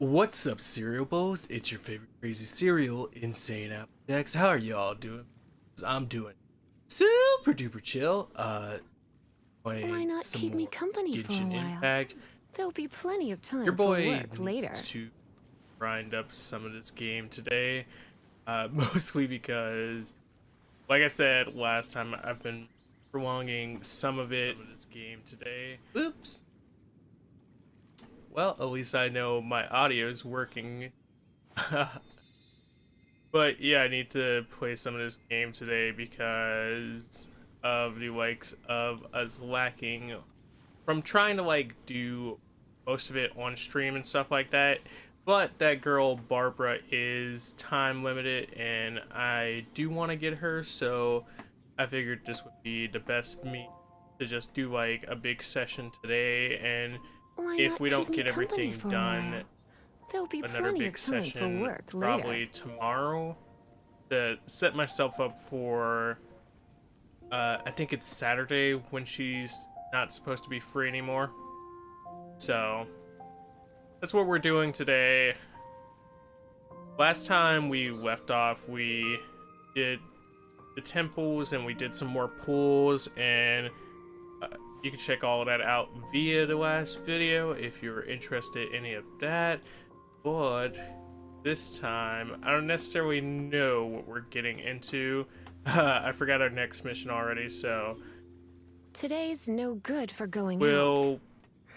What's up, Cereal Bowlz? It's your favorite crazy cereal, Insaneapplejackz. How are y'all doing? 'Cause I'm doing super duper chill. Why Playing not some keep me more company for a Genshin while? Impact. There'll be plenty of time Your for boy work later. needs to grind up some of this game today. Mostly because, like I said last time, I've been prolonging some of this game today. Oops. Well, at least I know my audio is working. But yeah, I need to play some of this game today because of the likes of us lacking from trying to do most of it on stream and stuff like that. But that girl Barbara is time limited and I do want to get her, so I figured this would be the best me to just do like a big session today, and Why if not we don't keep me get company everything for a done, while? There'll be another plenty big of time for session work probably later. tomorrow to set myself up for I think it's Saturday when she's not supposed to be free anymore. So that's what we're doing today. Last time we left off, we did the temples and we did some more pools, and you can check all of that out via the last video if you're interested in any of that. But this time, I don't necessarily know what we're getting into. I forgot our next mission already, so Today's no good for going we'll out.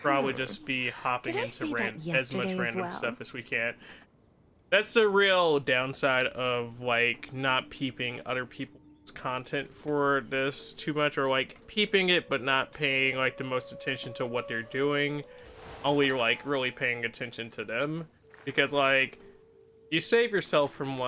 probably just be hopping Did I into say that as much yesterday as random well? stuff as we can. That's the real downside of not peeping other people's content for this too much, or peeping it but not paying the most attention to what they're doing. Only really paying attention to them, because you save yourself from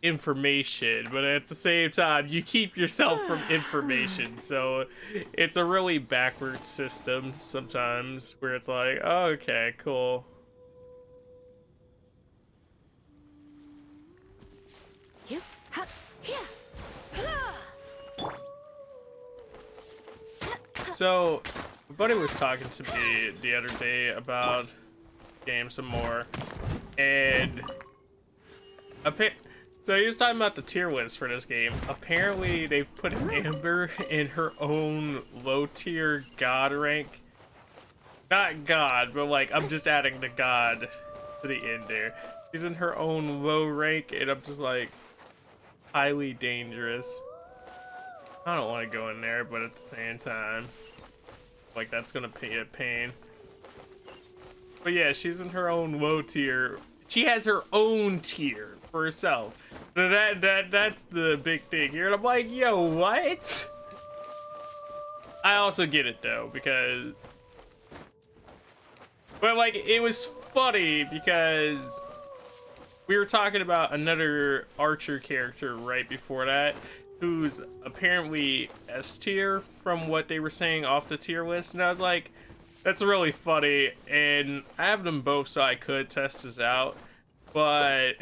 information, but at the same time you keep yourself from information. So it's a really backwards system sometimes where it's like, oh, okay, cool. So my buddy was talking to me the other day about game some more, and so he was talking about the tier list for this game. Apparently they've put Amber in her own low tier god rank. Not god, but I'm just adding the god to the end there. She's in her own low rank, and I'm just highly dangerous. I don't want to go in there, but at the same time, that's gonna be a pain. But yeah, she's in her own low tier. She has her own tier for herself. That's the big thing here. And I'm like, yo, what? I also get it though, because, but it was funny because we were talking about another archer character right before that, who's apparently S tier from what they were saying off the tier list, and I was like, that's really funny, and I have them both so I could test this out, but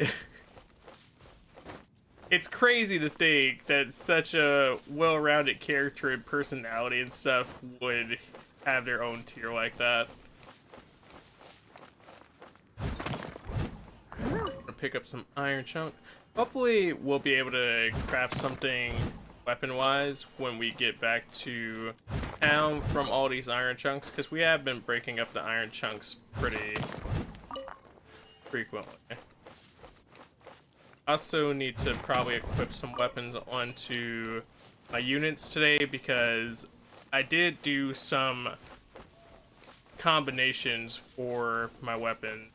it's crazy to think that such a well-rounded character and personality and stuff would have their own tier like that. I'm gonna pick up some iron chunk. Hopefully we'll be able to craft something weapon-wise when we get back to town from all these iron chunks, because we have been breaking up the iron chunks pretty frequently. Also need to probably equip some weapons onto my units today, because I did do some combinations for my weapon.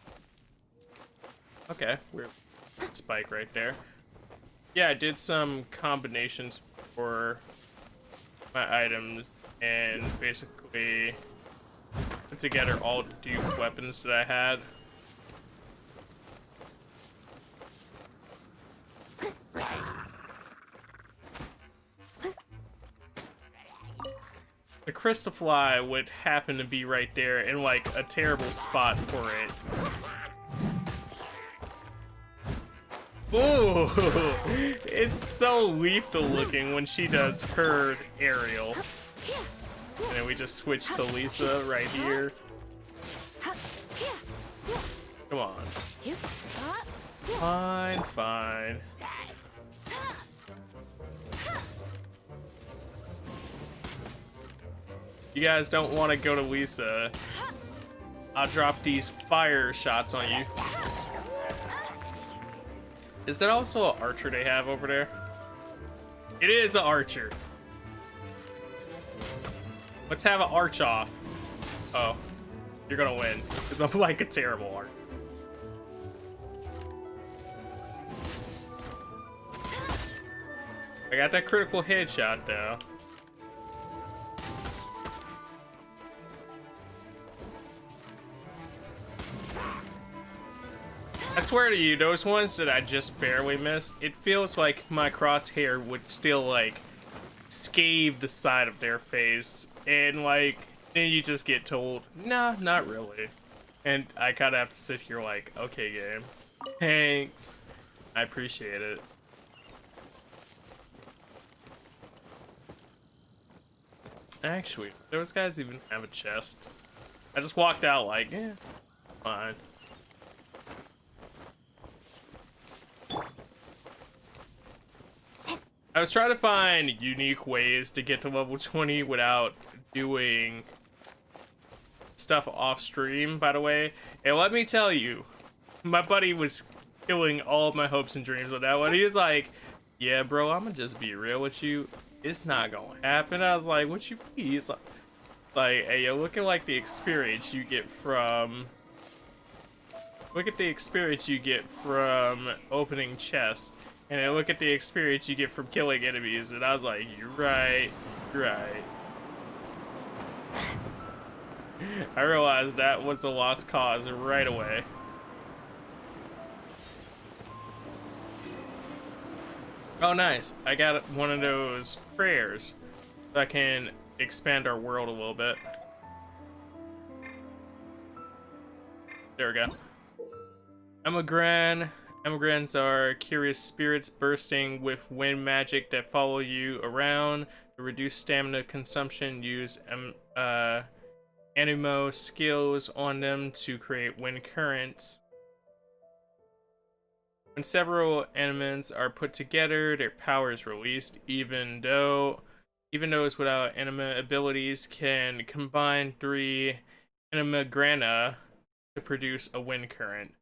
Okay, we're spike right there. Yeah, I did some combinations for my items and basically put together all the dupe weapons that I had. The crystal fly would happen to be right there in a terrible spot for it. Ooh, it's so lethal looking when she does her aerial. And then we just switch to Lisa right here. Come on. Yep. Fine, fine. You guys don't want to go to Lisa. I'll drop these fire shots on you. Is that also an archer they have over there? It is an archer. Let's have an arch off. Oh, you're gonna win, because I'm like a terrible archer. I got that critical headshot though. I swear to you, those ones that I just barely missed, it feels like my crosshair would still like scathe the side of their face, and like then you just get told, nah, not really. And I kinda have to sit here like, okay game, thanks, I appreciate it. Actually, those guys even have a chest. I just walked out like, yeah, fine. I was trying to find unique ways to get to level 20 without doing stuff off stream, by the way. And let me tell you, my buddy was killing all of my hopes and dreams with that one. He was like, yeah, bro, I'm gonna just be real with you. It's not gonna happen. I was like, what you mean? He's like, hey, yo, look at like the experience you get from... Look at the experience you get from opening chests. And then look at the experience you get from killing enemies. And I was like, you're right, you're right. I realized that was a lost cause right away. Oh, nice. I got one of those prayers so I can expand our world a little bit. There we go. Emigrants are curious spirits bursting with wind magic that follow you around. To reduce stamina consumption, use animo skills on them to create wind currents. When several elements are put together, their power is released. Even those without anima abilities can combine 3 animagrana to produce a wind current.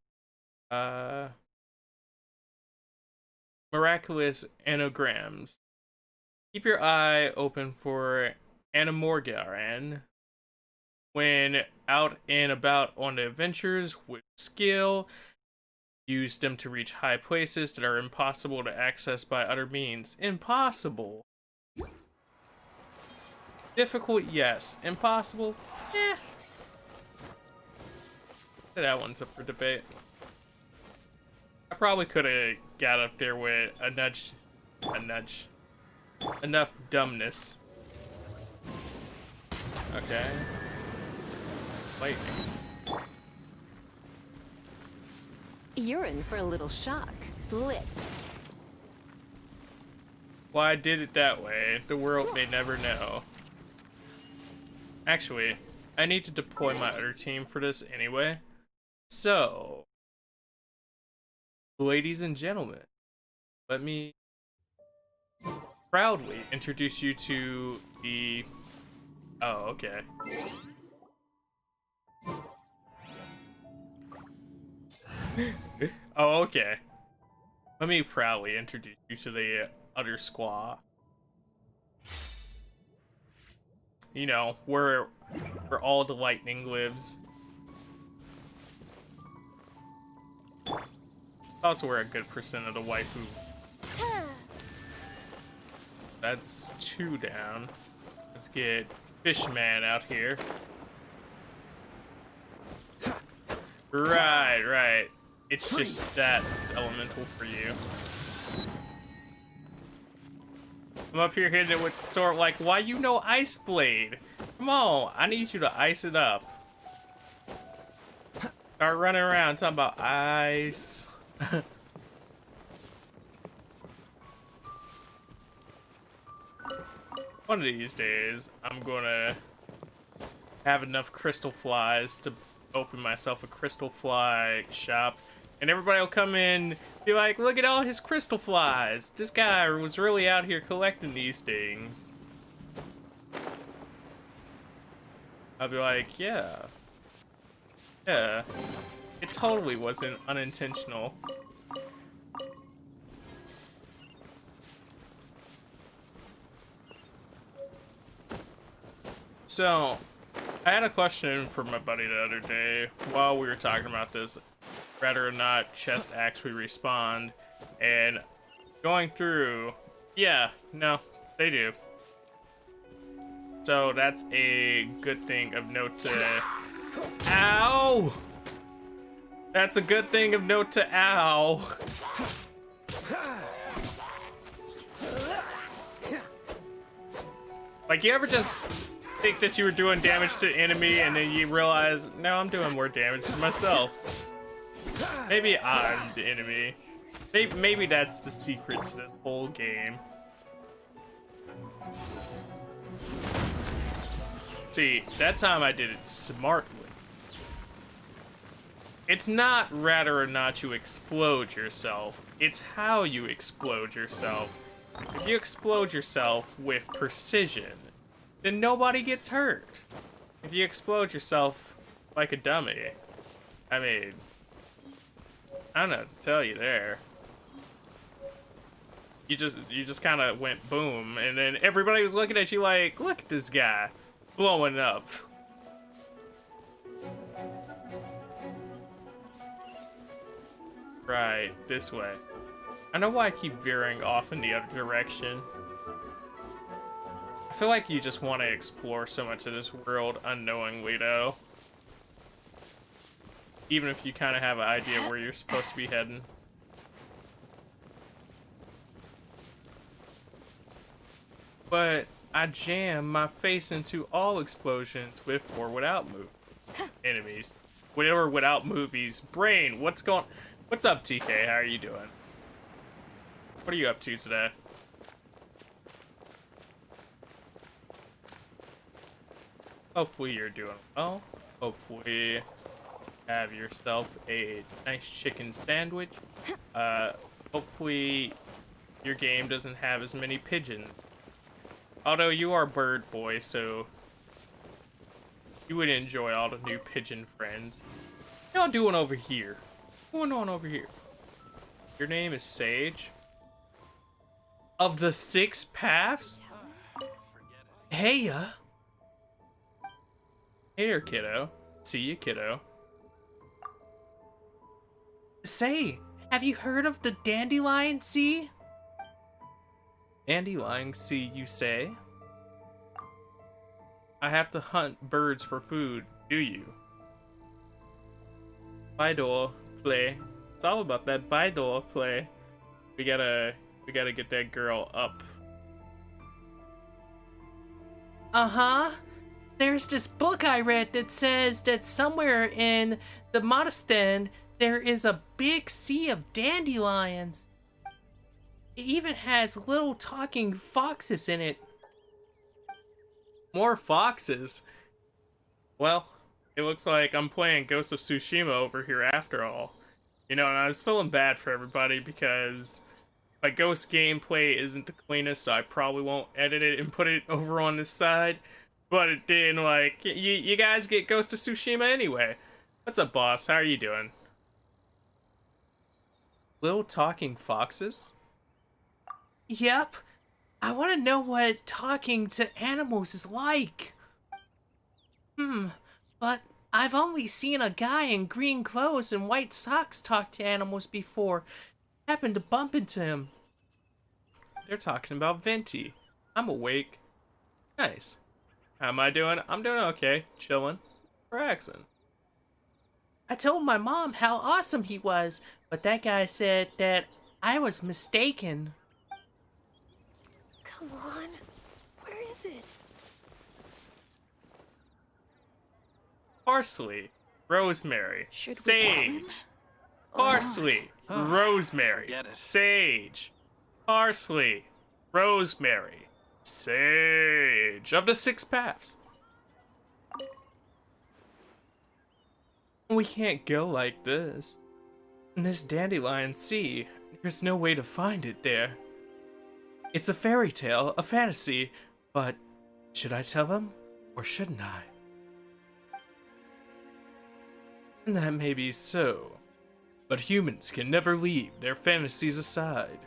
Miraculous anagrams. Keep your eye open for Animorgaran. When out and about on the adventures with skill, use them to reach high places that are impossible to access by other means. Impossible. Difficult, yes. Impossible, eh. That one's up for debate. I probably could have got up there with enough dumbness. Okay. Lightning. You're in for a little shock. Blitz. Why I did it that way, the world may never know. Actually, I need to deploy my other team for this anyway. So, ladies and gentlemen, let me proudly introduce you to the... Oh, okay. Oh, okay. Let me proudly introduce you to the other squaw. You know, where all the lightning lives. Also where a good percent of the waifu. That's 2 down. Let's get Fishman out here. Right. It's just that's elemental for you. I'm up here hitting it with the sword like, why you know Ice Blade? Come on, I need you to ice it up. Start running around talking about ice. One of these days, I'm gonna have enough crystal flies to open myself a crystal fly shop, and everybody will come in, be like, look at all his crystal flies. This guy was really out here collecting these things. I'll be like, yeah. Yeah. It totally wasn't unintentional. So, I had a question for my buddy the other day while we were talking about this, whether or not chests actually respawn, and going through, yeah, no, they do. So that's a good thing of note to... Ow! That's a good thing of note to ow. Like, you ever just think that you were doing damage to the enemy and then you realize, no, I'm doing more damage to myself. Maybe I'm the enemy. Maybe that's the secret to this whole game. See, that time I did it smartly. It's not whether or not you explode yourself, it's how you explode yourself. If you explode yourself with precision, then nobody gets hurt. If you explode yourself like a dummy, I mean, I don't know what to tell you there. You just kind of went boom, and then everybody was looking at you like, look at this guy blowing up. Right, this way. I know why I keep veering off in the other direction. I feel like you just want to explore so much of this world unknowingly, though. Even if you kind of have an idea where you're supposed to be heading. But I jam my face into all explosions with or without enemies. With or without movies. Brain, what's up, TK? How are you doing? What are you up to today? Hopefully you're doing well. Hopefully have yourself a nice chicken sandwich. Hopefully your game doesn't have as many pigeons. Although you are bird boy, so you would enjoy all the new pigeon friends. What y'all doing over here? What's going on over here? Your name is Sage? Of the 6 paths? Heya! Hey there, kiddo. See you, kiddo. Say, have you heard of the dandelion sea? Dandelion sea, you say? I have to hunt birds for food, do you? Bidor play. It's all about that Bidor play. We gotta get that girl up. Uh-huh. There's this book I read that says that somewhere in the Modestan there is a big sea of dandelions. It even has little talking foxes in it. More foxes? Well, it looks like I'm playing Ghost of Tsushima over here after all. You know, and I was feeling bad for everybody because my Ghost gameplay isn't the cleanest, so I probably won't edit it and put it over on this side. But it did, like, you guys get Ghost of Tsushima anyway. What's up, boss? How are you doing? Little talking foxes? Yep. I want to know what talking to animals is like. But I've only seen a guy in green clothes and white socks talk to animals before. Happened to bump into him. They're talking about Venti. I'm awake. Nice. How am I doing? I'm doing okay. Chilling. Relaxing. I told my mom how awesome he was, but that guy said that I was mistaken. Come on. Where is it? Parsley. Rosemary. Should we tell him? Sage. Parsley. Rosemary. Sage. Parsley. Rosemary. Sage. Of the 6 paths. We can't go like this. This dandelion sea, there's no way to find it there. It's a fairy tale, a fantasy, but should I tell him or shouldn't I? That may be so, but humans can never leave their fantasies aside.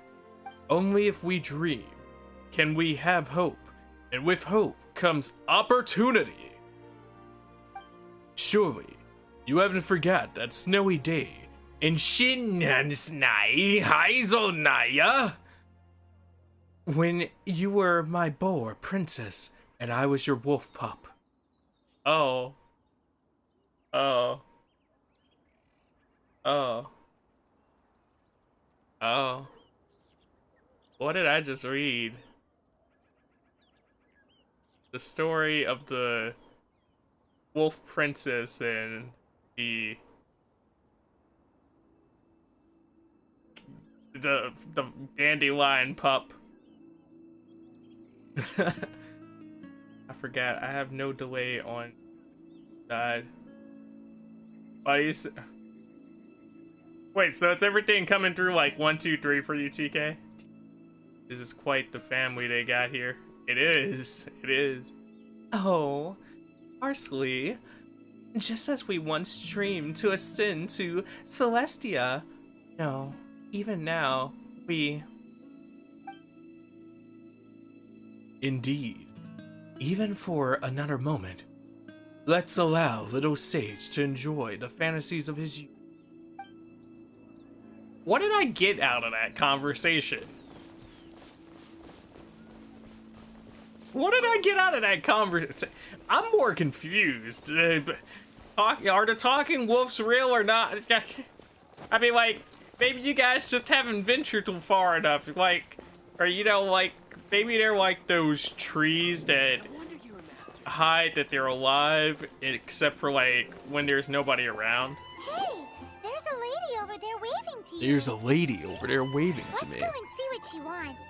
Only if we dream can we have hope, and with hope comes opportunity. Surely, you haven't forgot that snowy day in Shinnansnai Hazelnaya when you were my boar princess and I was your wolf pup. Oh. Oh. Oh. Oh. What did I just read? The story of the wolf princess and the dandelion pup. I forgot. I have no delay on died. Why you Wait, so it's everything coming through like 1, 2, 3 for you, TK? This is quite the family they got here. It is. It is. Oh, Parsley. Just as we once dreamed to ascend to Celestia. No, even now, we... Indeed. Even for another moment. Let's allow little Sage to enjoy the fantasies of his youth. What did I get out of that conversation? What did I get out of that conversation? I'm more confused. Are the talking wolves real or not? I mean, like, maybe you guys just haven't ventured too far enough. Like, or, you know, like, maybe they're like those trees that hide that they're alive, except for, like, when there's nobody around. Hey, there's a lady over there waving to you. There's a lady over there waving to me. Let's go and see what she wants.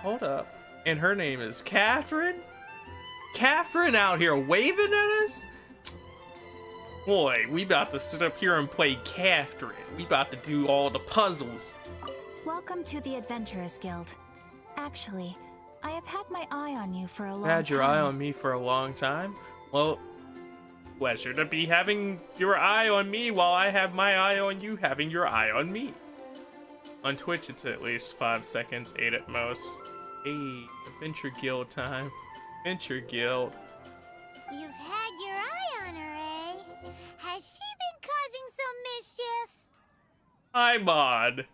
Hold up. And her name is Catherine? Catherine out here waving at us? Boy, we about to sit up here and play Catherine. We about to do all the puzzles. Welcome to the Adventurers Guild. Actually, I have had my eye on you for a long time. Had your eye on me for a long time? Well, pleasure to be having your eye on me while I have my eye on you having your eye on me. On Twitch, it's at least 5 seconds, 8 at most. Hey, Adventure Guild time. Adventure Guild. You've had your eye on her, eh? Has she been causing some mischief? Hi, Mod.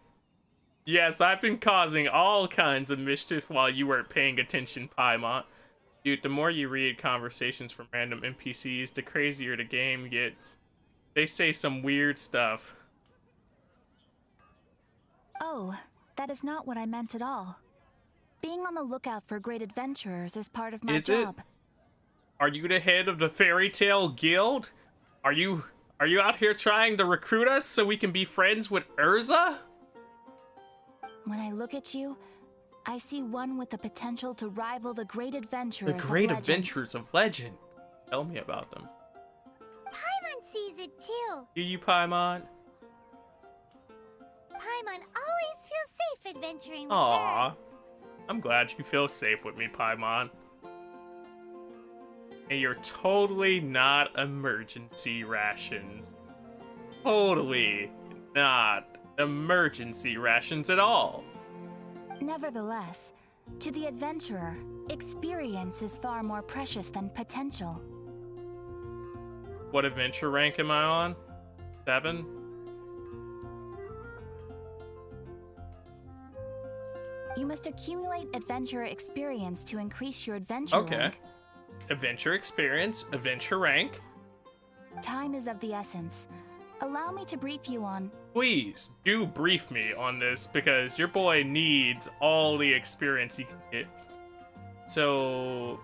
Yes, I've been causing all kinds of mischief while you weren't paying attention, Paimon. Dude, the more you read conversations from random NPCs, the crazier the game gets. They say some weird stuff. Oh, that is not what I meant at all. Being on the lookout for great adventurers is part of my job. Are you the head of the Fairy Tale Guild? Are you out here trying to recruit us so we can be friends with Urza? When I look at you, I see one with the potential to rival the great adventurers The great adventurers of legend. Tell me about them. Paimon sees it too. Do you, Paimon? Paimon always feels safe adventuring with Aww. her. I'm glad you feel safe with me, Paimon. And you're totally not emergency rations. Totally not emergency rations at all. Nevertheless, to the adventurer, experience is far more precious than potential. What adventure rank am I on? 7? You must accumulate adventurer experience to increase your adventure rank. Adventure experience, adventure rank. Time is of the essence. Allow me to brief you on... Please, do brief me on this, because your boy needs all the experience he can get. So...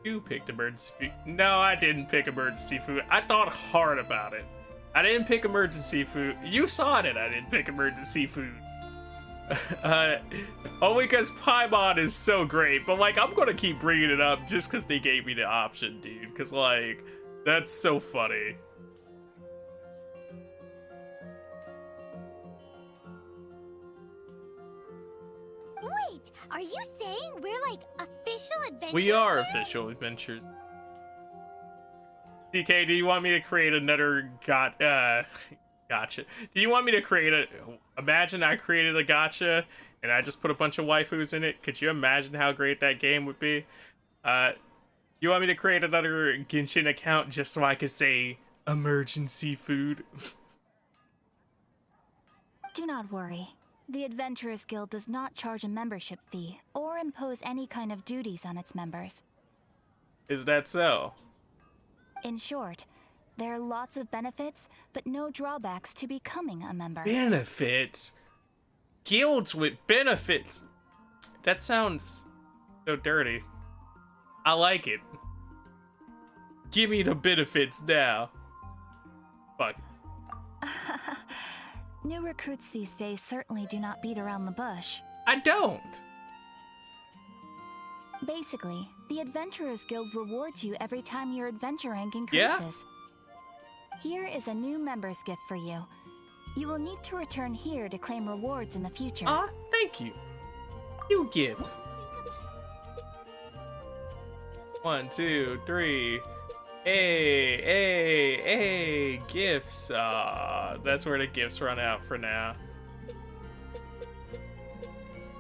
You picked emergency food. No, I didn't pick emergency food. I thought hard about it. I didn't pick emergency food. You saw it, I didn't pick emergency food. Only because Paimon is so great, but like I'm gonna keep bringing it up just because they gave me the option, dude. Because like That's so funny. Wait, are you saying we're like official adventurers? We are now? official adventures. DK, do you want me to create another gotcha? Do you want me to create a... Imagine I created a gotcha and I just put a bunch of waifus in it. Could you imagine how great that game would be? You want me to create another Genshin account just so I could say emergency food? Do not worry. The Adventurers Guild does not charge a membership fee or impose any kind of duties on its members. Is that so? In short, there are lots of benefits, but no drawbacks to becoming a member. Benefits? Guilds with benefits? That sounds so dirty. I like it. Give me the benefits now. Fuck. New recruits these days certainly do not beat around the bush. I don't. Basically, the Adventurers Guild rewards you every time your adventure rank increases. Here is a new member's gift for you. You will need to return here to claim rewards in the future. Aw, thank you. You gift. 1, 2, 3. Hey, gifts. That's where the gifts run out for now.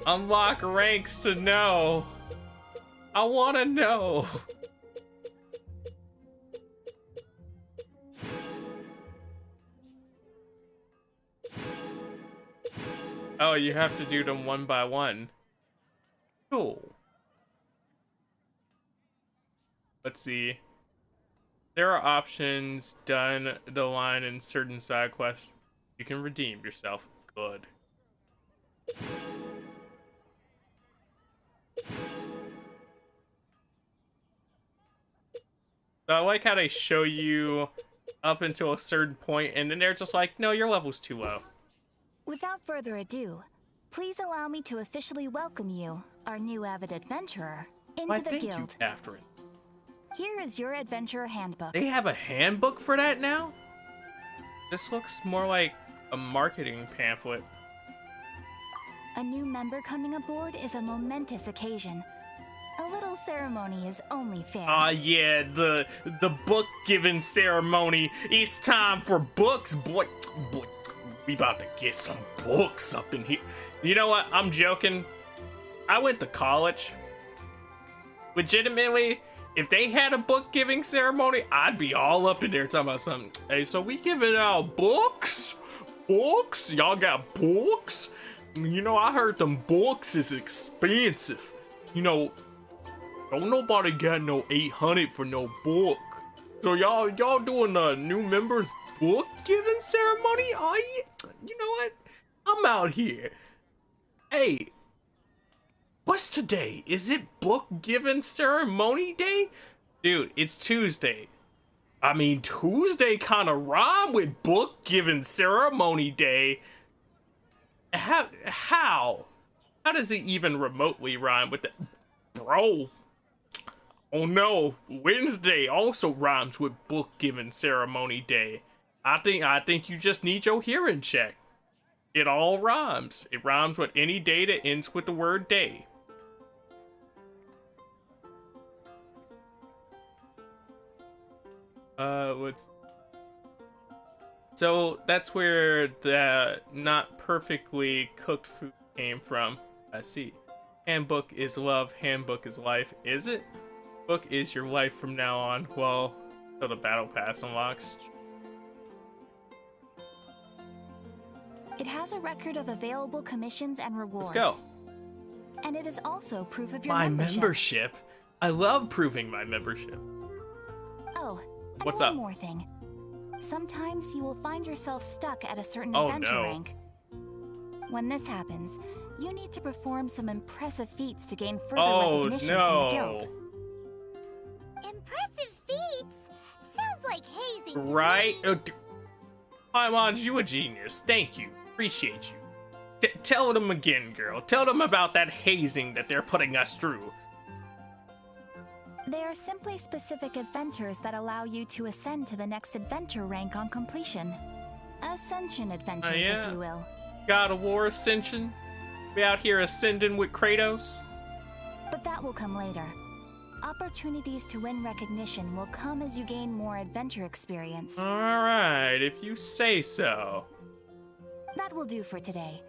Unlock ranks to know. I wanna know. Oh, you have to do them one by one. Cool. Let's see. There are options done the line in certain side quests. You can redeem yourself. Good. So I like how they show you up until a certain point, and then they're just like, no, your level's too low. Without further ado, please allow me to officially welcome you, our new avid adventurer, into the Thank you, guild. Catherine. Here is your adventurer handbook. They have a handbook for that now? This looks more like a marketing pamphlet. A new member coming aboard is a momentous occasion. A little ceremony is only fair. Yeah, the book giving ceremony. It's time for books, boy. We about to get some books up in here. You know what? I'm joking. I went to college. Legitimately, if they had a book giving ceremony, I'd be all up in there talking about something. Hey, so we giving out books? Books? Y'all got books? You know, I heard them books is expensive. You know, don't nobody got no 800 for no book. So y'all doing a new members book giving ceremony? Oh, yeah. You know what? I'm out here. Hey, what's today? Is it book giving ceremony day? Dude, it's Tuesday. I mean, Tuesday kind of rhyme with book giving ceremony day. How does it even remotely rhyme with that? Bro. Oh no, Wednesday also rhymes with book giving ceremony day. I think you just need your hearing check. It all rhymes. It rhymes with any day that ends with the word day. So that's where the not perfectly cooked food came from. I see. Handbook is love, handbook is life. Is it? Book is your life from now on. Well, till the battle pass unlocks. It has a record of available commissions and rewards. Let's go. And it is also proof of your My membership. membership? I love proving my membership. Oh, and What's one up? more thing. Sometimes you will find yourself stuck at a certain Oh, adventure no. rank. When this happens, you need to perform some impressive feats to gain further recognition from the guild. Impressive feats? Sounds like hazing to Right? me. Paimon, you a genius. Thank you. Appreciate you. Tell them again, girl. Tell them about that hazing that they're putting us through. They are simply specific adventures that allow you to ascend to the next adventure rank on completion. Ascension adventures, yeah. if you will. God of War Ascension? We out here ascending with Kratos? But that will come later. Opportunities to win recognition will come as you gain more adventure experience. Alright, if you say so. That will do for today.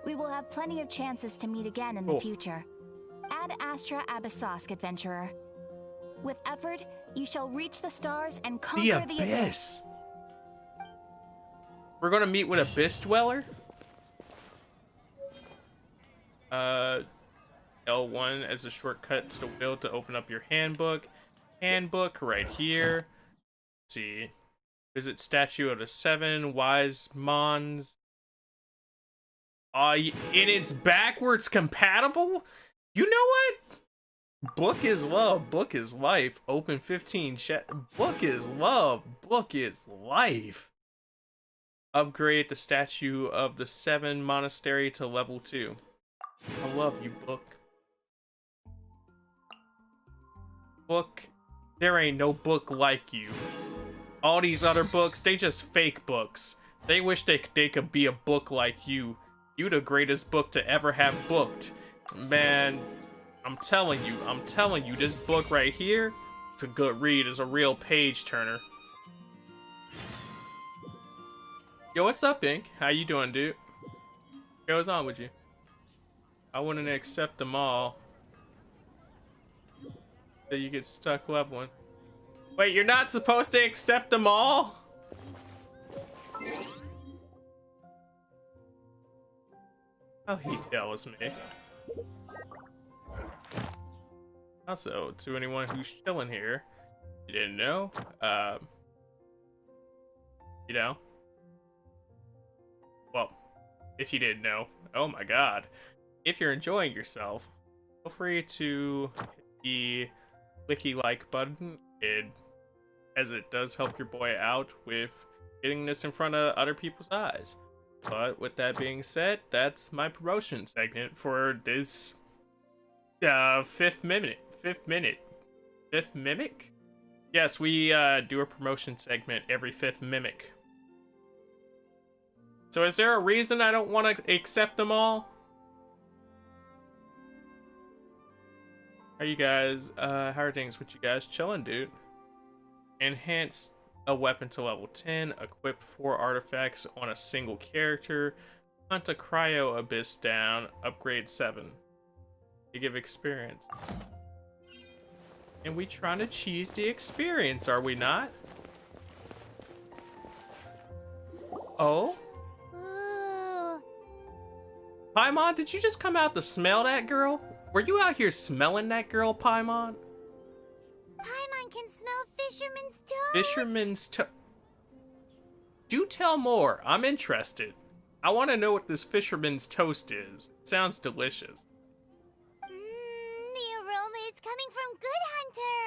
We will have plenty of chances to meet again in the future. Ad Astra Abyssosk, adventurer. With effort, you shall reach the stars and conquer the abyss. We're gonna meet with Abyss Dweller? L1 as a shortcut to the wheel to open up your handbook. Handbook right here. Let's see. Visit statue of the 7 wise mons. And it's backwards compatible? You know what? Book is love, book is life. Open 15 book is love, book is life. Upgrade the statue of the 7 monastery to level 2. I love you, book. Book, there ain't no book like you. All these other books, they just fake books. They wish they could be a book like you. You the greatest book to ever have booked. Man, I'm telling you, this book right here, it's a good read, it's a real page turner. Yo, what's up, Ink? How you doing, dude? What goes on with you? I wouldn't accept them all. So you get stuck leveling. Wait, you're not supposed to accept them all? Oh, he tells me. Also, to anyone who's chilling here, you didn't know, you know? Well, if you didn't know, oh my god. If you're enjoying yourself, feel free to hit the clicky like button, as it does help your boy out with getting this in front of other people's eyes. But with that being said, that's my promotion segment for this fifth mimic. Yes, we do a promotion segment every 5th mimic. So is there a reason I don't want to accept them all? How you guys, how are things with you guys? Chilling, dude. Enhance a weapon to level 10, equip 4 artifacts on a single character, hunt a cryo abyss down, upgrade 7. You give experience. And we trying to cheese the experience, are we not? Oh? Ooh. Paimon, did you just come out to smell that girl? Were you out here smelling that girl, Paimon? Paimon can smell fisherman's toast. Fisherman's toast. Do tell more. I'm interested. I want to know what this fisherman's toast is. It sounds delicious. The aroma is coming from Good Hunter.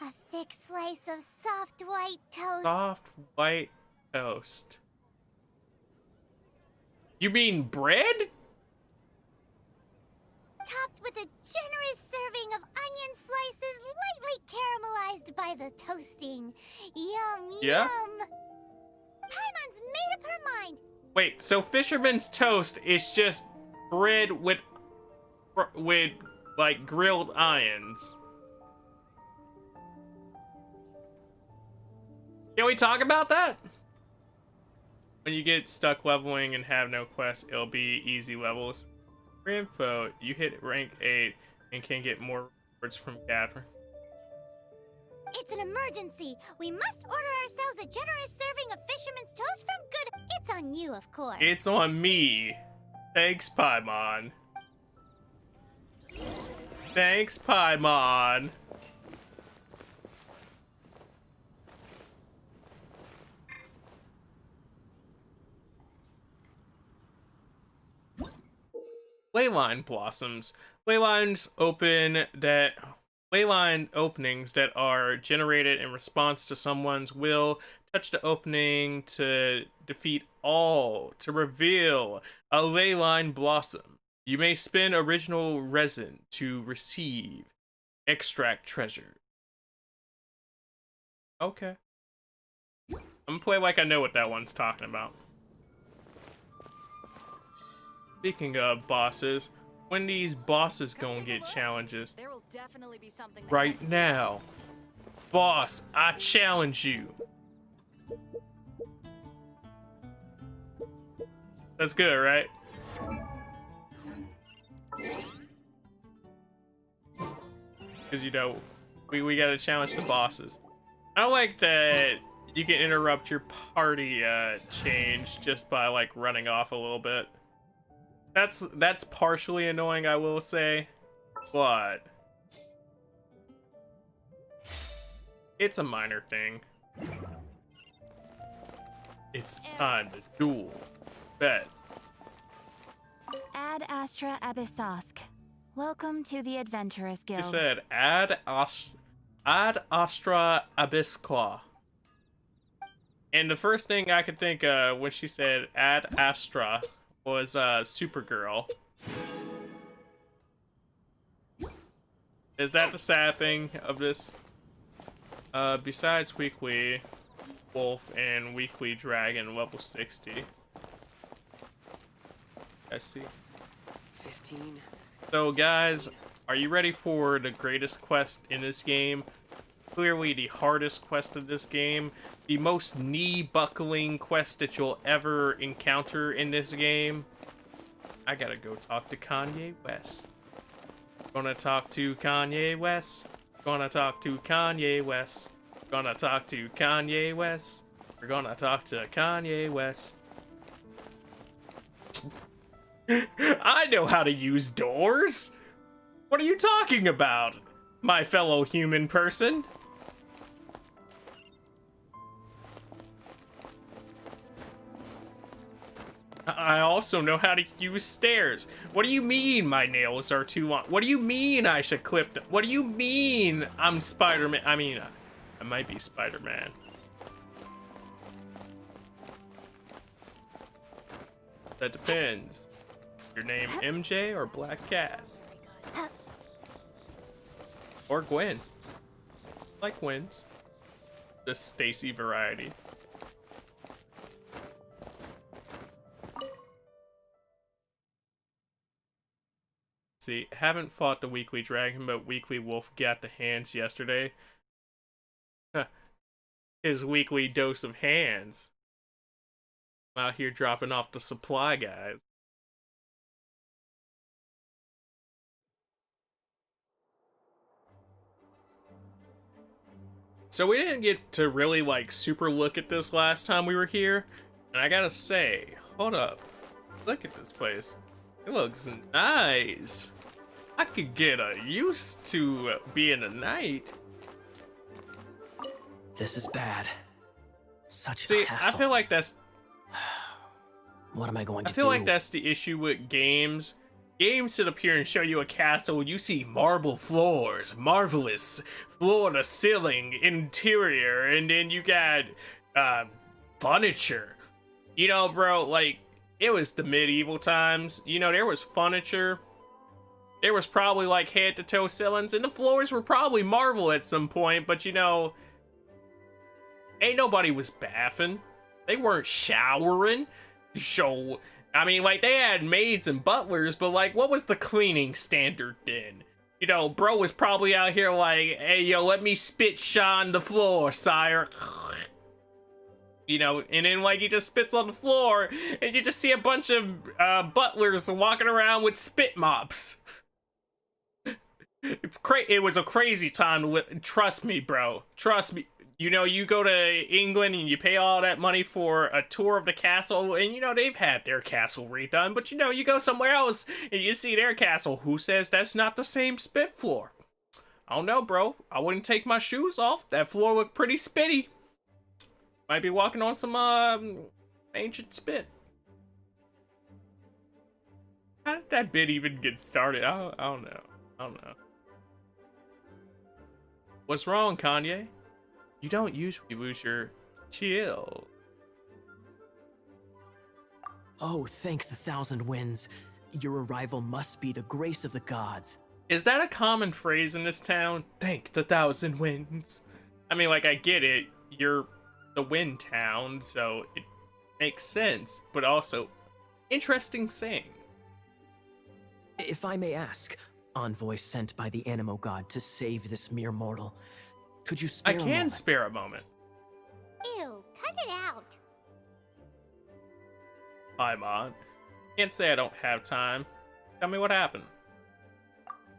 A thick slice of soft white toast. Soft white toast. You mean bread? Topped with a generous serving of onion slices lightly caramelized by the toasting. Yum, Yeah? yum. Paimon's made up her mind. Wait, so fisherman's toast is just bread with like grilled onions. Can we talk about that? When you get stuck leveling and have no quests, it'll be easy levels. For info, you hit rank 8 and can get more rewards from Catherine. It's an emergency. We must order ourselves a generous serving of fisherman's toast from Good. It's on you, of course. It's on me. Thanks, Paimon. Thanks, Paimon. Leyline blossoms. Leyline openings that are generated in response to someone's will touch the opening to defeat all to reveal a leyline blossom. You may spin original resin to receive Extract treasure. Okay. I'm gonna play like I know what that one's talking about. Speaking of bosses, when these bosses gonna get challenges? There will definitely be something Right now. Boss, I challenge you. That's good, right? Because, you know, we gotta challenge the bosses. I like that you can interrupt your party change just by, like, running off a little bit. That's partially annoying, I will say, but it's a minor thing. It's time to duel. Bet. Ad Astra Abyssosk. Welcome to the Adventurers Guild. You said Ad Astra Abysqua. And the first thing I could think of when she said Ad Astra was Supergirl. Is that the sad thing of this? Besides Weekly Wolf and Weekly Dragon level 60. I see. 15. So guys, are you ready for the greatest quest in this game? Clearly the hardest quest of this game. The most knee-buckling quest that you'll ever encounter in this game. I gotta go talk to Kanye West. Gonna talk to Kanye West. Gonna talk to Kanye West. Gonna talk to Kanye West. We're gonna talk to Kanye West. I know how to use doors. What are you talking about, my fellow human person? I also know how to use stairs. What do you mean my nails are too long? What do you mean I should clip them? What do you mean I'm Spider-Man? I mean, I might be Spider-Man. That depends. Your name MJ or Black Cat? Or Gwen. Like Gwen's. The Stacy variety. See, haven't fought the Weekly Dragon, but Weekly Wolf got the hands yesterday. His weekly dose of hands. I'm out here dropping off the supply, guys. So we didn't get to really, like, super look at this last time we were here. And I gotta say, hold up. Look at this place. It looks nice. I could get used to being a knight. This is bad. Such See, a hassle. I feel like that's... What am I going to do? I feel like that's the issue with games. Games sit up here and show you a castle and you see marble floors, marvelous floor-to-ceiling interior, and then you got furniture. You know, bro, like, it was the medieval times. You know, there was furniture. There was probably, like, head-to-toe ceilings, and the floors were probably marble at some point, but, you know, ain't nobody was bathing. They weren't showering. So, I mean, like, they had maids and butlers, but, like, what was the cleaning standard then? You know, bro was probably out here like, hey, yo, let me spit shine the floor, sire. You know, and then, like, he just spits on the floor, and you just see a bunch of butlers walking around with spit mops. It was a crazy time to live. Trust me, bro. Trust me. You know, you go to England and you pay all that money for a tour of the castle, and, you know, they've had their castle redone, but, you know, you go somewhere else and you see their castle. Who says that's not the same spit floor? I don't know, bro. I wouldn't take my shoes off. That floor looked pretty spitty. Might be walking on some, ancient spit. How did that bit even get started? I don't know. I don't know. What's wrong, Kanye? You don't usually lose your chill. Oh, thank the thousand winds. Your arrival must be the grace of the gods. Is that a common phrase in this town? Thank the thousand winds. I mean, like, I get it. You're the wind town, so it makes sense, but also interesting saying. If I may ask, envoy sent by the Animo God to save this mere mortal, could you spare I a can moment? spare a moment. Ew, cut it out. Hi, Mon. Can't say I don't have time. Tell me what happened.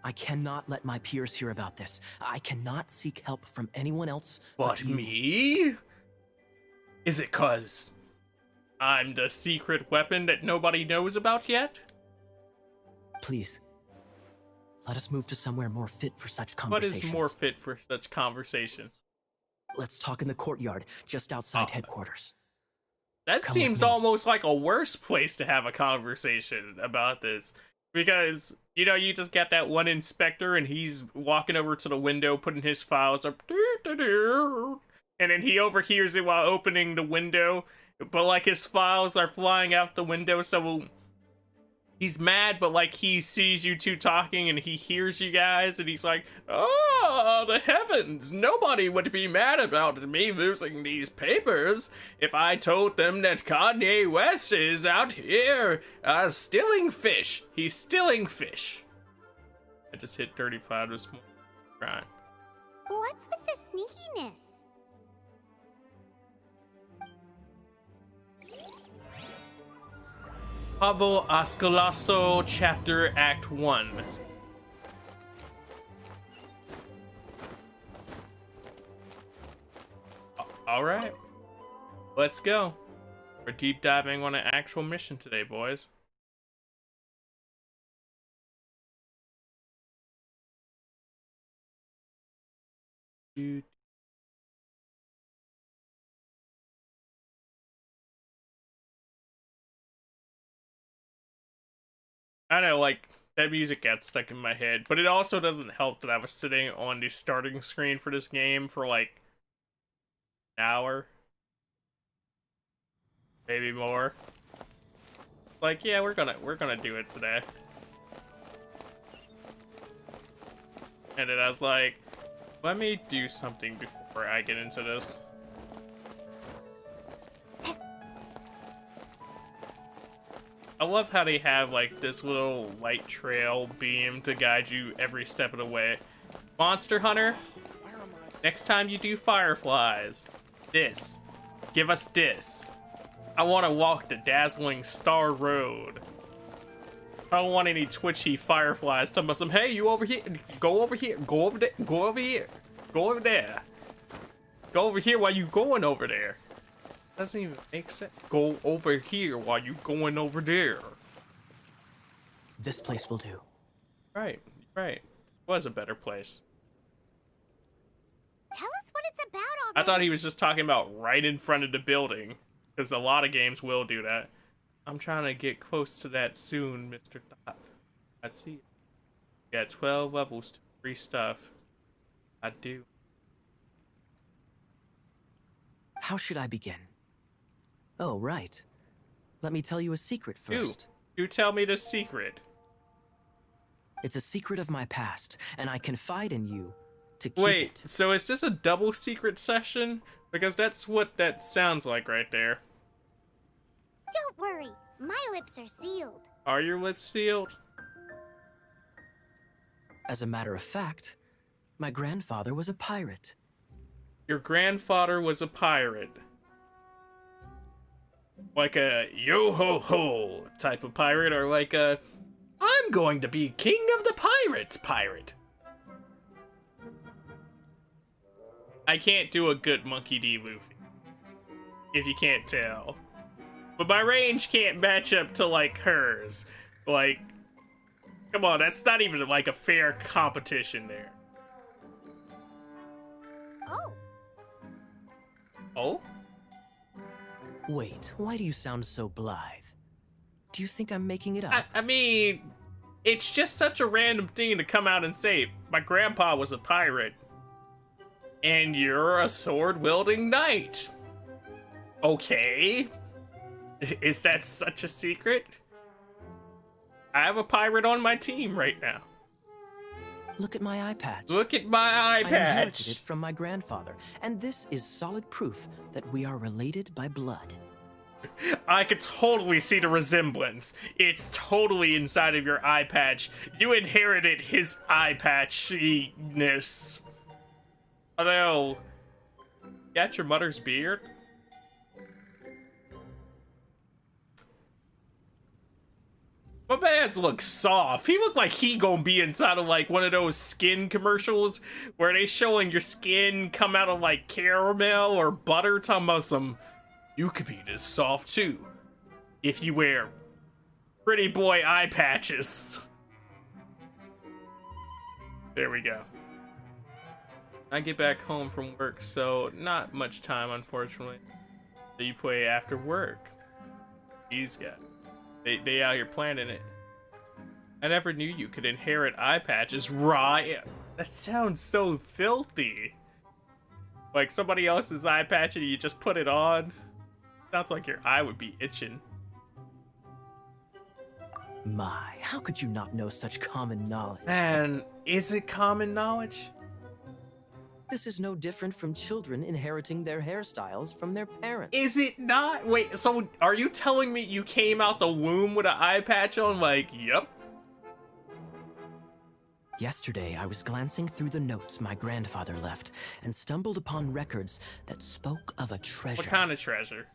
I cannot let my peers hear about this. I cannot seek help from anyone else But you. me? Is it 'cause I'm the secret weapon that nobody knows about yet? Please, let us move to somewhere more fit for such What conversations. is more fit for such conversation? Let's talk in the courtyard, just outside Oh. headquarters. That Come with seems me. almost like a worse place to have a conversation about this. Because, you know, you just got that one inspector and he's walking over to the window, putting his files up. And then he overhears it while opening the window. But, like, his files are flying out the window, so he's mad, but, like, he sees you two talking and he hears you guys, and he's like, oh, the heavens, nobody would be mad about me losing these papers if I told them that Kanye West is out here stealing fish. He's stealing fish. I just hit 35 this morning. Right. What's with the sneakiness? Pavo Ascolasso, Chapter Act 1. Alright. Let's go. We're deep diving on an actual mission today, boys. Dude. I know, like, that music got stuck in my head, but it also doesn't help that I was sitting on the starting screen for this game for, like, an hour. Maybe more. Like, yeah, we're gonna do it today. And then I was like, let me do something before I get into this. I love how they have, like, this little light trail beam to guide you every step of the way. Monster Hunter, next time you do fireflies, this. Give us this. I want to walk the dazzling Star Road. I don't want any twitchy fireflies talking about some, hey, you over here, go over here, go over there, go over here, go over there. Go over here while you going over there. Doesn't even make sense. Go over here while you going over there. This place will do. Right, right. Was a better place. Tell us what it's about already. I thought he was just talking about right in front of the building, because a lot of games will do that. I'm trying to get close to that soon, Mr. Dot. I see it. You got 12 levels to free stuff. I do. How should I begin? Oh, right. Let me tell you a secret first. You tell me the secret. It's a secret of my past, and I confide in you to keep Wait, it. so is this a double secret session? Because that's what that sounds like right there. Don't worry, my lips are sealed. Are your lips sealed? As a matter of fact, my grandfather was a pirate. Your grandfather was a pirate. Like a yo-ho-ho type of pirate, or like a I'm going to be king of the pirates pirate. I can't do a good Monkey D. Luffy, if you can't tell. But my range can't match up to, like, hers. Like, come on, that's not even, like, a fair competition there. Oh, Oh? Wait, why do you sound so blithe? Do you think I'm making it up? I mean, it's just such a random thing to come out and say, my grandpa was a pirate, and you're a sword-wielding knight. Okay. Is that such a secret? I have a pirate on my team right now. Look at my eye patch. Look at my eye I inherited patch. it from my grandfather, and this is solid proof that we are related by blood. I could totally see the resemblance. It's totally inside of your eye patch. You inherited his eye patchiness. Although, you got your mother's beard? My man's look soft. He looked like he gonna be inside of like one of those skin commercials where they showing your skin come out of like caramel or butter, talking about some, you could be this soft too if you wear pretty boy eye patches. There we go. I get back home from work, so not much time, unfortunately. You play after work. These guys. They out here planning it. I never knew you could inherit eye patches, right? That sounds so filthy. Like somebody else's eye patch and you just put it on. Sounds like your eye would be itching. My, how could you not know such common knowledge? Man, is it common knowledge? This is no different from children inheriting their hairstyles from their parents. Is it not? Wait, so are you telling me you came out the womb with an eye patch on? Like, yep. Yesterday, I was glancing through the notes my grandfather left and stumbled upon records that spoke of a treasure. What kind of treasure?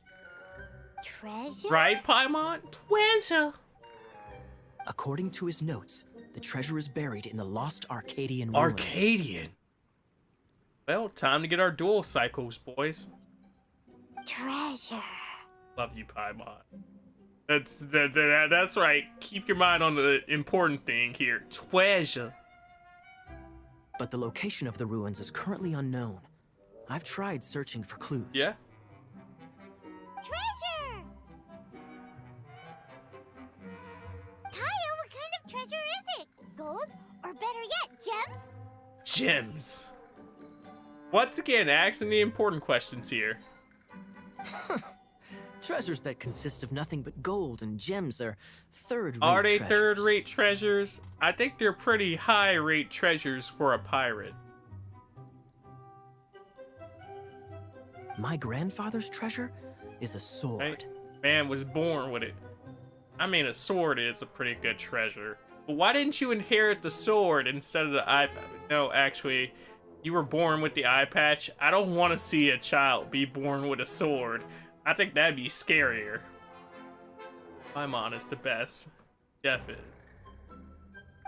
Treasure? Right, Paimon? Treasure. According to his notes, the treasure is buried in the lost Arcadian ruins. Arcadian? Well, time to get our dual cycles, boys. Treasure. Love you, Paimon. That's right. Keep your mind on the important thing here. Treasure. But the location of the ruins is currently unknown. I've tried searching for clues. Yeah? Treasure! Kyle, what kind of treasure is it? Gold? Or better yet, gems? Gems. Once again, asking the important questions here. Treasures that consist of nothing but gold and gems are third-rate Are they treasures. third-rate treasures? I think they're pretty high-rate treasures for a pirate. My grandfather's treasure is a sword. Right? Man was born with it. I mean, a sword is a pretty good treasure. But why didn't you inherit the sword instead of the eye patch? No, actually, you were born with the eye patch. I don't want to see a child be born with a sword. I think that'd be scarier. Paimon is the best. Definitely.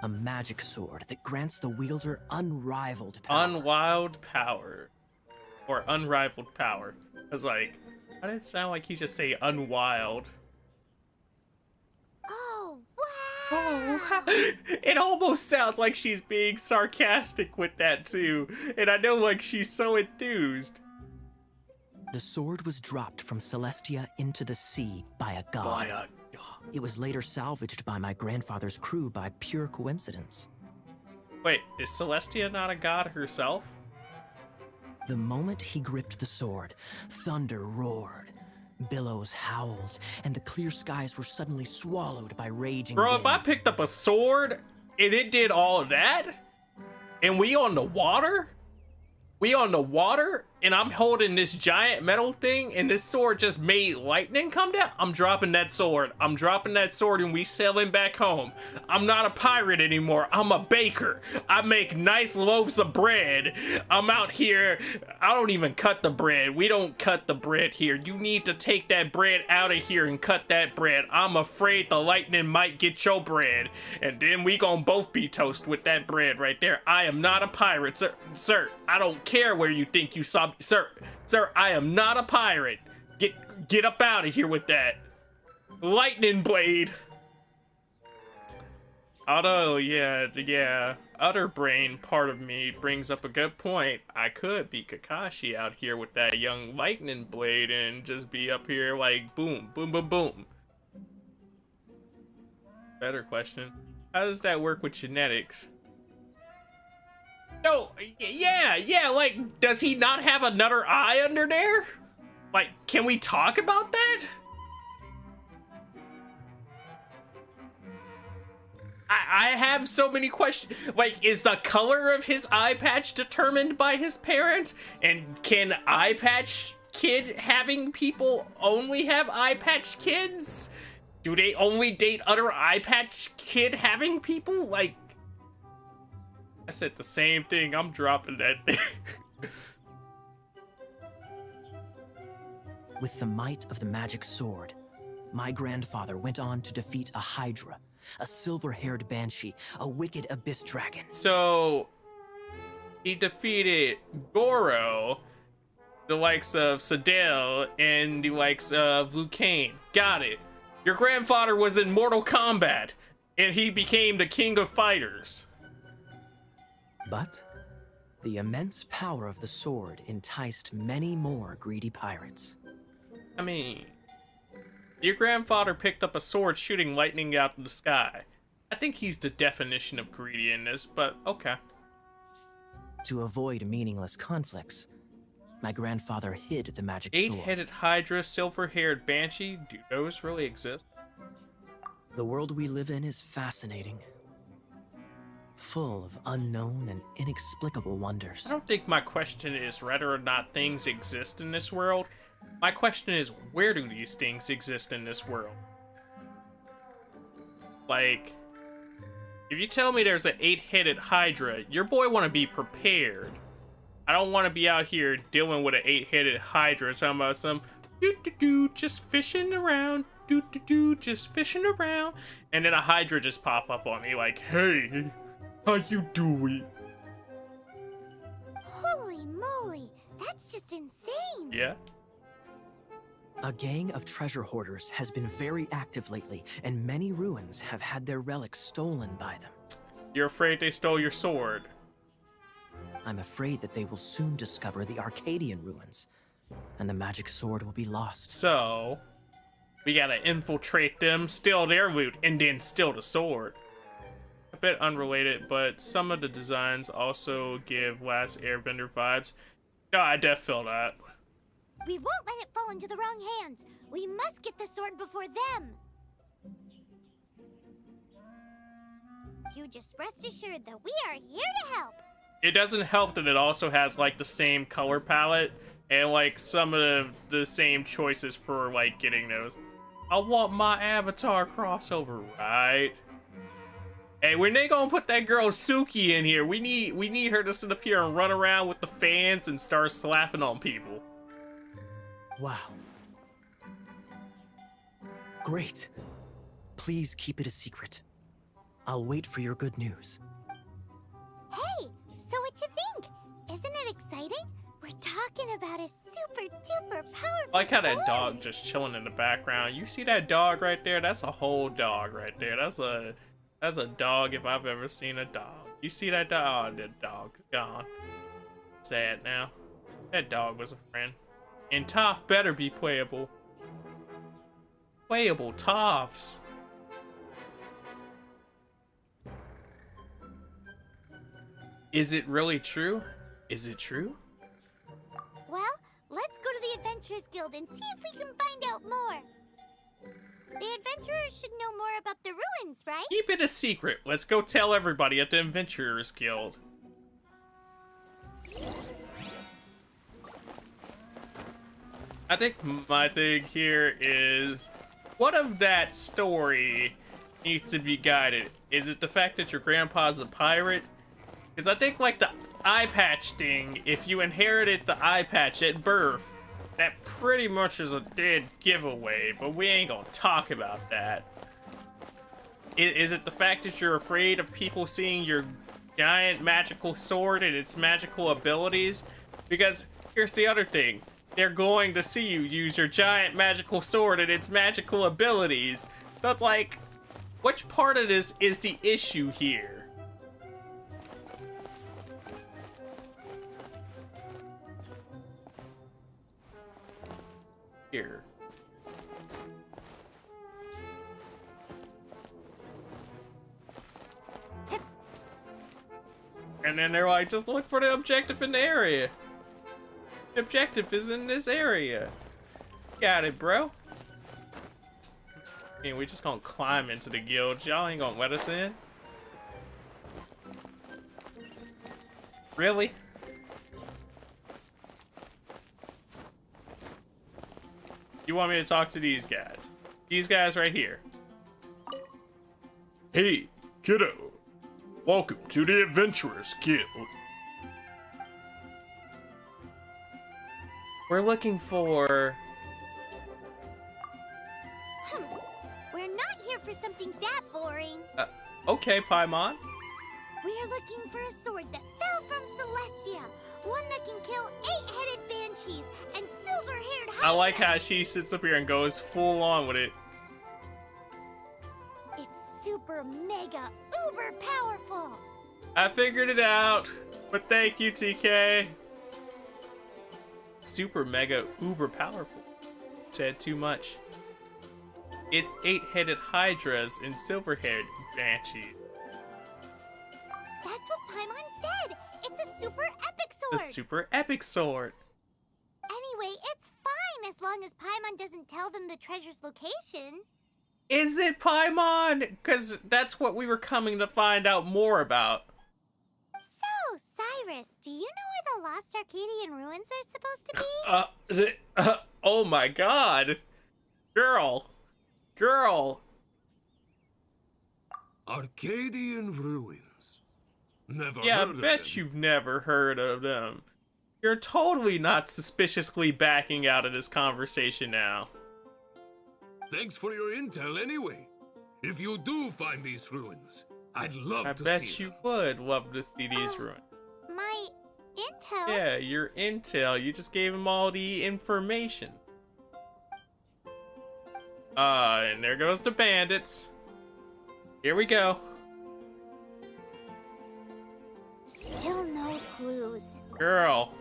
A magic sword that grants the wielder unrivaled power. Unwild power. Or unrivaled power. I was like, why did it sound like he just say unwild? Oh, wow! Oh, it almost sounds like she's being sarcastic with that too. And I know like she's so enthused. The sword was dropped from Celestia into the sea by a god. It was later salvaged by my grandfather's crew by pure coincidence. Wait, is Celestia not a god herself? The moment he gripped the sword, thunder roared, billows howled, and the clear skies were suddenly swallowed by raging Bro, winds. if I picked up a sword and it did all of that, and we on the water? We on the water, and I'm holding this giant metal thing, and this sword just made lightning come down? I'm dropping that sword. I'm dropping that sword, and we sailing back home. I'm not a pirate anymore. I'm a baker. I make nice loaves of bread. I'm out here. I don't even cut the bread. We don't cut the bread here. You need to take that bread out of here and cut that bread. I'm afraid the lightning might get your bread, and then we gonna both be toast with that bread right there. I am not a pirate, sir. Sir, I don't care where you think you saw me. Sir, I am not a pirate. Get up out of here with that. Lightning blade. Although, yeah, other brain part of me brings up a good point. I could be Kakashi out here with that young lightning blade and just be up here like boom, boom, boom, boom. Better question. How does that work with genetics? No, yeah, like, does he not have another eye under there? Like, can we talk about that? I have so many questions. Like, is the color of his eye patch determined by his parents? And can eye patch kid having people only have eye patch kids? Do they only date other eye patch kid having people? Like, I said the same thing. I'm dropping that thing. With the might of the magic sword, my grandfather went on to defeat a Hydra, a silver-haired banshee, a wicked abyss dragon. So, he defeated Goro, the likes of Sadell, and the likes of Liu Kang. Got it. Your grandfather was in Mortal Kombat, and he became the king of fighters. But the immense power of the sword enticed many more greedy pirates. I mean, your grandfather picked up a sword shooting lightning out of the sky. I think he's the definition of greedy in this, but okay. To avoid meaningless conflicts, my grandfather hid the magic sword. Eight-headed Hydra, silver-haired banshee, do those really exist? The world we live in is fascinating, full of unknown and inexplicable wonders. I don't think my question is whether or not things exist in this world. My question is, where do these things exist in this world? Like, if you tell me there's an 8-headed Hydra, your boy want to be prepared. I don't want to be out here dealing with an 8-headed Hydra talking about some just fishing around, just fishing around, and then a Hydra just pop up on me like, hey, how you doing? Holy moly, that's just insane. Yeah. A gang of treasure hoarders has been very active lately, and many ruins have had their relics stolen by them. You're afraid they stole your sword? I'm afraid that they will soon discover the Arcadian ruins, and the magic sword will be lost. So, we gotta infiltrate them, steal their loot, and then steal the sword. A bit unrelated, but some of the designs also give Last Airbender vibes. No, I def feel that. We won't let it fall into the wrong hands. We must get the sword before them. You just rest assured that we are here to help. It doesn't help that it also has like the same color palette and like some of the same choices for like getting those. I want my Avatar crossover, right? Hey, when they gonna put that girl Suki in here? We need her to sit up here and run around with the fans and start slapping on people. Wow. Great. Please keep it a secret. I'll wait for your good news. Hey, so what you think? Isn't it exciting? We're talking about a super duper powerful I like how that sword. dog just chilling in the background. You see that dog right there? That's a whole dog right there. That's a dog if I've ever seen a dog. You see that dog? Oh, that dog's gone. Sad now. That dog was a friend. And Toph better be playable. Playable Tophs. Is it really true? Is it true? Well, let's go to the Adventurers Guild and see if we can find out more. The adventurers should know more about the ruins, right? Keep it a secret. Let's go tell everybody at the Adventurers Guild. I think my thing here is, what of that story needs to be guided? Is it the fact that your grandpa's a pirate? Because I think like the eye patch thing, if you inherited the eye patch at birth, that pretty much is a dead giveaway, but we ain't gonna talk about that. Is it the fact that you're afraid of people seeing your giant magical sword and its magical abilities? Because here's the other thing. They're going to see you use your giant magical sword and its magical abilities. So it's like, which part of this is the issue here? Here. And then they're like, just look for the objective in the area. The objective is in this area. Got it, bro. I mean, we just gonna climb into the guild. Y'all ain't gonna let us in. Really? You want me to talk to these guys? These guys right here. Hey, kiddo. Welcome to the Adventurers Guild. We're looking for... We're not here for something that boring. Okay, Paimon. We're looking for a sword that fell from Celestia. One that can kill 8-headed banshees and silver-haired hydras. I like how she sits up here and goes full on with it. It's super mega uber powerful. I figured it out, but thank you, TK. Super mega uber powerful. Said too much. It's 8-headed hydras and silver-haired banshees. That's what Paimon said. It's a super epic The sword. super epic sword. Anyway, it's fine as long as Paimon doesn't tell them the treasure's location. Is it Paimon? Because that's what we were coming to find out more about. So, Cyrus, do you know where the lost Arcadian ruins are supposed to be? Oh my god. Girl. Arcadian ruins. Never Yeah, I heard of bet them. you've never heard of them. You're totally not suspiciously backing out of this conversation now. Thanks for your intel anyway. If you do find these ruins, I'd love I to bet see you them. would love to see these ruins. My intel? Yeah, your intel. You just gave him all the information. And there goes the bandits. Here we go. Still no clues. Girl.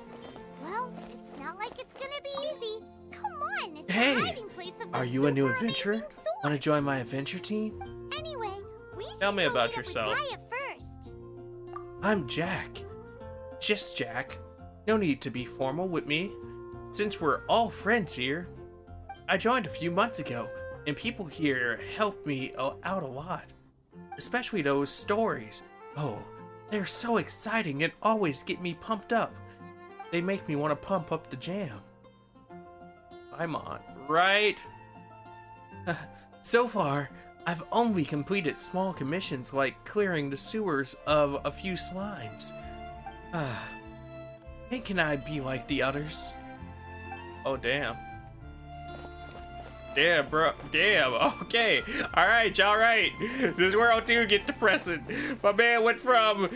Well, it's not like it's gonna be easy. Come on, it's Hey, the hiding place of the Are you a new super adventurer? amazing sword. Want to join my adventure team? Anyway, we Tell should me go about meet up with yourself. Gaia first. I'm Jack. Just Jack. No need to be formal with me, since we're all friends here. I joined a few months ago, and people here helped me out a lot. Especially those stories. Oh, they're so exciting and always get me pumped up. They make me want to pump up the jam. I'm on. Right? So far, I've only completed small commissions like clearing the sewers of a few slimes. When can I be like the others? Oh, damn. Damn, bro. Damn. Okay. Alright, alright. This world do get depressing. My man went from,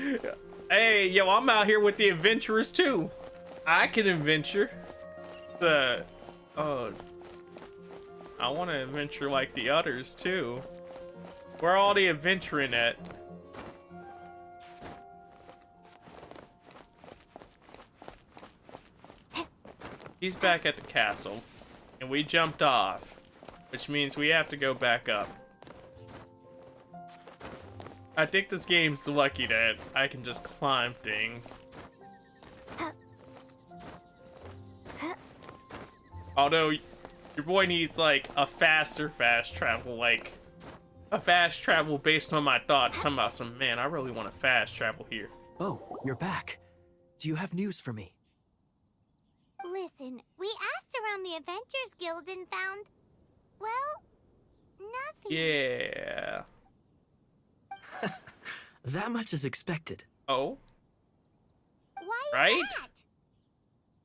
hey, yo, I'm out here with the adventurers too. I can adventure. I want to adventure like the others too. Where all the adventuring at? He's back at the castle, and we jumped off, which means we have to go back up. I think this game's lucky that I can just climb things. Although, your boy needs, like, a faster fast travel, like, a fast travel based on my thoughts. I'm about some, man, I really want to fast travel here. Oh, you're back. Do you have news for me? Listen, we asked around the Adventures Guild and found, well, nothing. Yeah. That much is expected. Oh? Why is Right? that?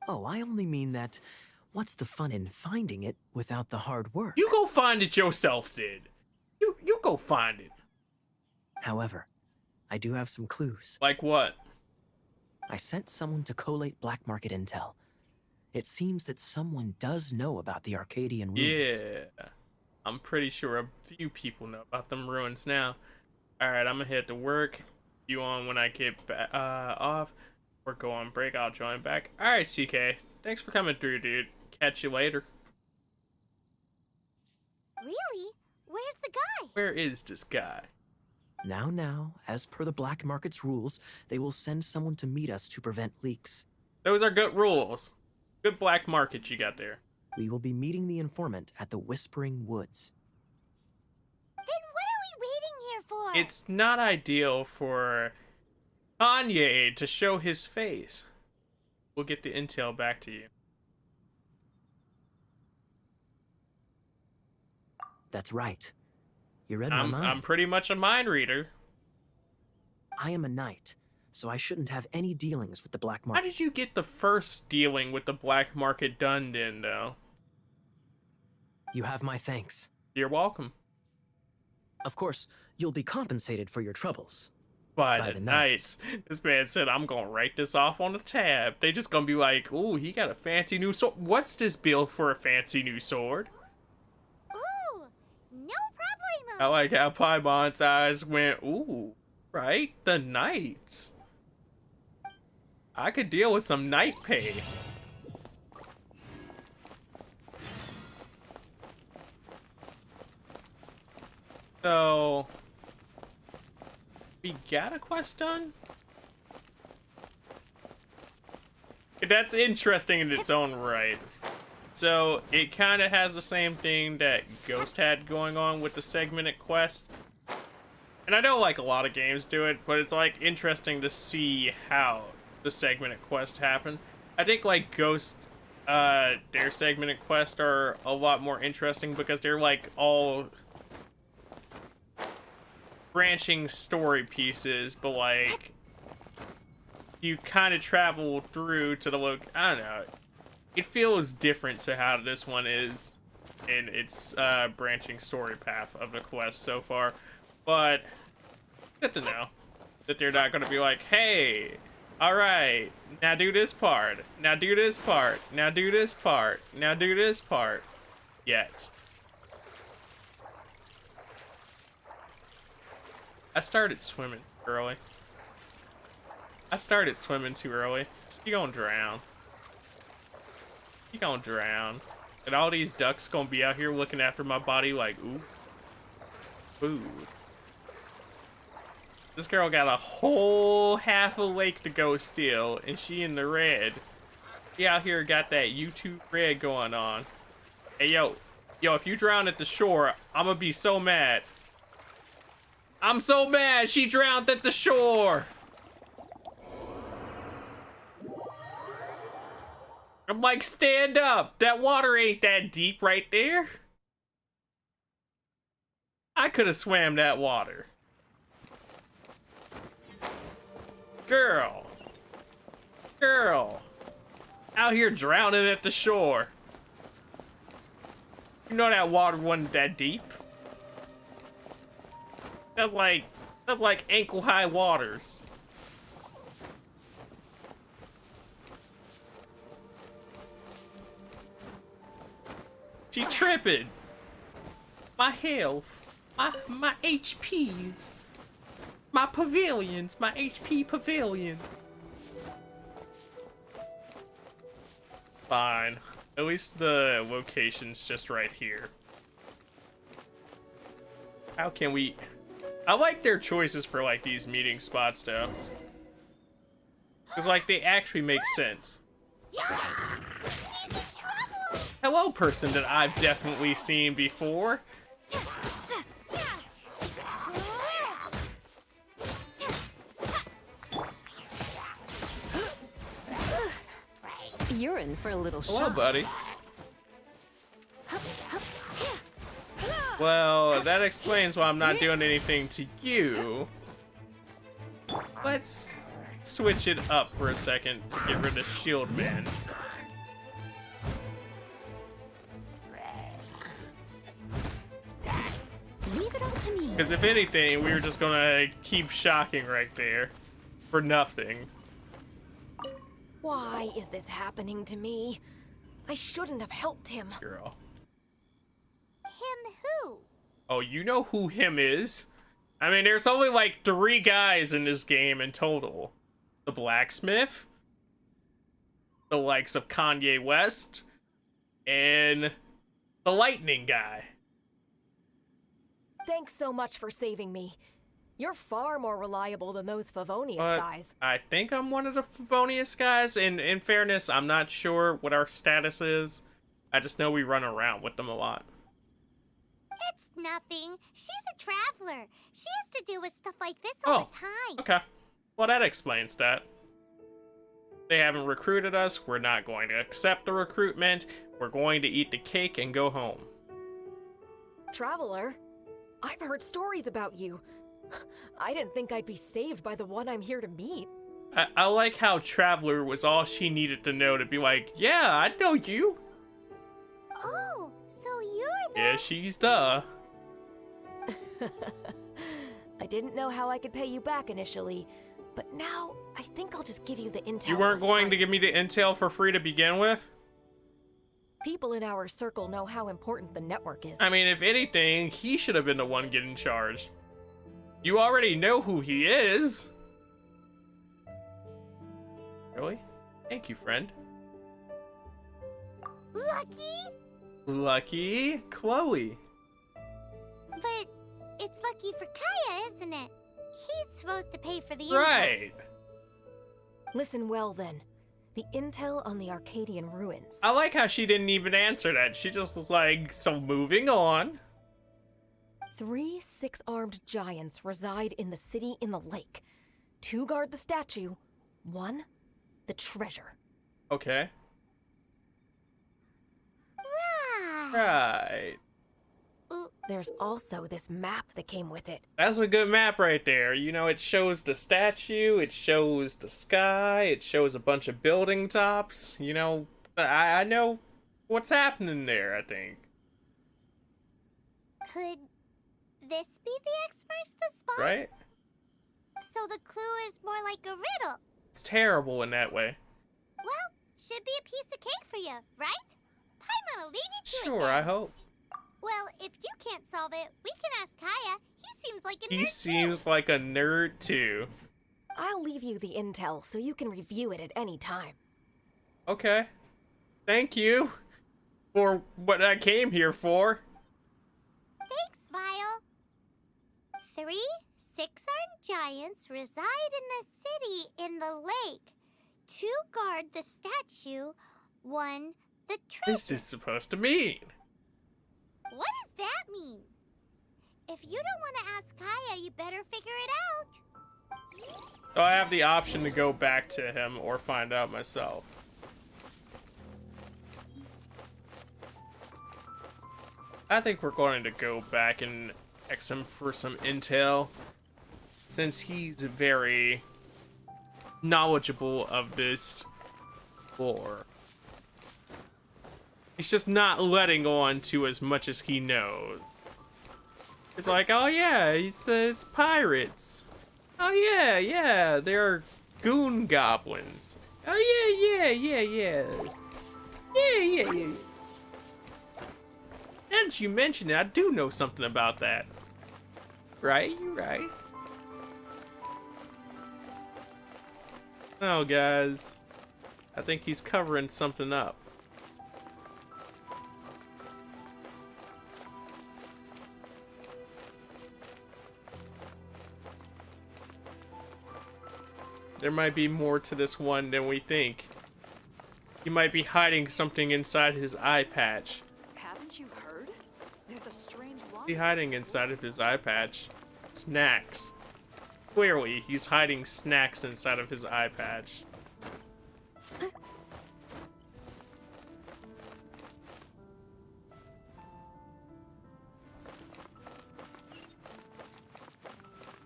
Oh, I only mean that what's the fun in finding it without the hard work? You go find it yourself, then. You go find it. However, I do have some clues. Like what? I sent someone to collate black market intel. It seems that someone does know about the Arcadian ruins. Yeah. I'm pretty sure a few people know about them ruins now. Alright, I'm gonna head to work. You on when I get off. Or go on break, I'll join back. Alright, TK. Thanks for coming through, dude. Catch you later. Really? Where's the guy? Where is this guy? Now, as per the black market's rules, they will send someone to meet us to prevent leaks. Those are good rules. Good black market you got there. We will be meeting the informant at the Whispering Woods. Then what are we waiting here for? It's not ideal for Kanye to show his face. We'll get the intel back to you. That's right. You read my mind. I'm pretty much a mind reader. I am a knight, so I shouldn't have any dealings with the black How market. did you get the first dealing with the black market done then, though? You have my thanks. You're welcome. Of course, you'll be compensated for your troubles. By the knights. This man said, I'm gonna write this off on the tab. They just gonna be like, ooh, he got a fancy new sword. What's this bill for a fancy new sword? Ooh, no problemo. I like how Paimon's eyes went, ooh, right? The knights. I could deal with some knight pay. So, we got a quest done? That's interesting in its own right. So, it kind of has the same thing that Ghost had going on with the segmented quest. And I know, like, a lot of games do it, but it's, like, interesting to see how the segmented quest happen. I think, like, Ghost, their segmented quests are a lot more interesting because they're, like, all branching story pieces, but like you kind of travel through to the I don't know. It feels different to how this one is in its branching story path of the quest so far. But good to know that they're not going to be like, hey, all right, now do this part, now do this part, now do this part, now do this part, yet. I started swimming early. I started swimming too early. You gonna drown. You gonna drown. And all these ducks gonna be out here looking after my body like, ooh. Food. This girl got a whole half a lake to go still, and she in the red. She out here got that YouTube red going on. Hey, yo. Yo, if you drown at the shore, I'm gonna be so mad. I'm so mad she drowned at the shore. I'm like, stand up. That water ain't that deep right there. I could have swam that water. Girl. Girl. Out here drowning at the shore. You know that water wasn't that deep. That's like ankle-high waters. She tripping. My health, my HPs, my pavilions, my HP pavilion. Fine. At least the location's just right here. How can we... I like their choices for, like, these meeting spots, though. Because, like, they actually make sense. Hello, person that I've definitely seen before. You're in for a little shock. Hello, buddy. Well, that explains why I'm not doing anything to you. Let's switch it up for a second to get rid of Shield Man. Leave it up to me. Because if anything, we were just gonna keep shocking right there for nothing. Why is this happening to me? I shouldn't have helped him. Girl. Him who? Oh, you know who him is? I mean, there's only like 3 guys in this game in total. The blacksmith, the likes of Kanye West, and the lightning guy. Thanks so much for saving me. You're far more reliable than those Favonius But guys. I think I'm one of the Favonius guys. In fairness, I'm not sure what our status is. I just know we run around with them a lot. It's nothing. She's a traveler. She has to deal with stuff like this all the time. Okay. Well, that explains that. They haven't recruited us. We're not going to accept the recruitment. We're going to eat the cake and go home. Traveler, I've heard stories about you. I didn't think I'd be saved by the one I'm here to meet. I like how Traveler was all she needed to know to be like, yeah, I know you. Oh, so you're the... Yeah, she's the... I didn't know how I could pay you back initially, but now I think I'll just give you the intel. You weren't for going to free. give me the intel for free to begin with? People in our circle know how important the network is. I mean, if anything, he should have been the one getting charged. You already know who he is. Really? Thank you, friend. Lucky? Lucky Chloe. But it's lucky for Kaya, isn't it? He's supposed to pay for the intel. Right. Listen well then. The intel on the Arcadian ruins. I like how she didn't even answer that. She just was like, so moving on. 3 6-armed giants reside in the city in the lake. 2 guard the statue, 1 the treasure. Okay. Right. Right. There's also this map that came with it. That's a good map right there. You know, it shows the statue, it shows the sky, it shows a bunch of building tops. You know, I know what's happening there, I think. Could this be the X-First spot? Right? So the clue is more like a riddle. It's terrible in that way. Well, should be a piece of cake for you, right? Paimon will leave you to it Sure, then. I hope. Well, if you can't solve it, we can ask Kaya. He seems like a nerd He too. seems like a nerd too. I'll leave you the intel so you can review it at any time. Okay. Thank you for what I came here for. Thanks, Vile. 3 6-armed giants reside in the city in the lake. 2 guard the statue, 1 the treasure. This is supposed to mean. What does that mean? If you don't want to ask Kaya, you better figure it out. So I have the option to go back to him or find out myself. I think we're going to go back and ask him for some intel, since he's very knowledgeable of this lore. He's just not letting on to as much as he knows. It's like, oh yeah, he says pirates. Oh yeah, they're goon goblins. Oh yeah. Yeah. Now that you mention it, I do know something about that. Right? You're right. Oh, guys. I think he's covering something up. There might be more to this one than we think. He might be hiding something inside his eye patch. Haven't you heard? There's a strange one. What's he hiding inside of his eye patch? Snacks. Clearly, he's hiding snacks inside of his eye patch.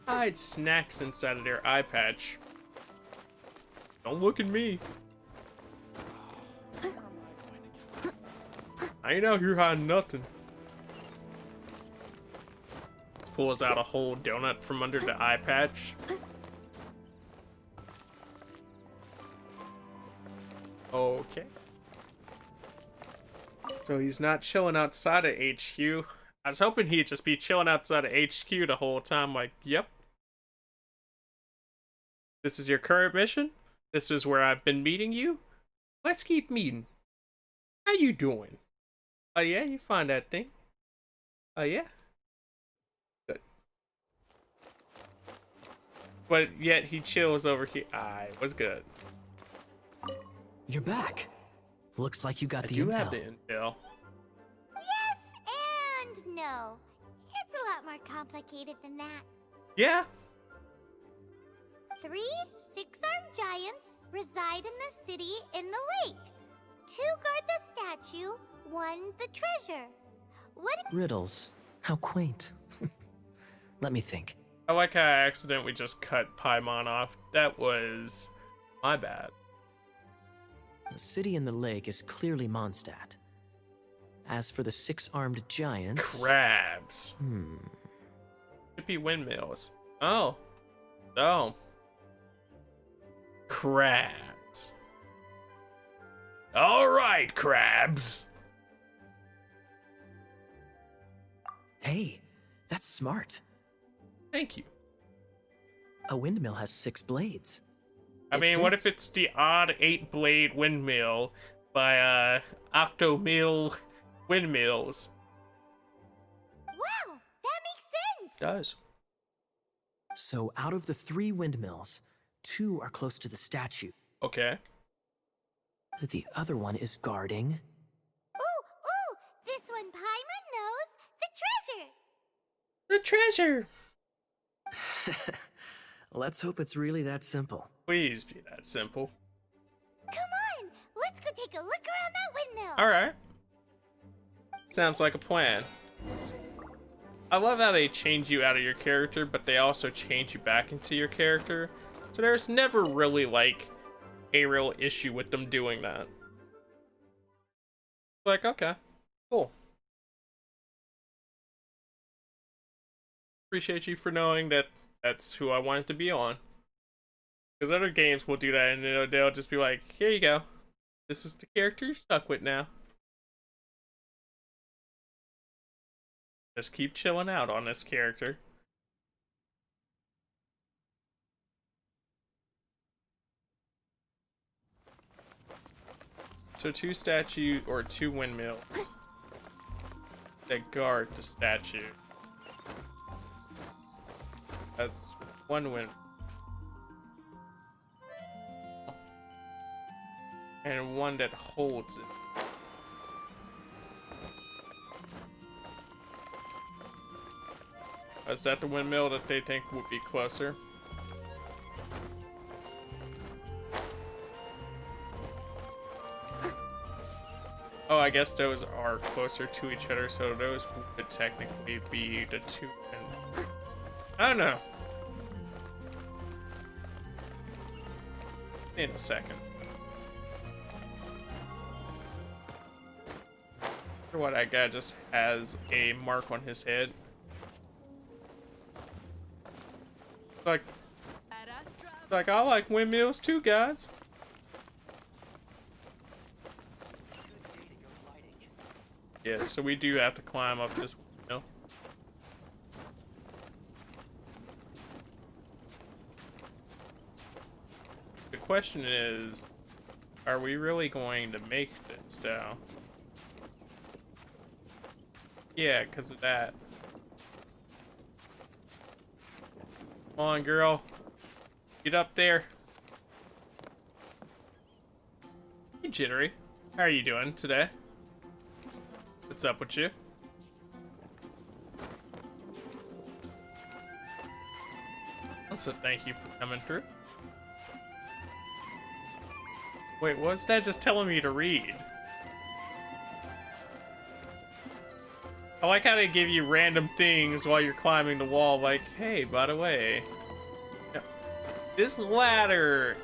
Hide snacks inside of their eye patch. Don't look at me. I ain't out here hiding nothing. Pulls out a whole donut from under the eye patch. Okay. So he's not chilling outside of HQ. I was hoping he'd just be chilling outside of HQ the whole time, like, yep. This is your current mission? This is where I've been meeting you? Let's keep meeting. How you doing? Oh yeah, you find that thing? Oh yeah? Good. But yet he chills over here. Aye, what's good? You're back. Looks like you got I the do intel. have the intel. Yes and no. It's a lot more complicated than that. Yeah. 3 six-armed giants reside in the city in the lake. 2 guard the statue, 1 the treasure. What? Riddles. How quaint. Let me think. I like how I accidentally just cut Paimon off. That was my bad. The city in the lake is clearly Mondstadt. As for the 6-armed giants... Crabs. Chippy windmills. Oh. Oh. Crabs. Alright, crabs. Hey, that's smart. Thank you. A windmill has 6 blades. I mean, what if it's the odd 8-blade windmill by Octomill Windmills? Wow, that makes sense. Does. So out of the 3 windmills, 2 are close to the statue. Okay. The other one is guarding... Ooh, this one Paimon knows. The treasure! Let's hope it's really that simple. Please be that simple. Come on, let's go take a look around that windmill. Alright. Sounds like a plan. I love how they change you out of your character, but they also change you back into your character. So there's never really, like, a real issue with them doing that. Like, okay, cool. Appreciate you for knowing that that's who I wanted to be on. Because other games will do that, and they'll just be like, here you go. This is the character you're stuck with now. Just keep chilling out on this character. So 2 statue or 2 windmills that guard the statue. That's 1 win. And 1 that holds it. Is that the windmill that they think would be closer? Oh, I guess those are closer to each other, so those would technically be the 2 windmills. I don't know. In a second. What, that guy just has a mark on his head. Like I like windmills too, guys. Yeah, so we do have to climb up this windmill. The question is, are we really going to make this though? Yeah, because of that. Come on, girl. Get up there. Hey, Jittery. How are you doing today? What's up with you? So thank you for coming through. Wait, what's that just telling me to read? I like how they give you random things while you're climbing the wall, like, hey, by the way, this ladder,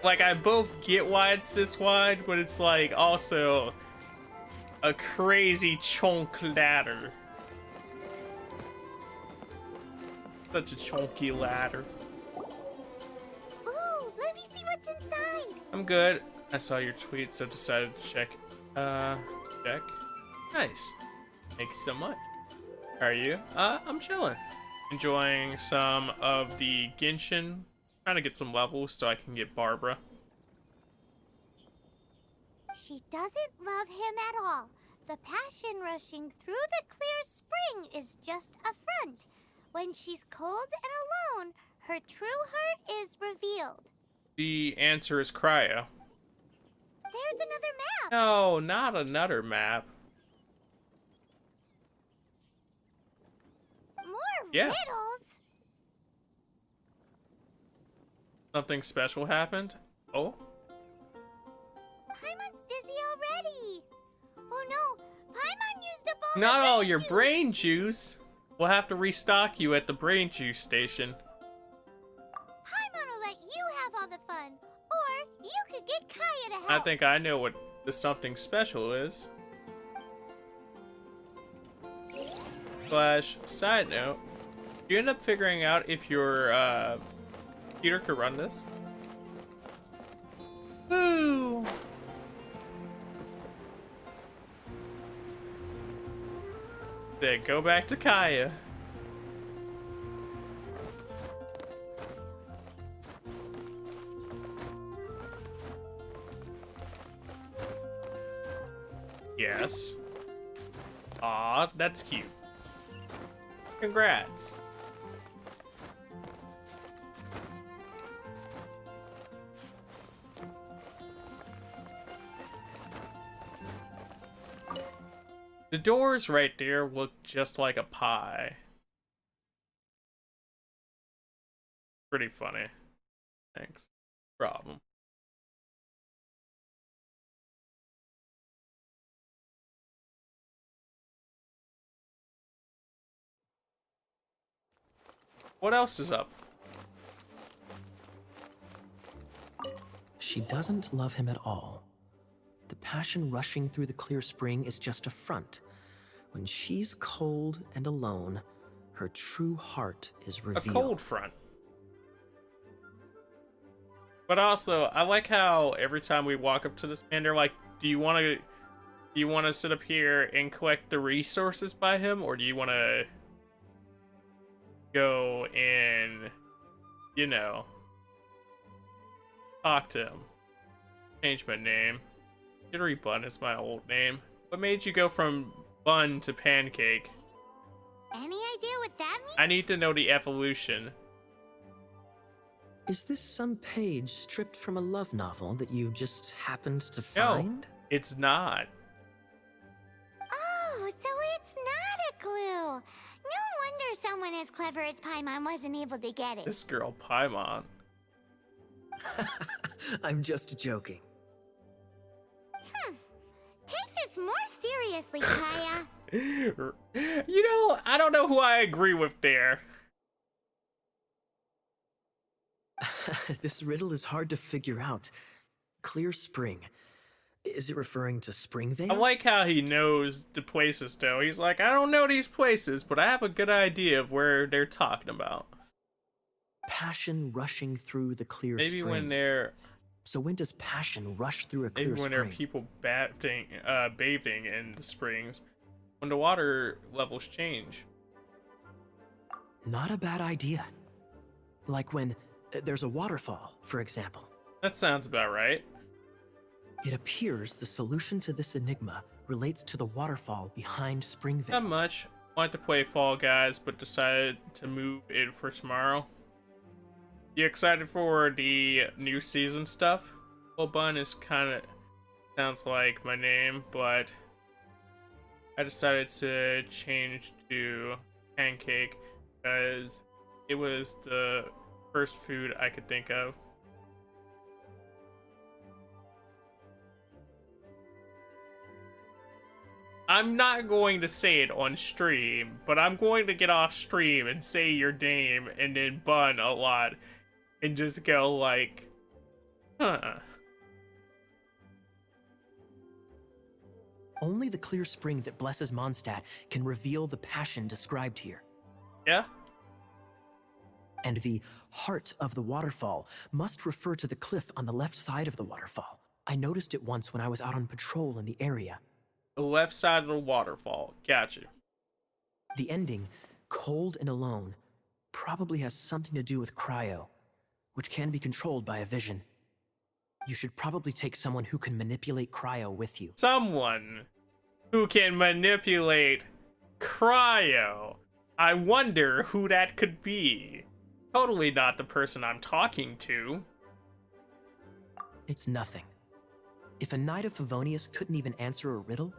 like, I both get why it's this wide, but it's, like, also a crazy chunk ladder. Such a chunky ladder. Ooh, let me see what's inside. I'm good. I saw your tweet, so decided to check. Check. Nice. Thank you so much. How are you? I'm chilling. Enjoying some of the Genshin. Trying to get some levels so I can get Barbara. She doesn't love him at all. The passion rushing through the clear spring is just a front. When she's cold and alone, her true heart is revealed. The answer is Cryo. There's another map. No, not another map. More Yeah. riddles. Something special happened? Oh? Paimon's dizzy already. Oh no, Paimon used up all Not the all brain your juice. brain juice. We'll have to restock you at the brain juice station. Paimon will let you have all the fun. Or you could get Kaya to help. I think I know what the something special is. Slash, side note, do you end up figuring out if your computer could run this? Woo! Then go back to Kaya. Yes. Aw, that's cute. Congrats. The doors right there look just like a pie. Pretty funny. Thanks. Problem. What else is up? She doesn't love him at all. The passion rushing through the clear spring is just a front. When she's cold and alone, her true heart is revealed. A cold front. But also, I like how every time we walk up to this man, they're like, do you want to sit up here and collect the resources by him, or do you want to go and, you know, talk to him? Change my name. Jittery Bun is my old name. What made you go from bun to pancake? Any idea what that means? I need to know the evolution. Is this some page stripped from a love novel that you just happened to No, find? it's not. Oh, so it's not a clue. No wonder someone as clever as Paimon wasn't able to get it. This girl, Paimon. I'm just joking. Take this more seriously, Kaya. You know, I don't know who I agree with there. This riddle is hard to figure out. Clear spring. Is it referring to Springvale? I like how he knows the places, though. He's like, I don't know these places, but I have a good idea of where they're talking about. Passion rushing through the clear spring. Maybe when they're... So when does passion rush through a clear Maybe when spring? there are people bathing in the springs. When the water levels change. Not a bad idea. Like when there's a waterfall, for example. That sounds about right. It appears the solution to this enigma relates to the waterfall behind Springvale. Not much. Wanted to play Fall Guys, but decided to move it for tomorrow. You excited for the new season stuff? Well, Bun is kind of sounds like my name, but I decided to change to Pancake because it was the first food I could think of. I'm not going to say it on stream, but I'm going to get off stream and say your name and then Bun a lot and just go like, huh. Only the clear spring that blesses Mondstadt can reveal the passion described here. Yeah? And the heart of the waterfall must refer to the cliff on the left side of the waterfall. I noticed it once when I was out on patrol in the area. The left side of the waterfall. Gotcha. The ending, cold and alone, probably has something to do with cryo, which can be controlled by a vision. You should probably take someone who can manipulate cryo with you. Someone who can manipulate cryo. I wonder who that could be. Totally not the person I'm talking to. It's nothing. If a Knight of Favonius couldn't even answer a riddle,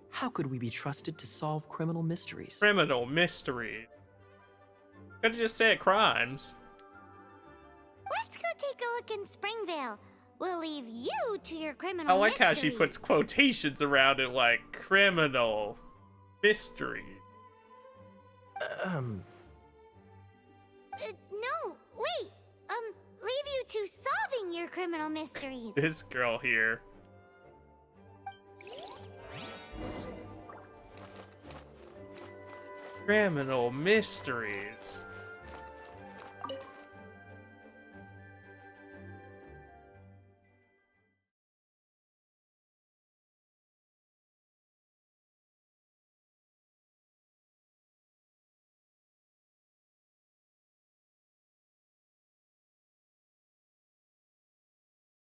how could we be trusted to solve criminal mysteries? Criminal mystery. Could've just said crimes. Let's go take a look in Springvale. We'll leave you to your criminal I like how she mysteries. puts quotations around it, like criminal mystery. No, wait. Leave you to solving your criminal mysteries. This girl here. Criminal mysteries.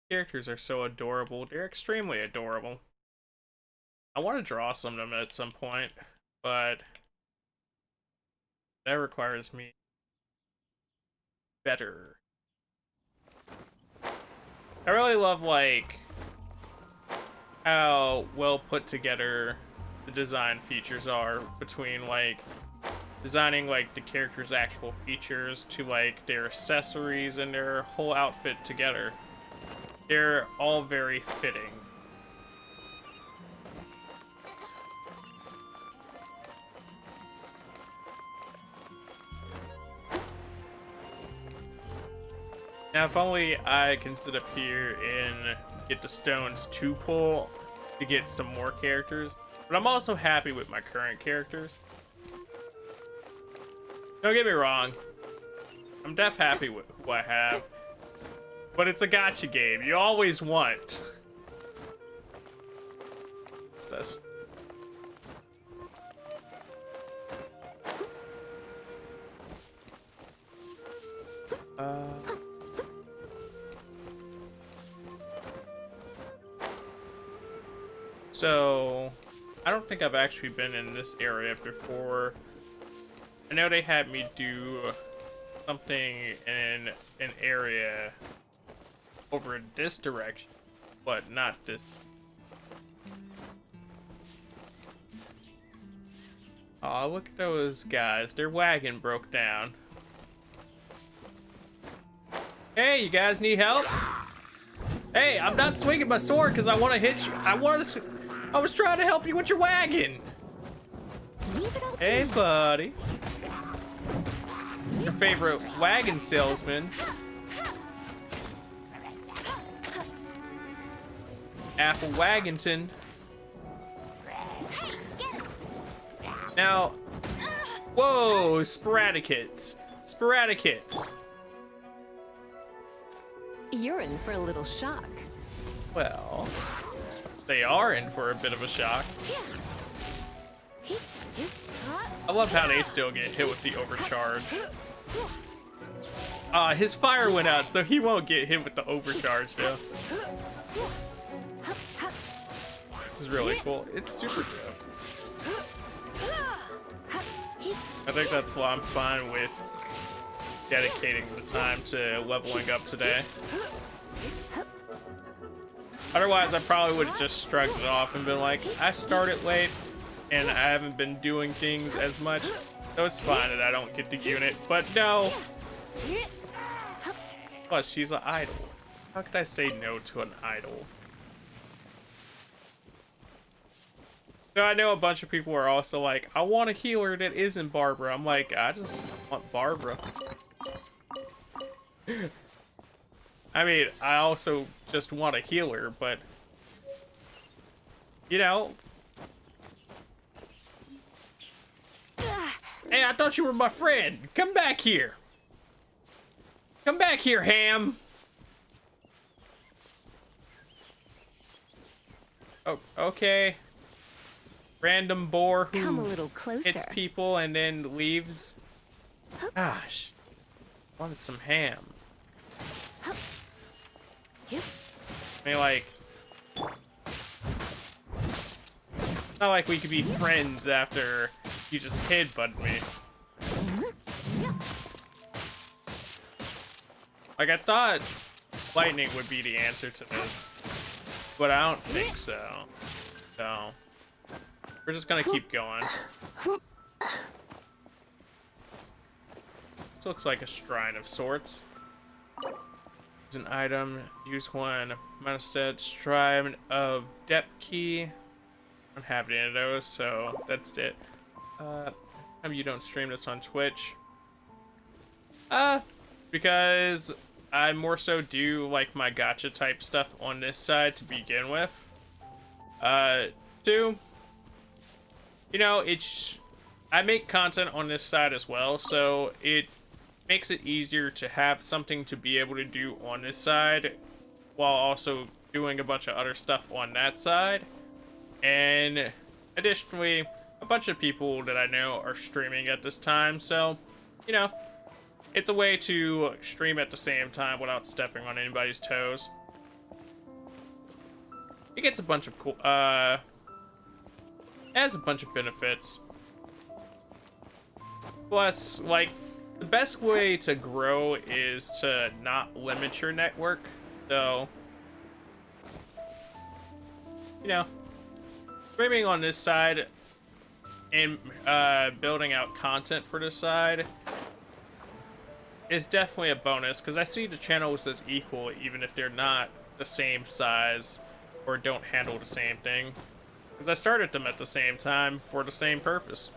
Characters are so adorable. They're extremely adorable. I want to draw some of them at some point, but that requires me better. I really love, like, how well put together the design features are between, like, designing, like, the character's actual features to, like, their accessories and their whole outfit together. They're all very fitting. Now, if only I can sit up here and get the stones to pull to get some more characters. But I'm also happy with my current characters. Don't get me wrong. I'm def happy with who I have. But it's a gacha game. You always want. What's this? So, I don't think I've actually been in this area before. I know they had me do something in an area over in this direction, but not this. Aw, look at those guys. Their wagon broke down. Hey, you guys need help? Hey, I'm not swinging my sword because I want to hit you. I was trying to help you with your wagon. Hey, buddy. Your favorite wagon salesman. Apple Waggington. Now, whoa, Sporadicats. Sporadicats. You're in for a little shock. Well, they are in for a bit of a shock. I love how they still get hit with the overcharge. His fire went out, so he won't get hit with the overcharge though. This is really cool. It's super dope. I think that's why I'm fine with dedicating the time to leveling up today. Otherwise, I probably would have just shrugged it off and been like, I started late and I haven't been doing things as much, so it's fine that I don't get the unit. But no! Plus, she's an idol. How could I say no to an idol? So I know a bunch of people are also like, I want a healer that isn't Barbara. I'm like, I just want Barbara. I mean, I also just want a healer, but you know. Hey, I thought you were my friend. Come back here. Come back here, Ham. Oh, okay. Random boar who Come a little closer. hits people and then leaves. Gosh, wanted some ham. I mean, like, it's not like we could be friends after you just headbutt me. Like, I thought lightning would be the answer to this, but I don't think so. So, we're just gonna keep going. This looks like a shrine of sorts. Use an item. Use one. Monostat. Stride of Depth Key. I don't have any of those, so that's it. How come you don't stream this on Twitch? Because I more so do like my gacha type stuff on this side to begin with. Two, you know, I make content on this side as well, so it makes it easier to have something to be able to do on this side while also doing a bunch of other stuff on that side. And additionally, a bunch of people that I know are streaming at this time, so, you know, it's a way to stream at the same time without stepping on anybody's toes. It gets a bunch of cool, has a bunch of benefits. Plus, like, the best way to grow is to not limit your network, so, you know, streaming on this side and building out content for this side is definitely a bonus, because I see the channels as equal even if they're not the same size or don't handle the same thing, because I started them at the same time for the same purpose.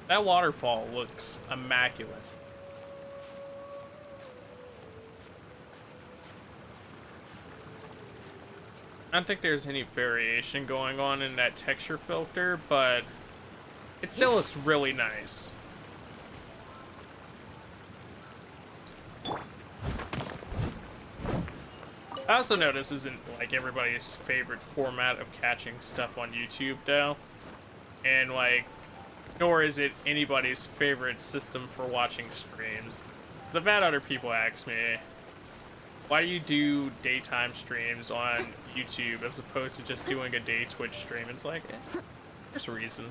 That waterfall looks immaculate. I don't think there's any variation going on in that texture filter, but it still looks really nice. I also know this isn't like everybody's favorite format of catching stuff on YouTube though. And like, nor is it anybody's favorite system for watching streams. Because I've had other people ask me, why do you do daytime streams on YouTube as opposed to just doing a day Twitch stream? It's like, there's reasons.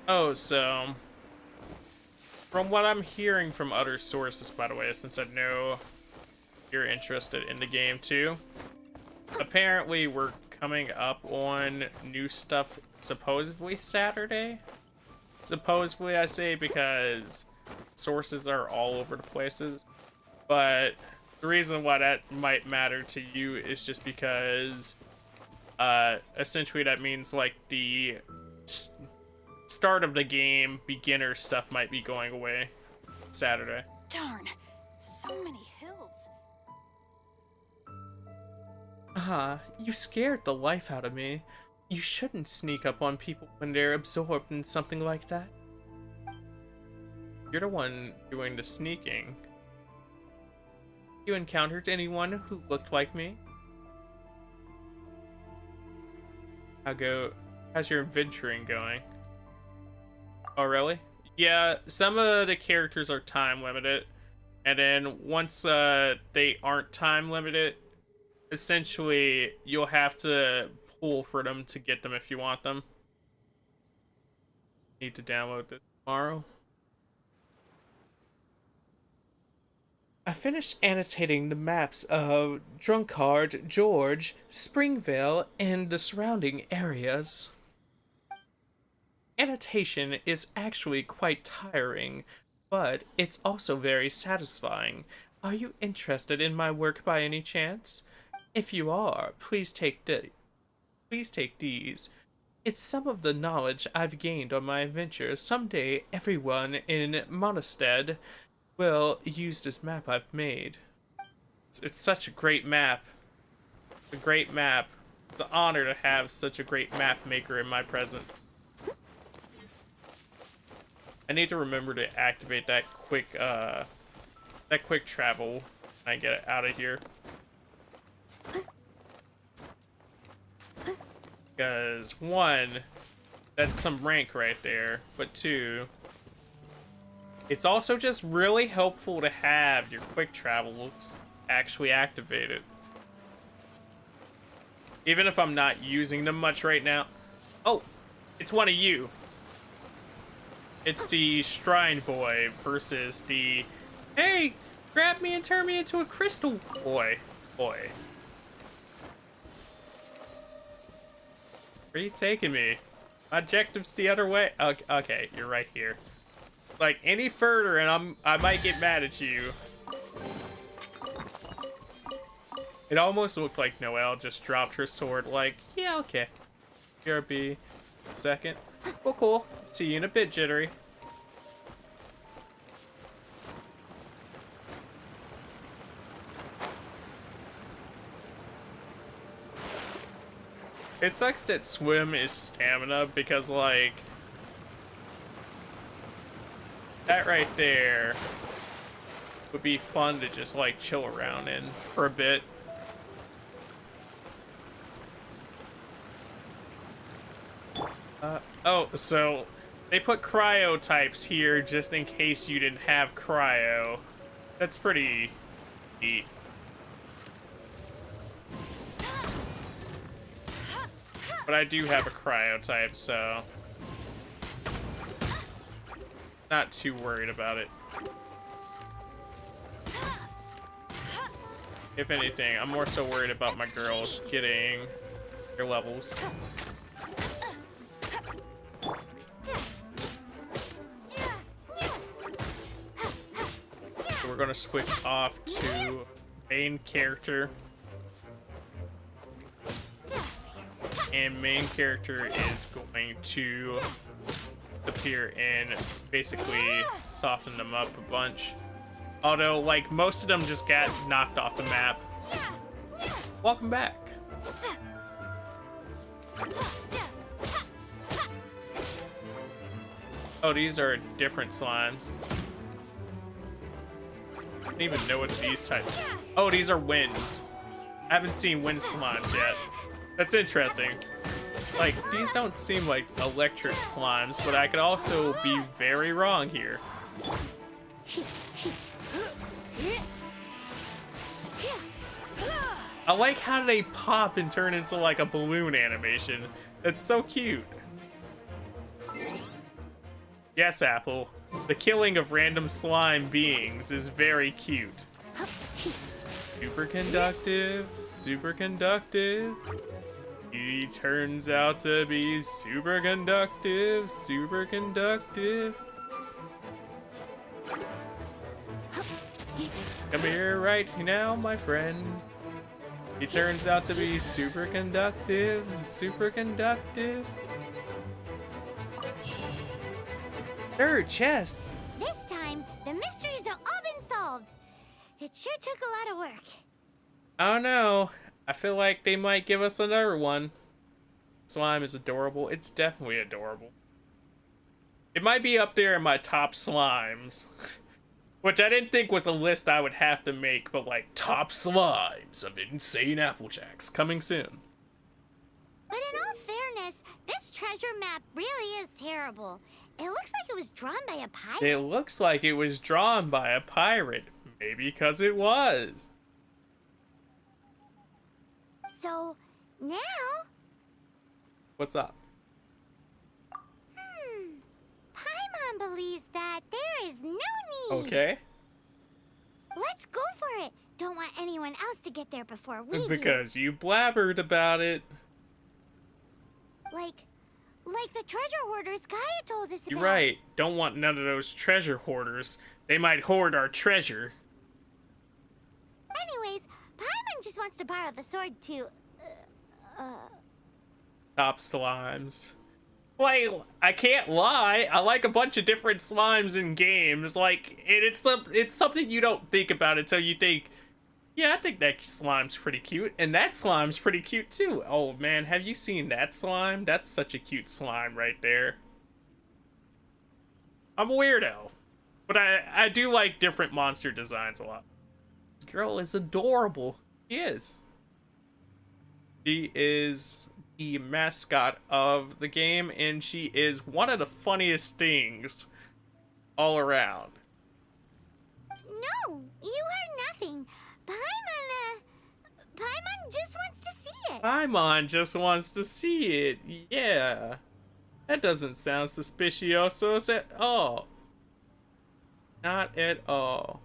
Oh, so from what I'm hearing from other sources, by the way, since I know you're interested in the game too, apparently we're coming up on new stuff supposedly Saturday. Supposedly, I say, because sources are all over the places. But the reason why that might matter to you is just because essentially that means like the start of the game, beginner stuff might be going away Saturday. Darn, so many hills. You scared the life out of me. You shouldn't sneak up on people when they're absorbed in something like that. You're the one doing the sneaking. You encountered anyone who looked like me? How's your adventuring going? Oh, really? Yeah, some of the characters are time limited, and then once they aren't time limited, essentially you'll have to pull for them to get them if you want them. Need to download this tomorrow. I finished annotating the maps of Drunkard, George, Springvale, and the surrounding areas. Annotation is actually quite tiring, but it's also very satisfying. Are you interested in my work by any chance? If you are, please take these. It's some of the knowledge I've gained on my adventures. Someday, everyone in Mondstadt will use this map I've made. It's such a great map. A great map. It's an honor to have such a great map maker in my presence. I need to remember to activate that quick travel when I get out of here. Because one, that's some rank right there, but two, it's also just really helpful to have your quick travels. actually activate it. Even if I'm not using them much right now. Oh, it's one of you. It's the Shrine Boy versus the, hey, grab me and turn me into a crystal boy. Where are you taking me? My objective's the other way. Okay, you're right here. Like, any further and I might get mad at you. It almost looked like Noelle just dropped her sword like, yeah, okay. BRB, second. Well, cool. See you in a bit, Jittery. It sucks that swim is stamina because, like, that right there would be fun to just, like, chill around in for a bit. Oh, so they put cryo types here just in case you didn't have cryo. That's pretty neat. But I do have a cryo type, so not too worried about it. If anything, I'm more so worried about my girls getting their levels. So we're gonna switch off to main character. And main character is going to appear and basically soften them up a bunch. Although, like, most of them just got knocked off the map. Welcome back. Oh, these are different slimes. I don't even know what these types. Oh, these are winds. I haven't seen wind slimes yet. That's interesting. Like, these don't seem like electric slimes, but I could also be very wrong here. I like how they pop and turn into like a balloon animation. That's so cute. Yes, Apple. The killing of random slime beings is very cute. Superconductive, superconductive. He turns out to be superconductive, superconductive. Come here right now, my friend. He turns out to be superconductive, superconductive. Third chest. This time, the mysteries have all been solved. It sure took a lot of work. I don't know. I feel like they might give us another one. Slime is adorable. It's definitely adorable. It might be up there in my top slimes. Which I didn't think was a list I would have to make, but like, top slimes of Insaneapplejackz coming soon. But in all fairness, this treasure map really is terrible. It looks like it was drawn by a pirate. It looks like it was drawn by a pirate. Maybe because it was. So, now... What's up? Paimon believes that there is no need. Okay. Let's go for it. Don't want anyone else to get there before we do. Because you blabbered about it. Like the treasure hoarders Gaia told us about. You're right. Don't want none of those treasure hoarders. They might hoard our treasure. Anyways, Paimon just wants to borrow the sword to... Top slimes. Like, I can't lie. I like a bunch of different slimes in games. Like, it's something you don't think about until you think, yeah, I think that slime's pretty cute. And that slime's pretty cute, too. Oh, man, have you seen that slime? That's such a cute slime right there. I'm a weirdo. But I do like different monster designs a lot. This girl is adorable. She is. She is the mascot of the game, and she is one of the funniest things all around. No, you heard nothing. Paimon just wants to see it. Paimon just wants to see it. Yeah. That doesn't sound suspicioso at all. Not at all.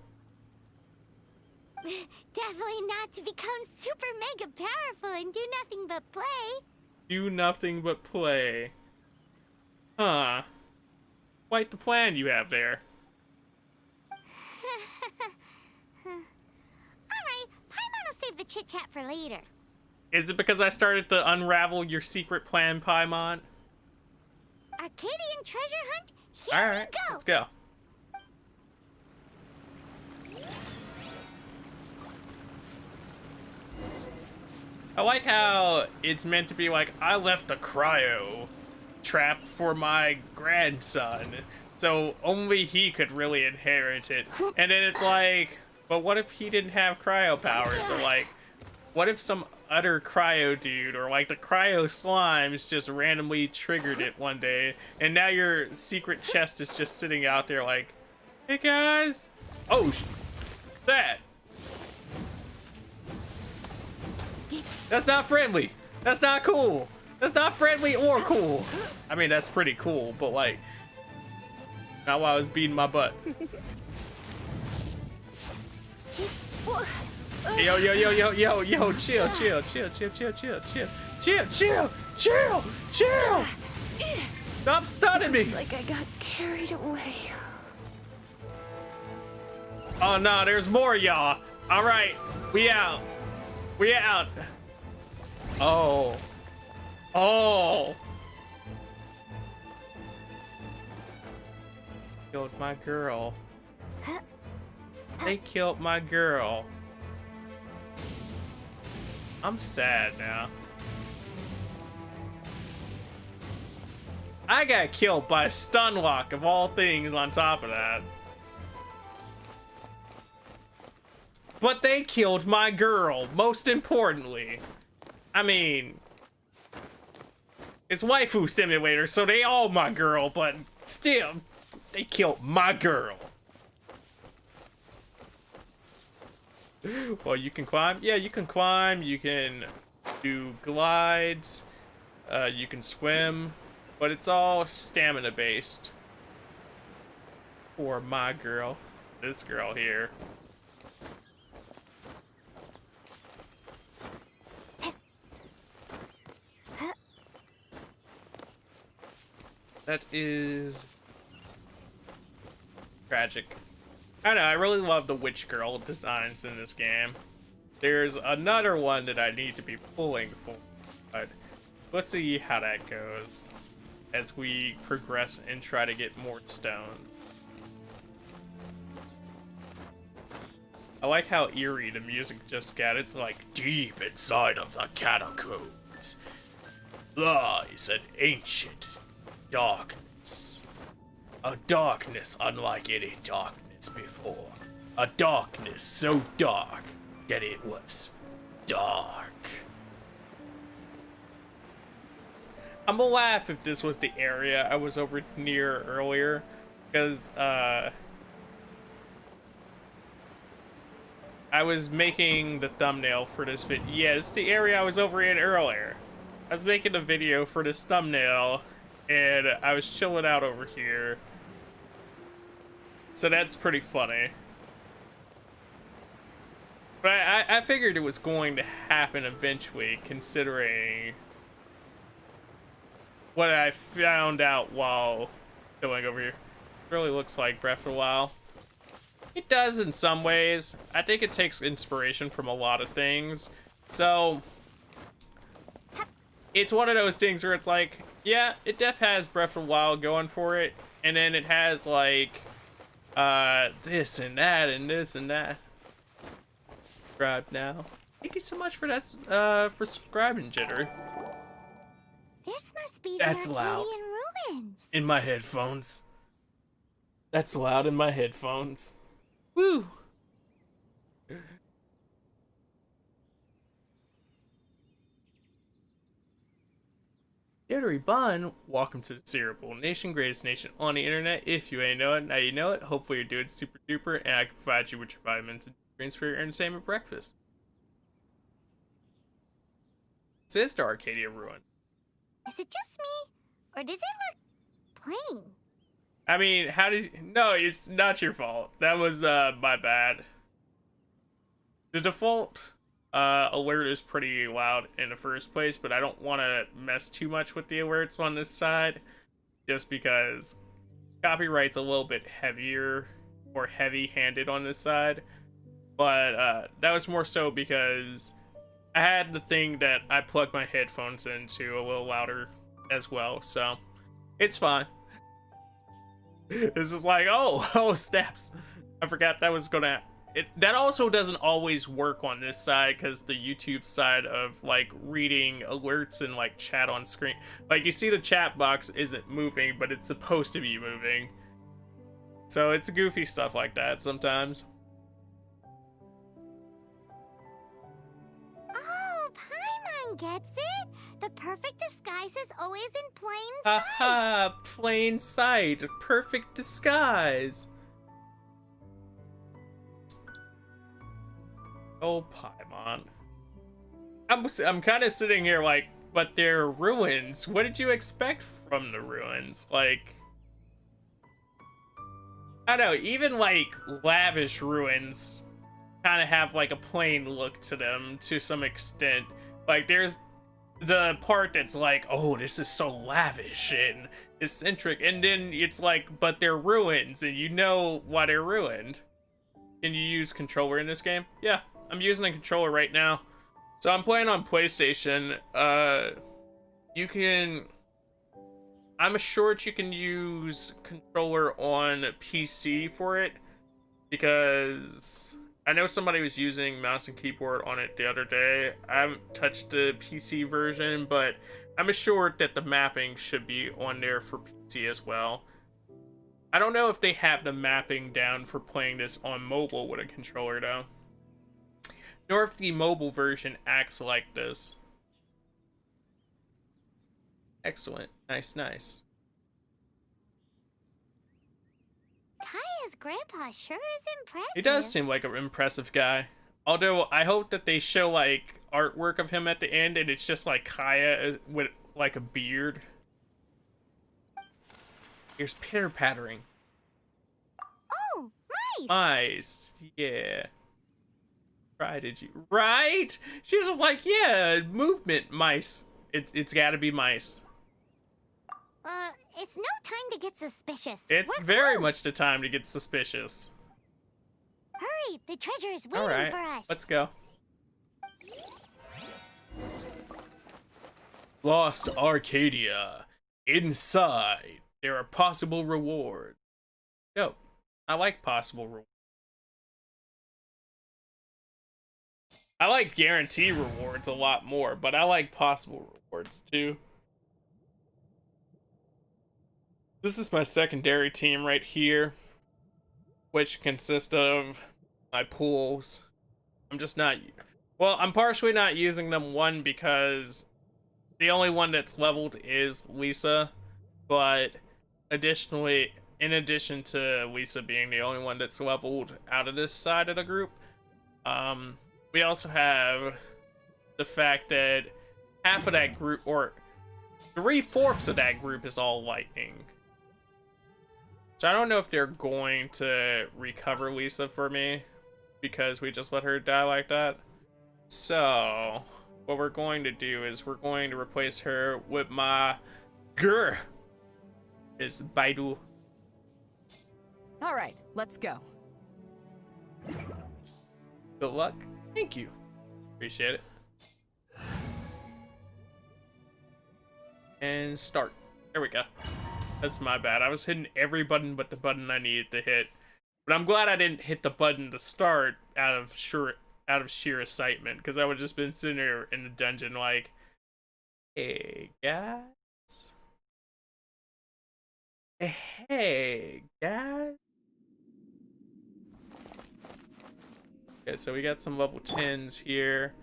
Definitely not to become super mega powerful and do nothing but play. Do nothing but play. Huh. Quite the plan you have there. Alright, Paimon will save the chit-chat for later. Is it because I started to unravel your secret plan, Paimon? Arcadian treasure hunt? Here Alright, we go! let's go. I like how it's meant to be like, I left the cryo trap for my grandson, so only he could really inherit it. And then it's like, but what if he didn't have cryo powers? Or like, what if some other cryo dude or like the cryo slimes just randomly triggered it one day, and now your secret chest is just sitting out there like, hey guys, oh, that. That's not friendly. That's not cool. That's not friendly or cool. I mean, that's pretty cool, but like, not while I was beating my butt. Yo, yo, yo, yo, yo, yo, chill, chill, chill, chill, chill, chill, chill, chill, chill, chill, chill. Stop stunning me. Like I got carried away. Oh no, there's more y'all. All right, we out. We out. Oh. Oh. Killed my girl. They killed my girl. I'm sad now. I got killed by Stunlock of all things on top of that. But they killed my girl, most importantly. I mean, it's waifu simulator, so they all my girl, but still, they killed my girl. Well, you can climb. Yeah, you can climb. You can do glides. You can swim, but it's all stamina based. For my girl, this girl here. That is tragic. I don't know, I really love the witch girl designs in this game. There's another one that I need to be pulling for, but let's see how that goes as we progress and try to get more stone. I like how eerie the music just got. It's like, deep inside of the catacombs lies an ancient darkness. A darkness unlike any darkness before. A darkness so dark that it was dark. I'm gonna laugh if this was the area I was over near earlier, because I was making the thumbnail for this video. Yeah, it's the area I was over in earlier. I was making a video for this thumbnail, and I was chilling out over here. So that's pretty funny. But I figured it was going to happen eventually, considering what I found out while chilling over here. It really looks like Breath of the Wild. It does in some ways. I think it takes inspiration from a lot of things. So it's one of those things where it's like, yeah, it def has Breath of the Wild going for it, and then it has like this and that and this and that. Subscribe now. Thank you so much for that, for subscribing, Jitter. This must be That's the loud. Arcadian ruins. In my headphones. That's loud in my headphones. Woo! Jittery Bun, welcome to the Cereal Bowlz Nation, greatest nation on the internet. If you ain't know it, now you know it. Hopefully you're doing super duper, and I can provide you with your vitamins and screens for your entertainment breakfast. This is the Arcadia Ruin. Is it just me? Or does it look plain? I mean, no, it's not your fault. That was, my bad. The default, alert is pretty loud in the first place, but I don't want to mess too much with the alerts on this side, just because copyright's a little bit heavier, or heavy-handed on this side. But, that was more so because I had the thing that I plugged my headphones into a little louder as well, so it's fine. It's just like, oh, snaps. I forgot that was gonna... that also doesn't always work on this side, because the YouTube side of, like, reading alerts and, like, chat on screen. Like, you see the chat box isn't moving, but it's supposed to be moving. So it's goofy stuff like that sometimes. Oh, Paimon gets it. The perfect disguise is always in plain sight. Haha, plain sight. Perfect disguise. Oh, Paimon. I'm kind of sitting here like, but they're ruins. What did you expect from the ruins? Like, I don't know, even like lavish ruins kind of have like a plain look to them to some extent. Like, there's the part that's like, oh, this is so lavish and eccentric, and then it's like, but they're ruins, and you know why they're ruined. Can you use controller in this game? Yeah, I'm using a controller right now. So I'm playing on PlayStation. You can... I'm assured you can use controller on PC for it, because I know somebody was using mouse and keyboard on it the other day. I haven't touched the PC version, but I'm assured that the mapping should be on there for PC as well. I don't know if they have the mapping down for playing this on mobile with a controller, though. Nor if the mobile version acts like this. Excellent. Nice, nice. Kaya's grandpa sure is impressive. He does seem like an impressive guy. Although, I hope that they show, like, artwork of him at the end, and it's just, like, Kaya with, like, a beard. Here's pitter-pattering. Oh, mice! Mice. Yeah. Right, did you? Right? She was just like, yeah, movement, mice. It's gotta be mice. It's no time to get suspicious. It's We're very close. much the time to get suspicious. Hurry, the treasure is waiting Alright, for us. let's go. Lost Arcadia. Inside, there are possible rewards. Yo, I like possible rewards. I like guarantee rewards a lot more, but I like possible rewards too. This is my secondary team right here, which consists of my pools. I'm just not... Well, I'm partially not using them, one, because the only one that's leveled is Lisa, but additionally, in addition to Lisa being the only one that's leveled out of this side of the group, we also have the fact that half of that group, or 3/4 of that group, is all lightning. So I don't know if they're going to recover Lisa for me, because we just let her die like that. So what we're going to do is we're going to replace her with my girl. Is Baidu. All right, let's go. Good luck. Thank you. Appreciate it. And start. There we go. That's my bad. I was hitting every button but the button I needed to hit. But I'm glad I didn't hit the button to start out of sheer excitement, because I would have just been sitting there in the dungeon like, hey guys. Hey guys. Okay, so we got some level 10s here.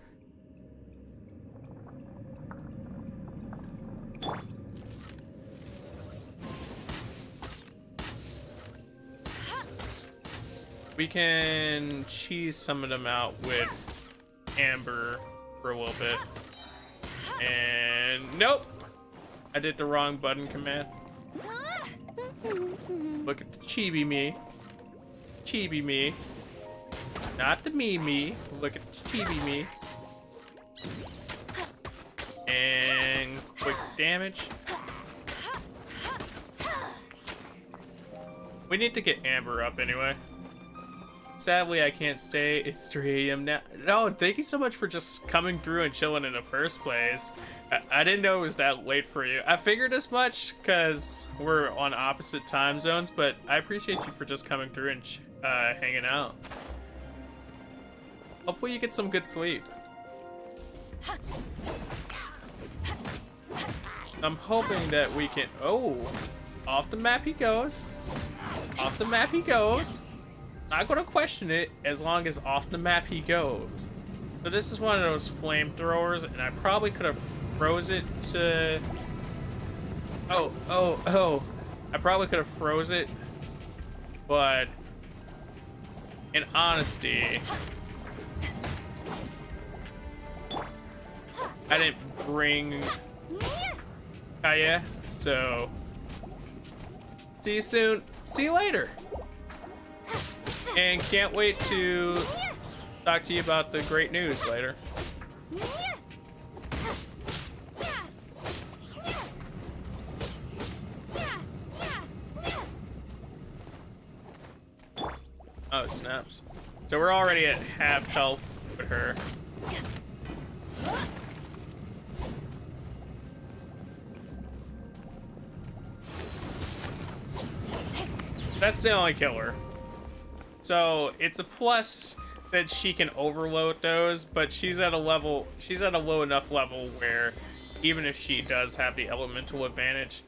We can cheese some of them out with amber for a little bit. And nope! I did the wrong button command. Look at the chibi me. Chibi me. Not the me. Look at the chibi me. And quick damage. We need to get Amber up anyway. Sadly, I can't stay. It's 3 a.m. now. No, thank you so much for just coming through and chilling in the first place. I didn't know it was that late for you. I figured as much because we're on opposite time zones, but I appreciate you for just coming through and hanging out. Hopefully you get some good sleep. I'm hoping that we can... Oh, off the map he goes. Off the map he goes. Not gonna question it as long as off the map he goes. So this is one of those flamethrowers, and I probably could have froze it to... Oh. I probably could have froze it, but in honesty, I didn't bring Kaya, so see you soon. See you later. And can't wait to talk to you about the great news later. Oh, snaps. So we're already at half health with her. That's the only killer. So it's a plus that she can overload those, but she's at a low enough level where even if she does have the elemental advantage,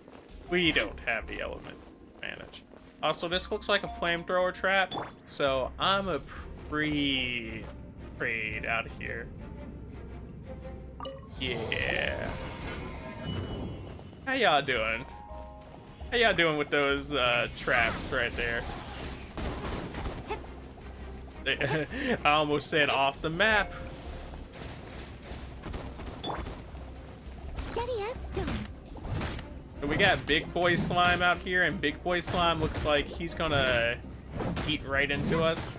we don't have the elemental advantage. Also, this looks like a flamethrower trap, so I'm a pre-trade out of here. Yeah. How y'all doing? How y'all doing with those traps right there? I almost said off the map. Steady as stone. We got Big Boy Slime out here, and Big Boy Slime looks like he's gonna eat right into us.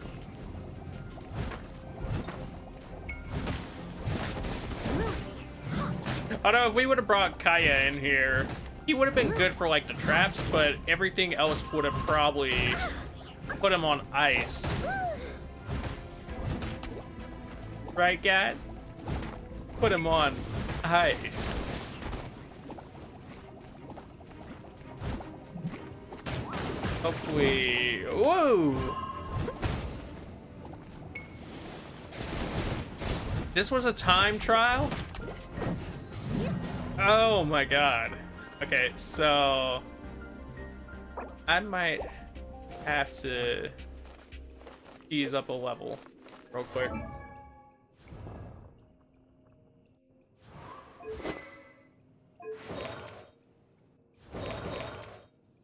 Although if we would have brought Kaya in here, he would have been good for like the traps, but everything else would have probably put him on ice. Right, guys? Put him on ice. Hopefully... Whoa! This was a time trial? Oh my god. Okay, so... I might have to ease up a level real quick.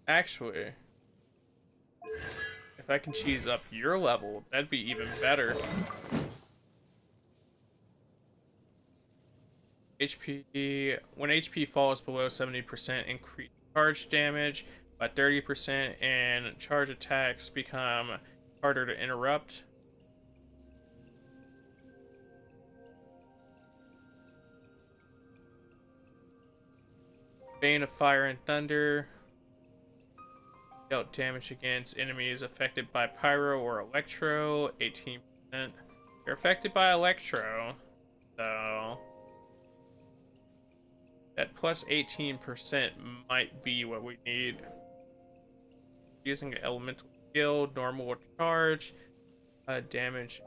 Actually, if I can cheese up your level, that'd be even better. HP, when HP falls below 70%, increase charge damage by 30%, and charge attacks become harder to interrupt. Bane of Fire and Thunder. Dealt damage against enemies affected by Pyro or Electro, 18%. You're affected by Electro, so that plus 18% might be what we need. Using an elemental skill, normal charge, damage.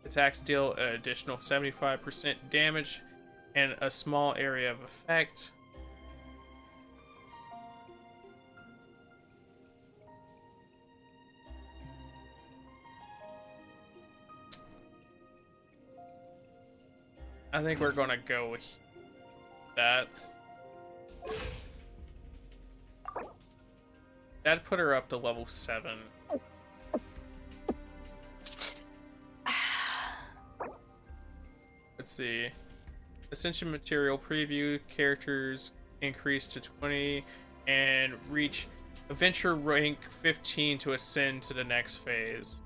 Attacks deal an additional 75% damage and a small area of effect. I think we're gonna go with that. That'd put her up to level 7. let's see. Ascension material preview, characters increase to 20 and reach adventure rank 15 to ascend to the next phase.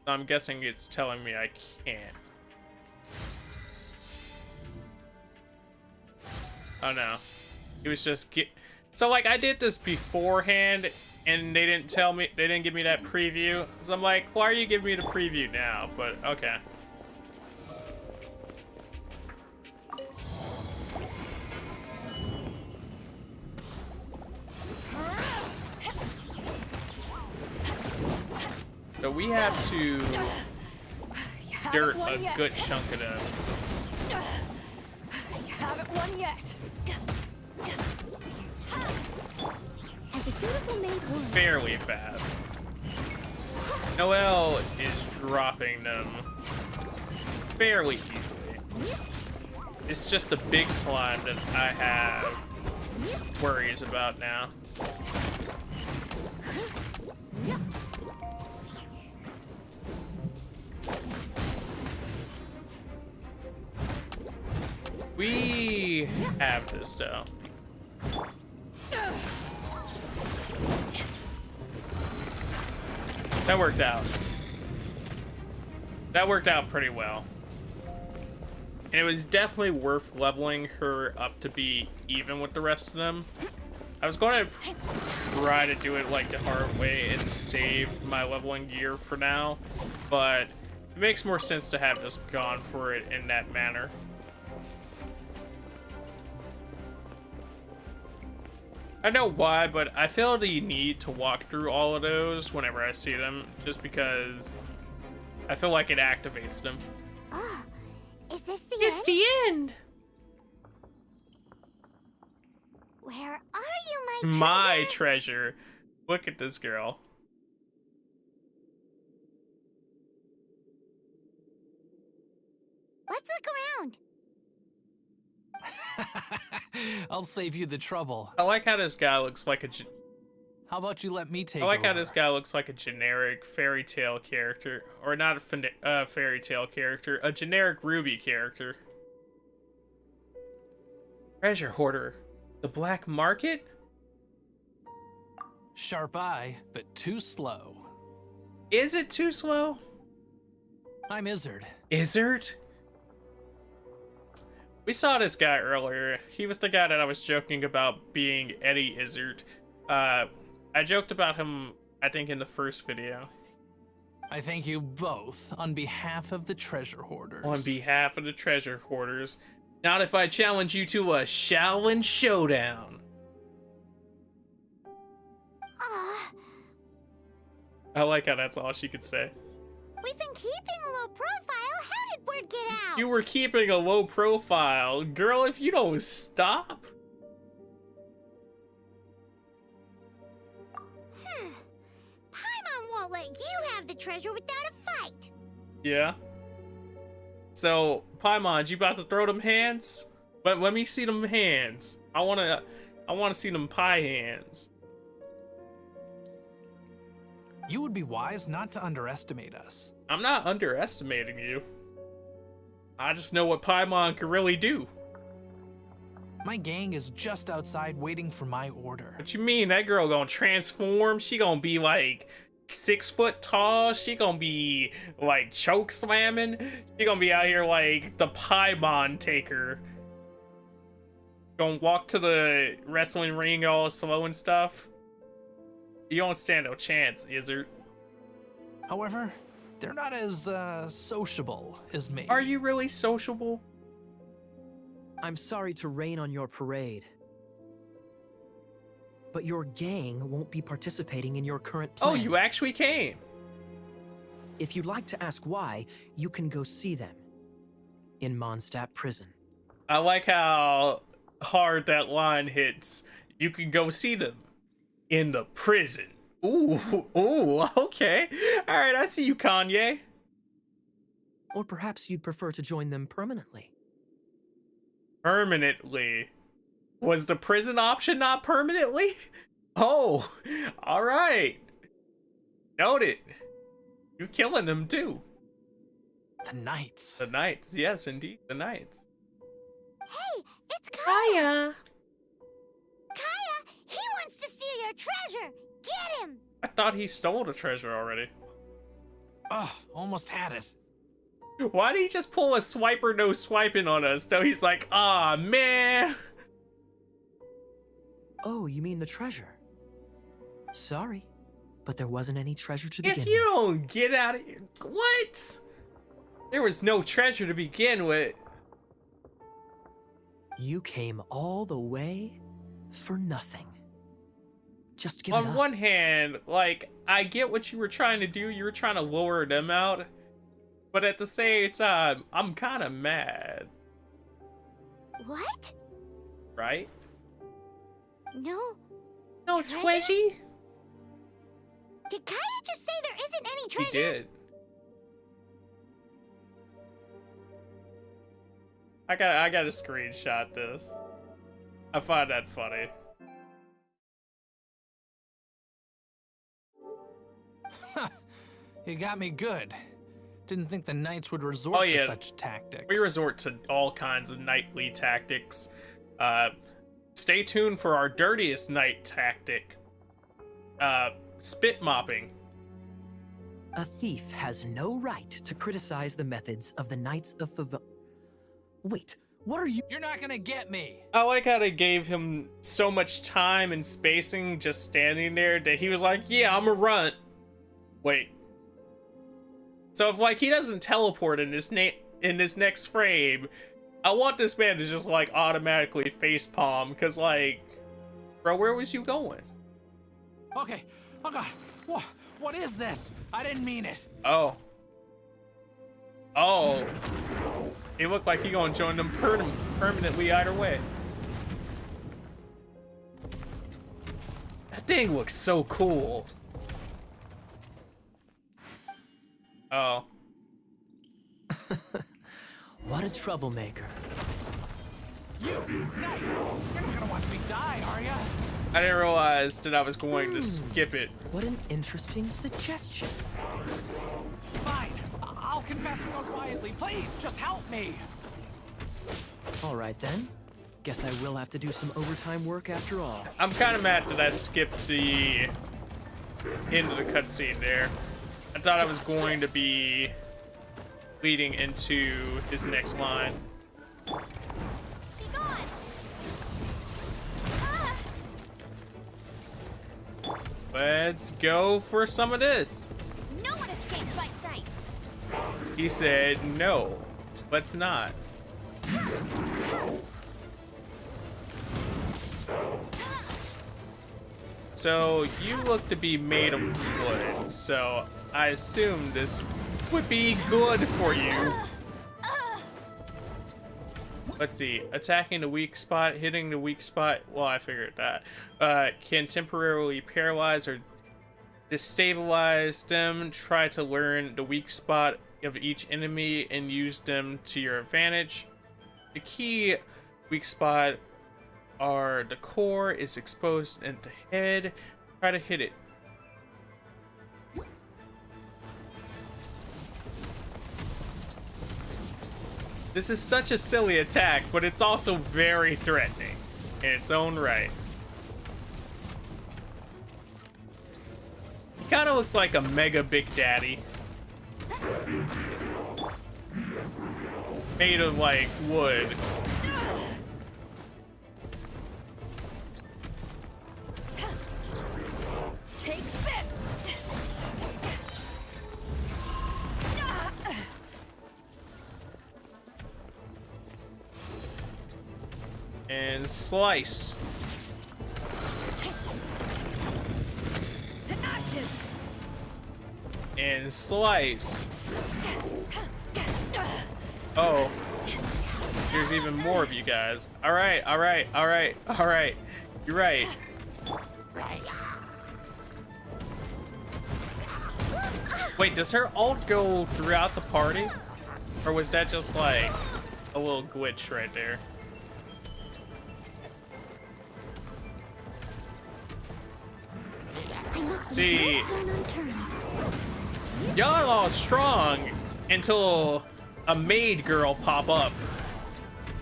I'm guessing it's telling me I can't. Oh no. It was just so like I did this beforehand and they didn't tell me, they didn't give me that preview. So I'm like, why are you giving me the preview now? But okay. So we have to dirt a good chunk of them. You haven't won yet. As a dutiful maid would. Fairly fast. Noelle is dropping them fairly easily. It's just the big slime that I have worries about now. We have this though. That worked out. That worked out pretty well. And it was definitely worth leveling her up to be even with the rest of them. I was going to try to do it like the hard way and save my leveling gear for now, but it makes more sense to have just gone for it in that manner. I know why, but I feel the need to walk through all of those whenever I see them, just because I feel like it activates them. Ah, is this the It's end? the end. Where are you, my My treasure? treasure. Look at this girl. Let's look around. I'll save you the trouble. I like how this guy looks like a. How about you let me take I like over? how this guy looks like a generic fairy tale character, or not a fairy tale character, a generic Ruby character. Treasure hoarder, the black market. Sharp eye, but too slow. Is it too slow? I'm Izzard. Izzard? We saw this guy earlier. He was the guy that I was joking about being Eddie Izzard. I joked about him, I think, in the first video. I thank you both on behalf of the treasure hoarders. On behalf of the treasure hoarders. Not if I challenge you to a Shaolin showdown. Ah, I like how that's all she could say. we've been keeping a low profile. How did word get out? You were keeping a low profile. Girl, if you don't stop. Paimon won't let you have the treasure without a fight. Yeah. So, Paimon, you about to throw them hands? But let me see them hands. I wanna see them pie hands. You would be wise not to underestimate us. I'm not underestimating you. I just know what Paimon can really do. My gang is just outside waiting for my order. What you mean? That girl gonna transform? She gonna be like 6 foot tall? She gonna be like choke slamming? She gonna be out here like the Paimon taker? Gonna walk to the wrestling ring all slow and stuff? You don't stand no chance, Izzard. However, they're not as sociable as me. Are you really sociable? I'm sorry to rain on your parade, but your gang won't be participating in your current plan. Oh, you actually came. If you'd like to ask why, you can go see them in Mondstadt prison. I like how hard that line hits. You can go see them in the prison. Ooh, ooh, okay. All right, I see you, Kanye. Or perhaps you'd prefer to join them permanently. Permanently. Was the prison option not permanently? Oh, all right. Noted. You're killing them too. The knights. The knights, yes, indeed, the knights. Hey, it's Kaya! Hiya! Kaya, he wants to steal your treasure! Get him! I thought he stole the treasure already. Oh, almost had it. Why did he just pull a swiper no swiping on us? No, he's like, ah, man. Oh, you mean the treasure? Sorry, but there wasn't any treasure to begin If with. you don't get out of here, what? There was no treasure to begin with. You came all the way for nothing. Just give it On up. one hand, like, I get what you were trying to do. You were trying to lure them out. But at the same time, I'm kind of mad. What? Right? No. No Treasure? treasure? Did Kaya just say there isn't any treasure? He did. I gotta screenshot this. I find that funny. You got me good. Didn't think the knights would resort Oh, to yeah. such tactics. We resort to all kinds of knightly tactics. Stay tuned for our dirtiest knight tactic. Spit mopping. A thief has no right to criticize the methods of the Knights of Favonius. Wait, what are you? You're not gonna get me. I like how they gave him so much time and spacing just standing there that he was like, yeah, I'm a runt. Wait. So if like he doesn't teleport in this next frame, I want this man to just like automatically facepalm, cause like, bro, where was you going? Okay. Oh god. What is this? I didn't mean it. Oh. Oh. He looked like he gonna join them permanently either way. That thing looks so cool. Oh. What a troublemaker. You, knight. You're not gonna watch me die, are ya? I didn't realize that I was going to skip it. What an interesting suggestion. Fine. I'll confess and go quietly. Please, just help me. All right then. Guess I will have to do some overtime work after all. I'm kind of mad that I skipped the end of the cutscene there. I thought I was going to be leading into his next line. Be gone! Ah! Let's go for some of this. No one escapes my sights! He said, no, let's not. So you look to be made of wood, so I assume this would be good for you. Let's see, attacking the weak spot, hitting the weak spot, well, I figured that. Can temporarily paralyze or destabilize them. Try to learn the weak spot of each enemy and use them to your advantage. The key weak spot are the core is exposed at the head. Try to hit it. This is such a silly attack, but it's also very threatening in its own right. He kind of looks like a mega Big Daddy. Made of, like, wood. Take this! And slice. To ashes! And slice. Oh. There's even more of you guys. Alright, alright, alright, alright. You're right. Wait, does her ult go throughout the party? Or was that just like a little glitch right there? See, y'all are all strong until a maid girl pop up.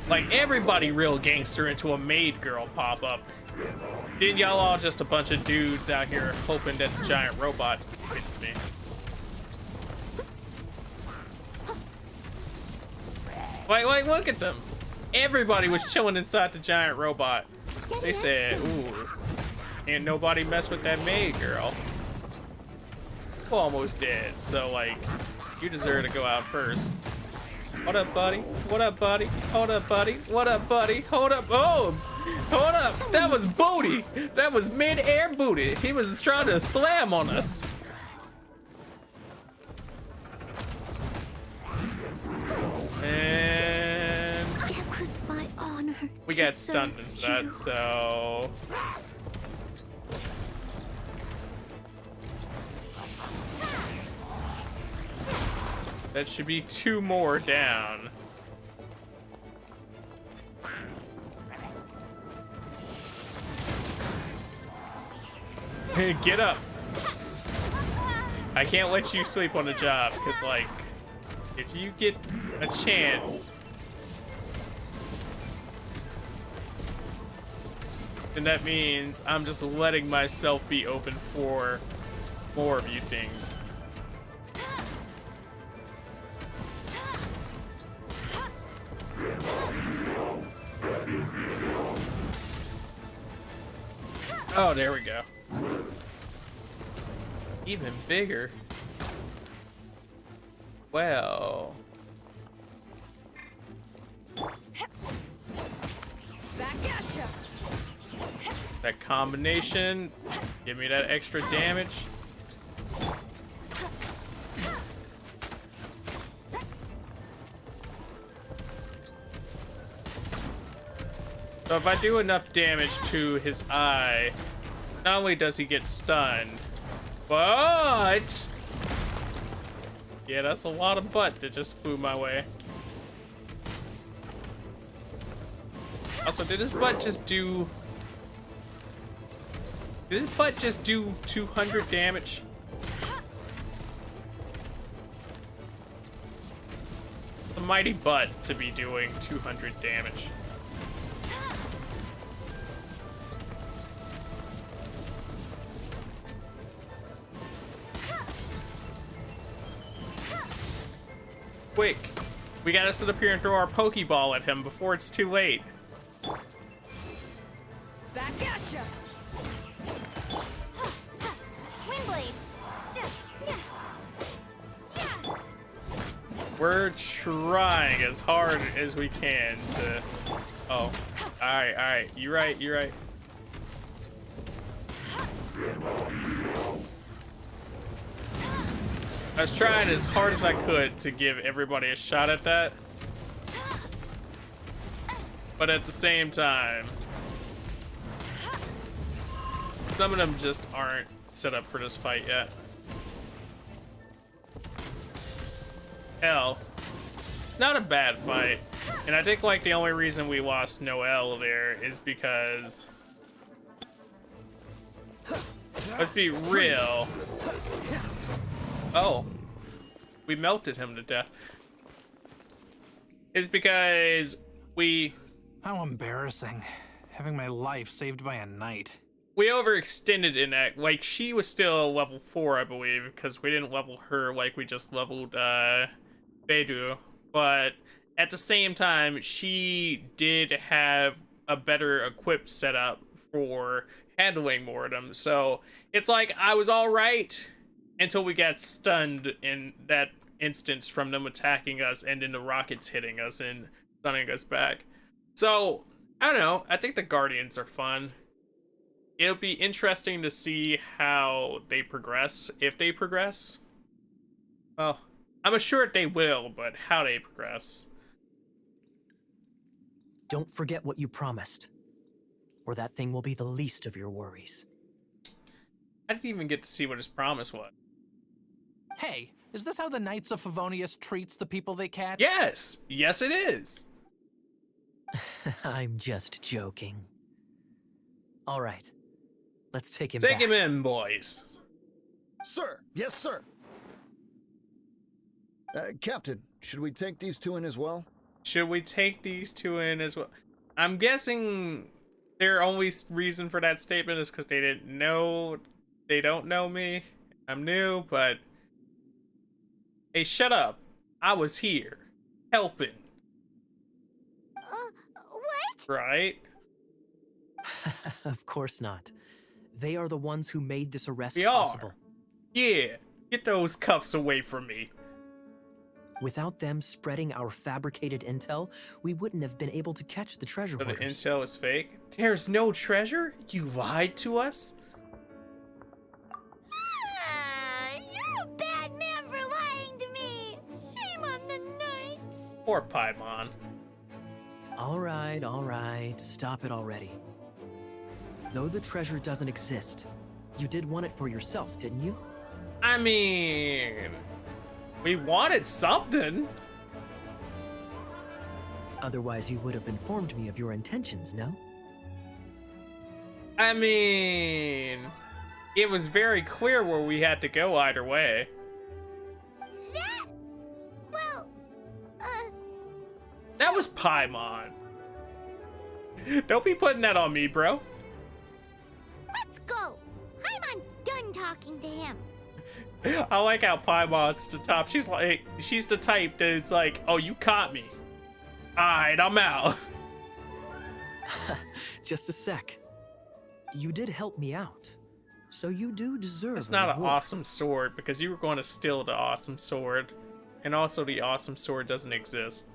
Like, everybody real gangster into a maid girl pop up. Then y'all all just a bunch of dudes out here hoping that the giant robot hits me. Like, look at them. Everybody was chilling inside the giant robot. They said, ooh, ain't nobody mess with that maid girl. Well, almost dead, so like, you deserve to go out first. What up, buddy? What up, buddy? Hold up, buddy. What up, buddy? Hold up. Oh, hold up. That was booty. That was mid-air booty. He was trying to slam on us. And It was my honor. we got stunned into that, so that should be 2 more down. Get up. I can't let you sleep on the job, because, like, if you get a chance, then that means I'm just letting myself be open for more of you things. Oh, there we go. Even bigger. Well. Back at ya. That combination, give me that extra damage. So if I do enough damage to his eye, not only does he get stunned, but yeah, that's a lot of butt that just flew my way. Also, did his butt just do 200 damage? The mighty butt to be doing 200 damage. Quick, we gotta sit up here and throw our Pokeball at him before it's too late. Back at ya. Windblade. We're trying as hard as we can to... Oh, alright, you're right. I was trying as hard as I could to give everybody a shot at that. But at the same time, some of them just aren't set up for this fight yet. Hell, it's not a bad fight. And I think like the only reason we lost Noelle there is because, let's be real. Oh, we melted him to death. It's because How embarrassing. Having my life saved by a knight. we overextended in that. Like, she was still level 4, I believe, because we didn't level her like we just leveled Beidou. But at the same time, she did have a better equipped setup for handling more of them. So it's like I was all right until we got stunned in that instance from them attacking us and then the rockets hitting us and stunning us back. So, I don't know. I think the Guardians are fun. It'll be interesting to see how they progress, if they progress. Well, I'm assured they will, but how they progress. Don't forget what you promised, or that thing will be the least of your worries. I didn't even get to see what his promise was. Hey, is this how the Knights of Favonius treats the people they catch? Yes! Yes, it is! I'm just joking. All right, let's take him Take back. him in, boys. Sir, yes, sir. Captain, should we take these two in as well? Should we take these two in as well? I'm guessing their only reason for that statement is because they didn't know. They don't know me. I'm new, but hey, shut up. I was here, helping. What? Right? Of course not. They are the ones who made this arrest They possible. are. Yeah, get those cuffs away from me. Without them spreading our fabricated intel, we wouldn't have been able to catch the treasure So the hoarders. intel is fake? There's no treasure? You lied to us? You're a bad man for lying to me. Shame on the knights. Poor Paimon. All right, stop it already. Though the treasure doesn't exist, you did want it for yourself, didn't you? I mean, we wanted something. Otherwise, you would have informed me of your intentions, no? I mean, it was very clear where we had to go either way. Well, That was Paimon. Don't be putting that on me, bro. let's go. Paimon's done talking to him. I like how Paimon's the top. She's the type that it's like, oh, you caught me. Alright, I'm out. Just a sec. You did help me out, so you do deserve It's a not an reward. awesome sword because you were going to steal the awesome sword. And also the awesome sword doesn't exist.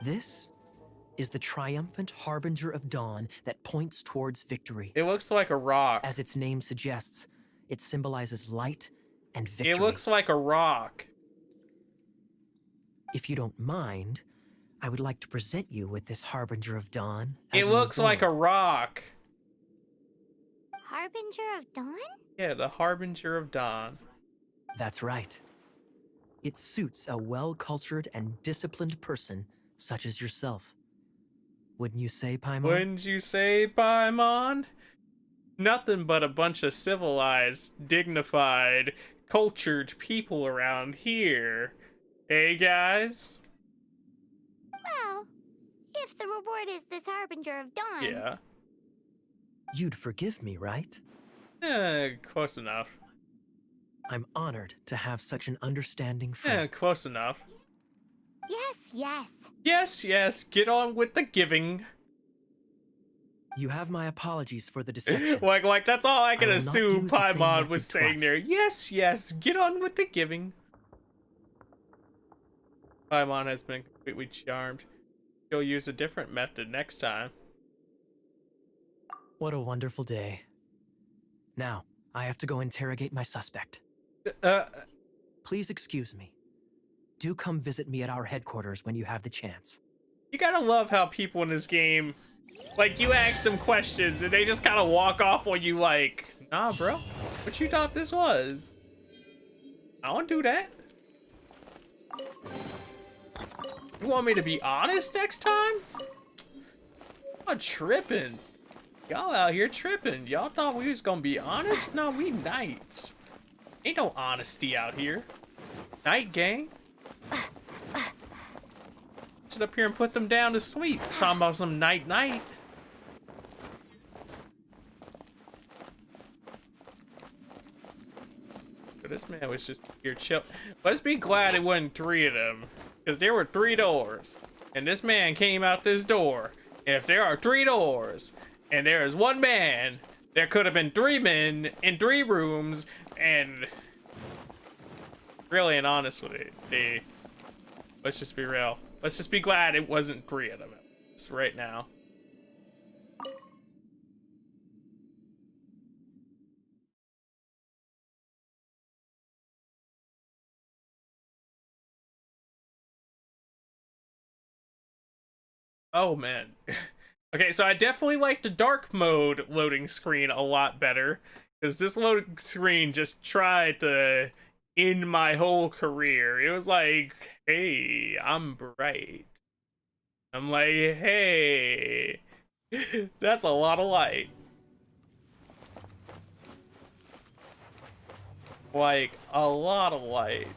This is the triumphant harbinger of dawn that points towards victory. It looks like a rock. As its name suggests, it symbolizes light and victory. It looks like a rock. If you don't mind, I would like to present you with this harbinger of dawn. as It an looks like a award. rock. Harbinger of Dawn? Yeah, the harbinger of dawn. That's right. It suits a well-cultured and disciplined person such as yourself. Wouldn't you say, Paimon? Wouldn't you say, Paimon? Nothing but a bunch of civilized, dignified, cultured people around here. Hey, guys? Well, if the reward is this Harbinger of Dawn. Yeah. You'd forgive me, right? Close enough. I'm honored to have such an understanding friend. Close enough. Yes, yes. Yes, yes, get on with the giving. You have my apologies for the deception. like that's all I can I will not assume use the same Paimon method was saying twice. there. Yes, yes, get on with the giving. Paimon has been completely charmed. She'll use a different method next time. What a wonderful day. Now, I have to go interrogate my suspect. Please excuse me. Do come visit me at our headquarters when you have the chance. You gotta love how people in this game, like, you ask them questions and they just kind of walk off on you like, nah, bro, what you thought this was? I don't do that. You want me to be honest next time? I'm tripping. Y'all out here tripping. Y'all thought we was gonna be honest? No, we knights. Ain't no honesty out here. Night gang. Sit up here and put them down to sleep. Talking about some night. But this man was just here chill. Let's be glad it wasn't 3 of them. Because there were 3 doors. And this man came out this door. And if there are 3 doors, and there is 1 man, there could have been 3 men in 3 rooms, and really and honestly, let's just be real. Let's just be glad it wasn't 3 of them right now. Oh man. Okay, so I definitely like the dark mode loading screen a lot better, because this loading screen just tried to end my whole career. It was like, hey, I'm bright. I'm like, hey, that's a lot of light. Like, a lot of light.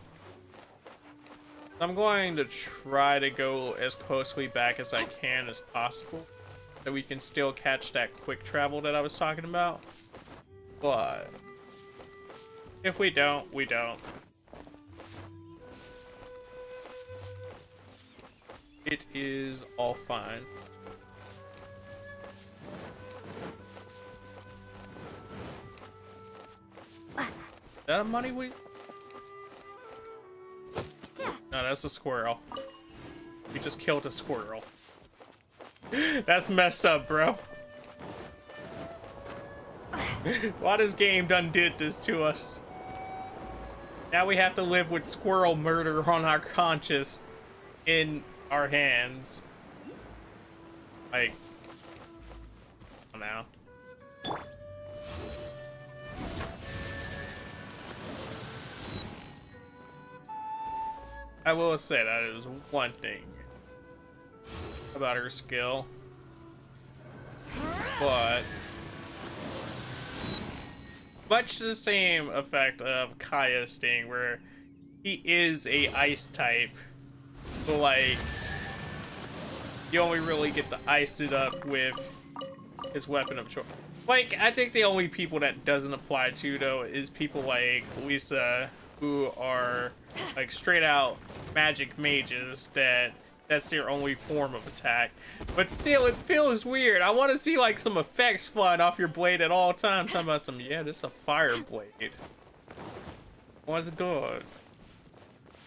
I'm going to try to go as closely back as I can as possible, so we can still catch that quick travel that I was talking about. But if we don't, we don't. It is all fine. Is that a money weasel? No, that's a squirrel. We just killed a squirrel. That's messed up, bro. Why this game done did this to us? Now we have to live with squirrel murder on our conscience in our hands. Like, oh, now. I will say that is one thing about her skill, but much the same effect of Kaya's sting, where he is a ice type, so like you only really get to ice it up with his weapon of choice. Like, I think the only people that doesn't apply to, though, is people like Lisa, who are like straight out magic mages that's their only form of attack. But still, it feels weird. I want to see like some effects flying off your blade at all times. Talking about some, yeah, this is a fire blade. What's good?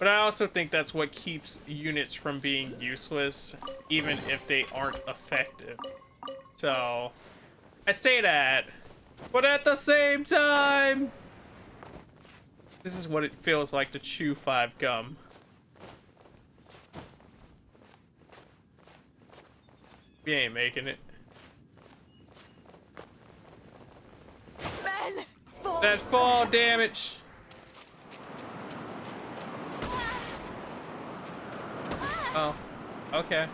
But I also think that's what keeps units from being useless, even if they aren't effective. So, I say that, but at the same time, this is what it feels like to chew 5 gum. We ain't making it. Ben, That fall damage. Oh, okay.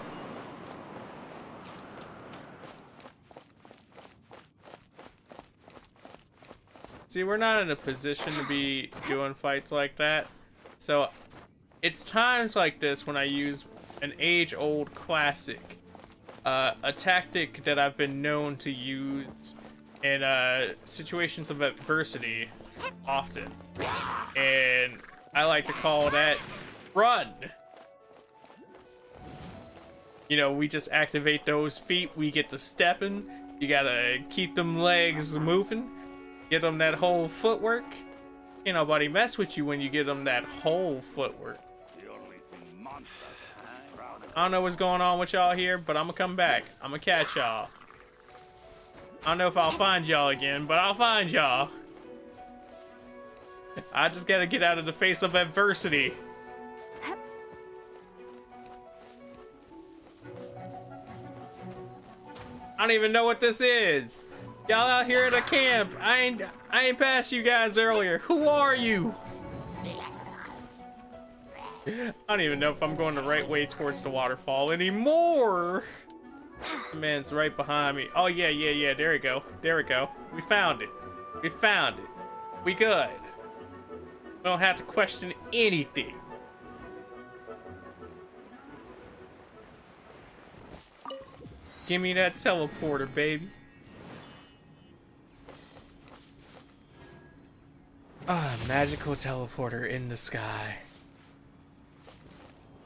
See, we're not in a position to be doing fights like that. So, it's times like this when I use an age-old classic. A tactic that I've been known to use in situations of adversity often. And I like to call that run. You know, we just activate those feet, we get to stepping. You gotta keep them legs moving. Get them that whole footwork. Ain't nobody mess with you when you get them that whole footwork. I don't know what's going on with y'all here, but I'm gonna come back. I'm gonna catch y'all. I don't know if I'll find y'all again, but I'll find y'all. I just gotta get out of the face of adversity. I don't even know what this is. Y'all out here at a camp. I ain't passed you guys earlier. Who are you? I don't even know if I'm going the right way towards the waterfall anymore. The man's right behind me. Oh, yeah. There we go. There we go. We found it. We found it. We good. We don't have to question anything. Give me that teleporter, baby. Ah, magical teleporter in the sky.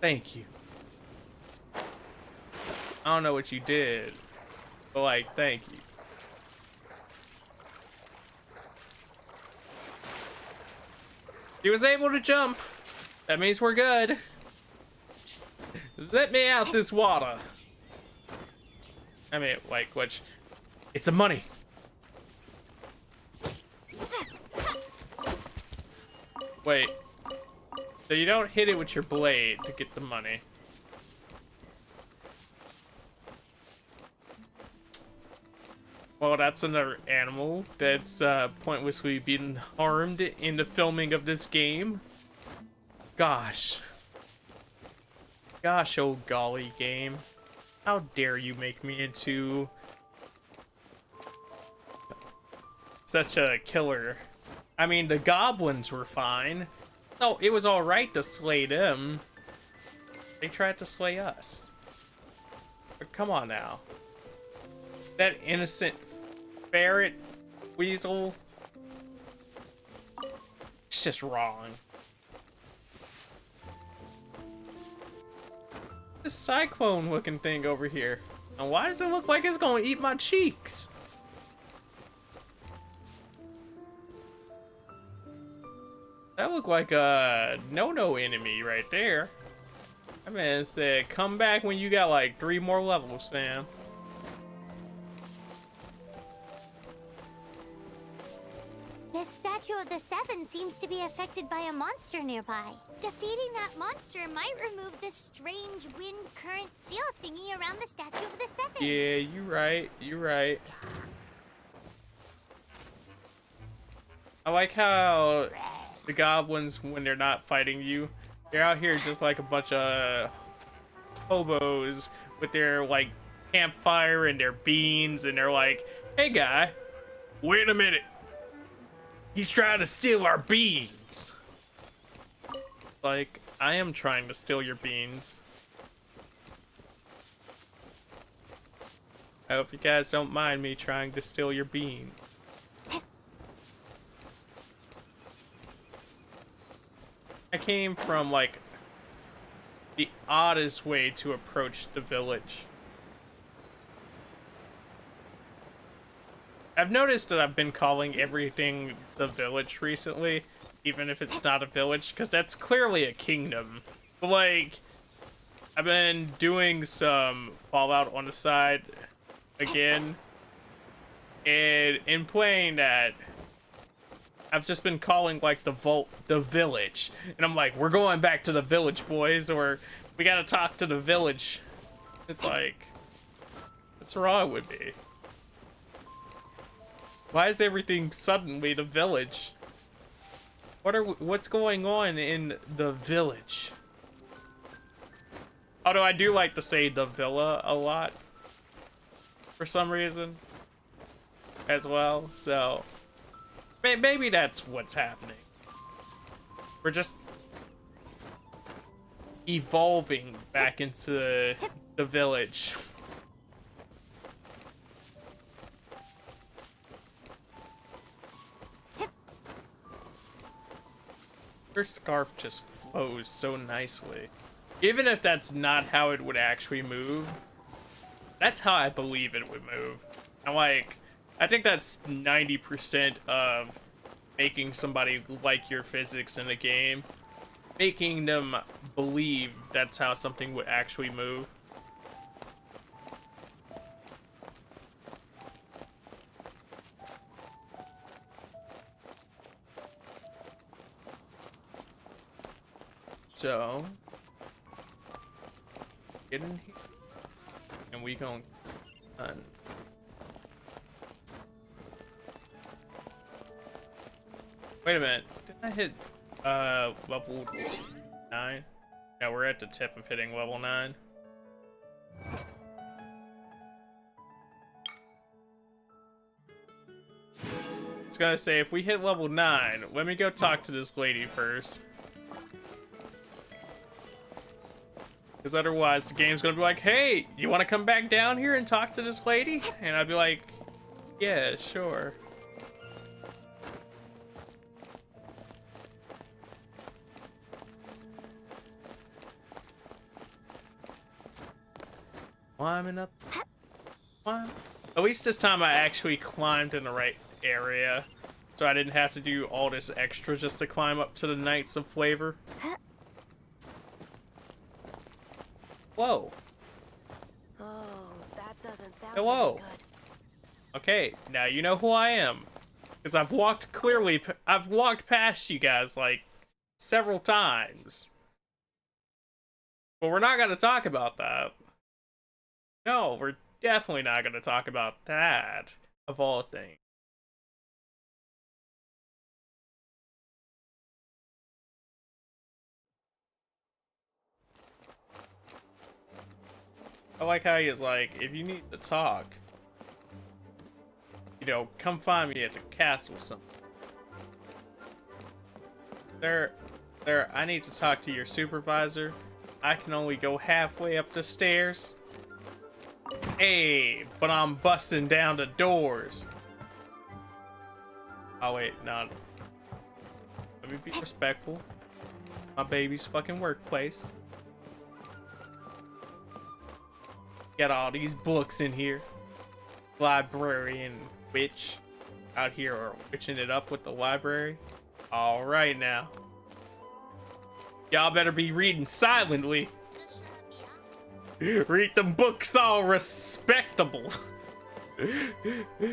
Thank you. I don't know what you did, but like, thank you. He was able to jump. That means we're good. Let me out this water. I mean, like, which, it's a money. Wait, so you don't hit it with your blade to get the money. Well, that's another animal that's pointlessly being harmed in the filming of this game. Gosh. Gosh, oh golly, game. How dare you make me into such a killer. I mean, the goblins were fine. No, it was alright to slay them. They tried to slay us. But come on now. That innocent ferret weasel. It's just wrong. This cyclone looking thing over here. And why does it look like it's gonna eat my cheeks? That looked like a no-no enemy right there. That man said, come back when you got like 3 more levels, fam. This statue of the Seven seems to be affected by a monster nearby. Defeating that monster might remove this strange wind current seal thingy around the statue of the Seven. Yeah, you're right. You're right. I like how the goblins, when they're not fighting you, they're out here just like a bunch of hobos with their like campfire and their beans, and they're like, hey guy, wait a minute. He's trying to steal our beans. Like, I am trying to steal your beans. I hope you guys don't mind me trying to steal your bean. I came from, like, the oddest way to approach the village. I've noticed that I've been calling everything the village recently, even if it's not a village, because that's clearly a kingdom. But, like, I've been doing some Fallout on the side again, and in playing that, I've just been calling, like, the village. And I'm like, we're going back to the village, boys, or we gotta talk to the village. It's like, what's wrong with me? Why is everything suddenly the village? What's going on in the village? Although I do like to say the villa a lot for some reason as well, so maybe that's what's happening. We're just evolving back into the village. Her scarf just flows so nicely. Even if that's not how it would actually move, that's how I believe it would move. And like, I think that's 90% of making somebody like your physics in a game. Making them believe that's how something would actually move. So, get in here, and we gon' wait a minute, did I hit level 9? No, we're at the tip of hitting level 9. It's gonna say if we hit level 9, let me go talk to this lady first. Because otherwise, the game's gonna be like, hey, you want to come back down here and talk to this lady? And I'd be like, yeah, sure. Climbing up. Climb. At least this time I actually climbed in the right area. So I didn't have to do all this extra just to climb up to the Knights of Flavor. Whoa. Oh, that doesn't sound Hello. very good. Okay, now you know who I am. Because I've walked past you guys, like, several times. But we're not gonna talk about that. No, we're definitely not gonna talk about that, of all things. I like how he's like, if you need to talk, you know, come find me at the castle or something. I need to talk to your supervisor. I can only go halfway up the stairs. Hey, but I'm busting down the doors. Oh wait, no. Let me be respectful. My baby's fucking workplace. Got all these books in here. Librarian witch out here are witching it up with the library. All right now. Y'all better be reading silently. Read them books all respectable.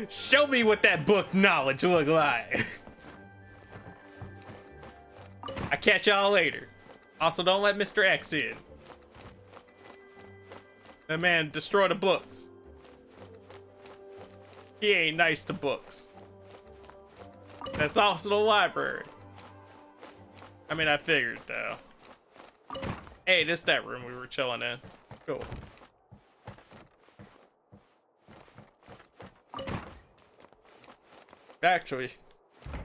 Show me what that book knowledge look like. I catch y'all later. Also, don't let Mr. X in. That man destroyed the books. He ain't nice to books. That's also the library. I mean, I figured though. Hey, this that room we were chilling in. Cool. Actually,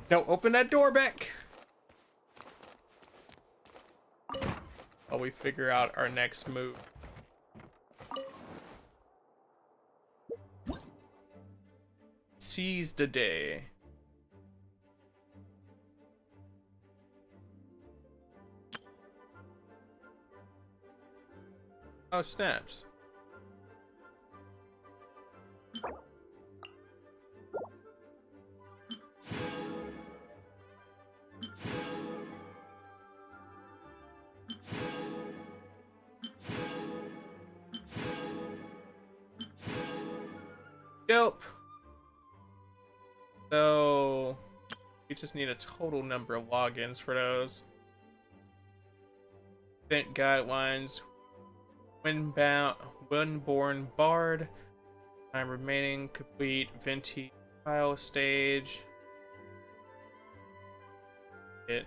no, open that door back. While we figure out our next move. Seize the day. Oh, snaps. Dope. So we just need a total number of logins for those. Event guidelines. Windborn Bard. Time remaining. Complete Venti trial stage. It.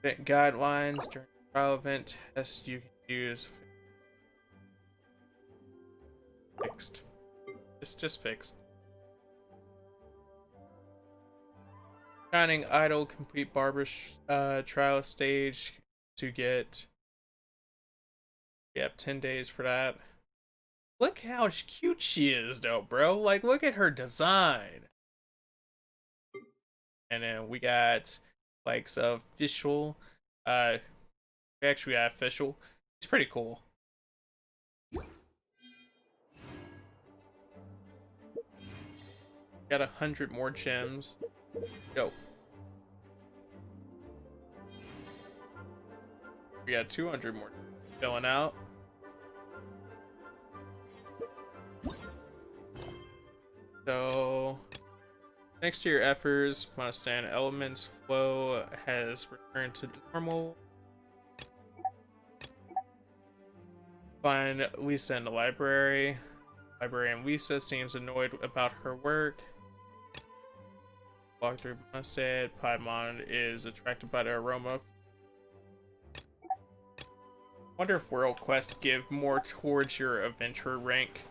Event guidelines during the trial event test you can use. Fixed. It's just fixed. Shining Idol, complete barber trial stage to get. We have 10 days for that. Look how cute she is, though, bro. Like, look at her design. And then we got like some official. We actually got official. It's pretty cool. Got 100 more gems. Yo. We got 200 more filling out. So, next to your efforts, Monostan Elements flow has returned to normal. Find Lisa in the library. Librarian Lisa seems annoyed about her work. Walk through Monostan. Paimon is attracted by the aroma. Wonder if world quests give more towards your adventurer rank,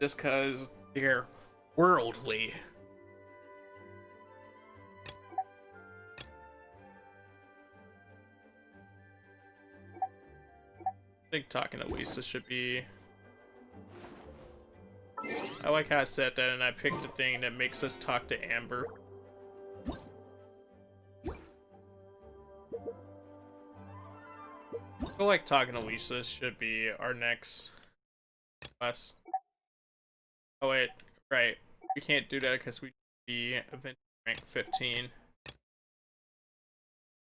just cause they're worldly. I think talking to Lisa should be. I like how I said that and I picked the thing that makes us talk to Amber. I feel like talking to Lisa should be our next quest. Oh wait, right. We can't do that because we be event rank 15.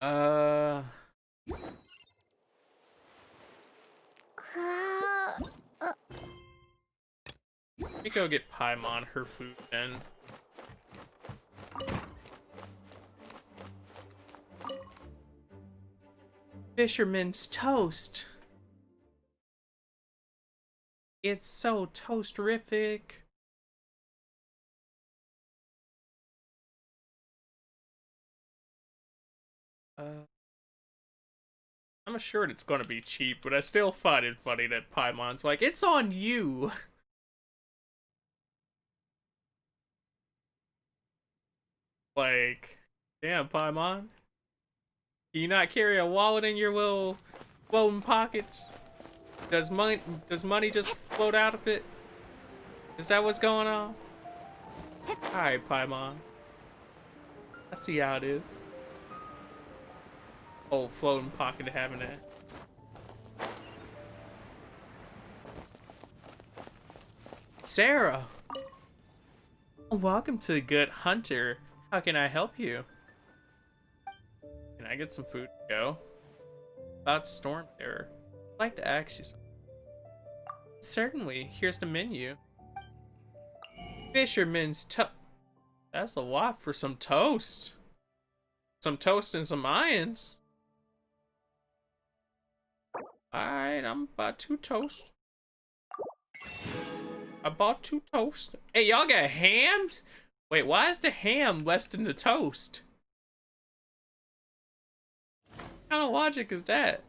Let me go get Paimon her food then. Fisherman's toast. It's so toasterific. I'm assured it's gonna be cheap, but I still find it funny that Paimon's like, it's on you. Like, Damn, Paimon. Do you not carry a wallet in your little floating pockets? Does money just float out of it? Is that what's going on? Alright, Paimon. I see how it is. Old floating pocket having that. Sarah! Welcome to Good Hunter. How can I help you? Can I get some food to go? About Storm Terror. I'd like to ask you something. Certainly. Here's the menu. Fisherman's toast. That's a lot for some toast. Some toast and some irons. Alright, I'm about 2 toast. I bought 2 toast. Hey, y'all got hams? Wait, why is the ham less than the toast? What kind of logic is that?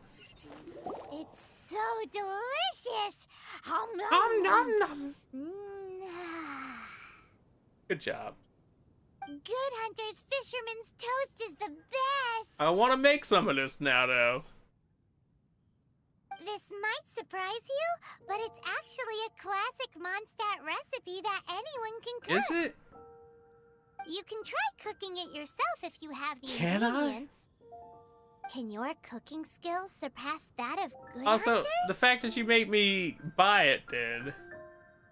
It's so delicious. Hum nom Nom nom nom. Mm. Good job. Good Hunter's Fisherman's Toast is the best. I want to make some of this now, though. This might surprise you, but it's actually a classic Mondstadt recipe that anyone can cook. Is it? You can try cooking it yourself if you have the Can I? ingredients. Can your cooking skills surpass that of Good Also, Hunters? the fact that you made me buy it did.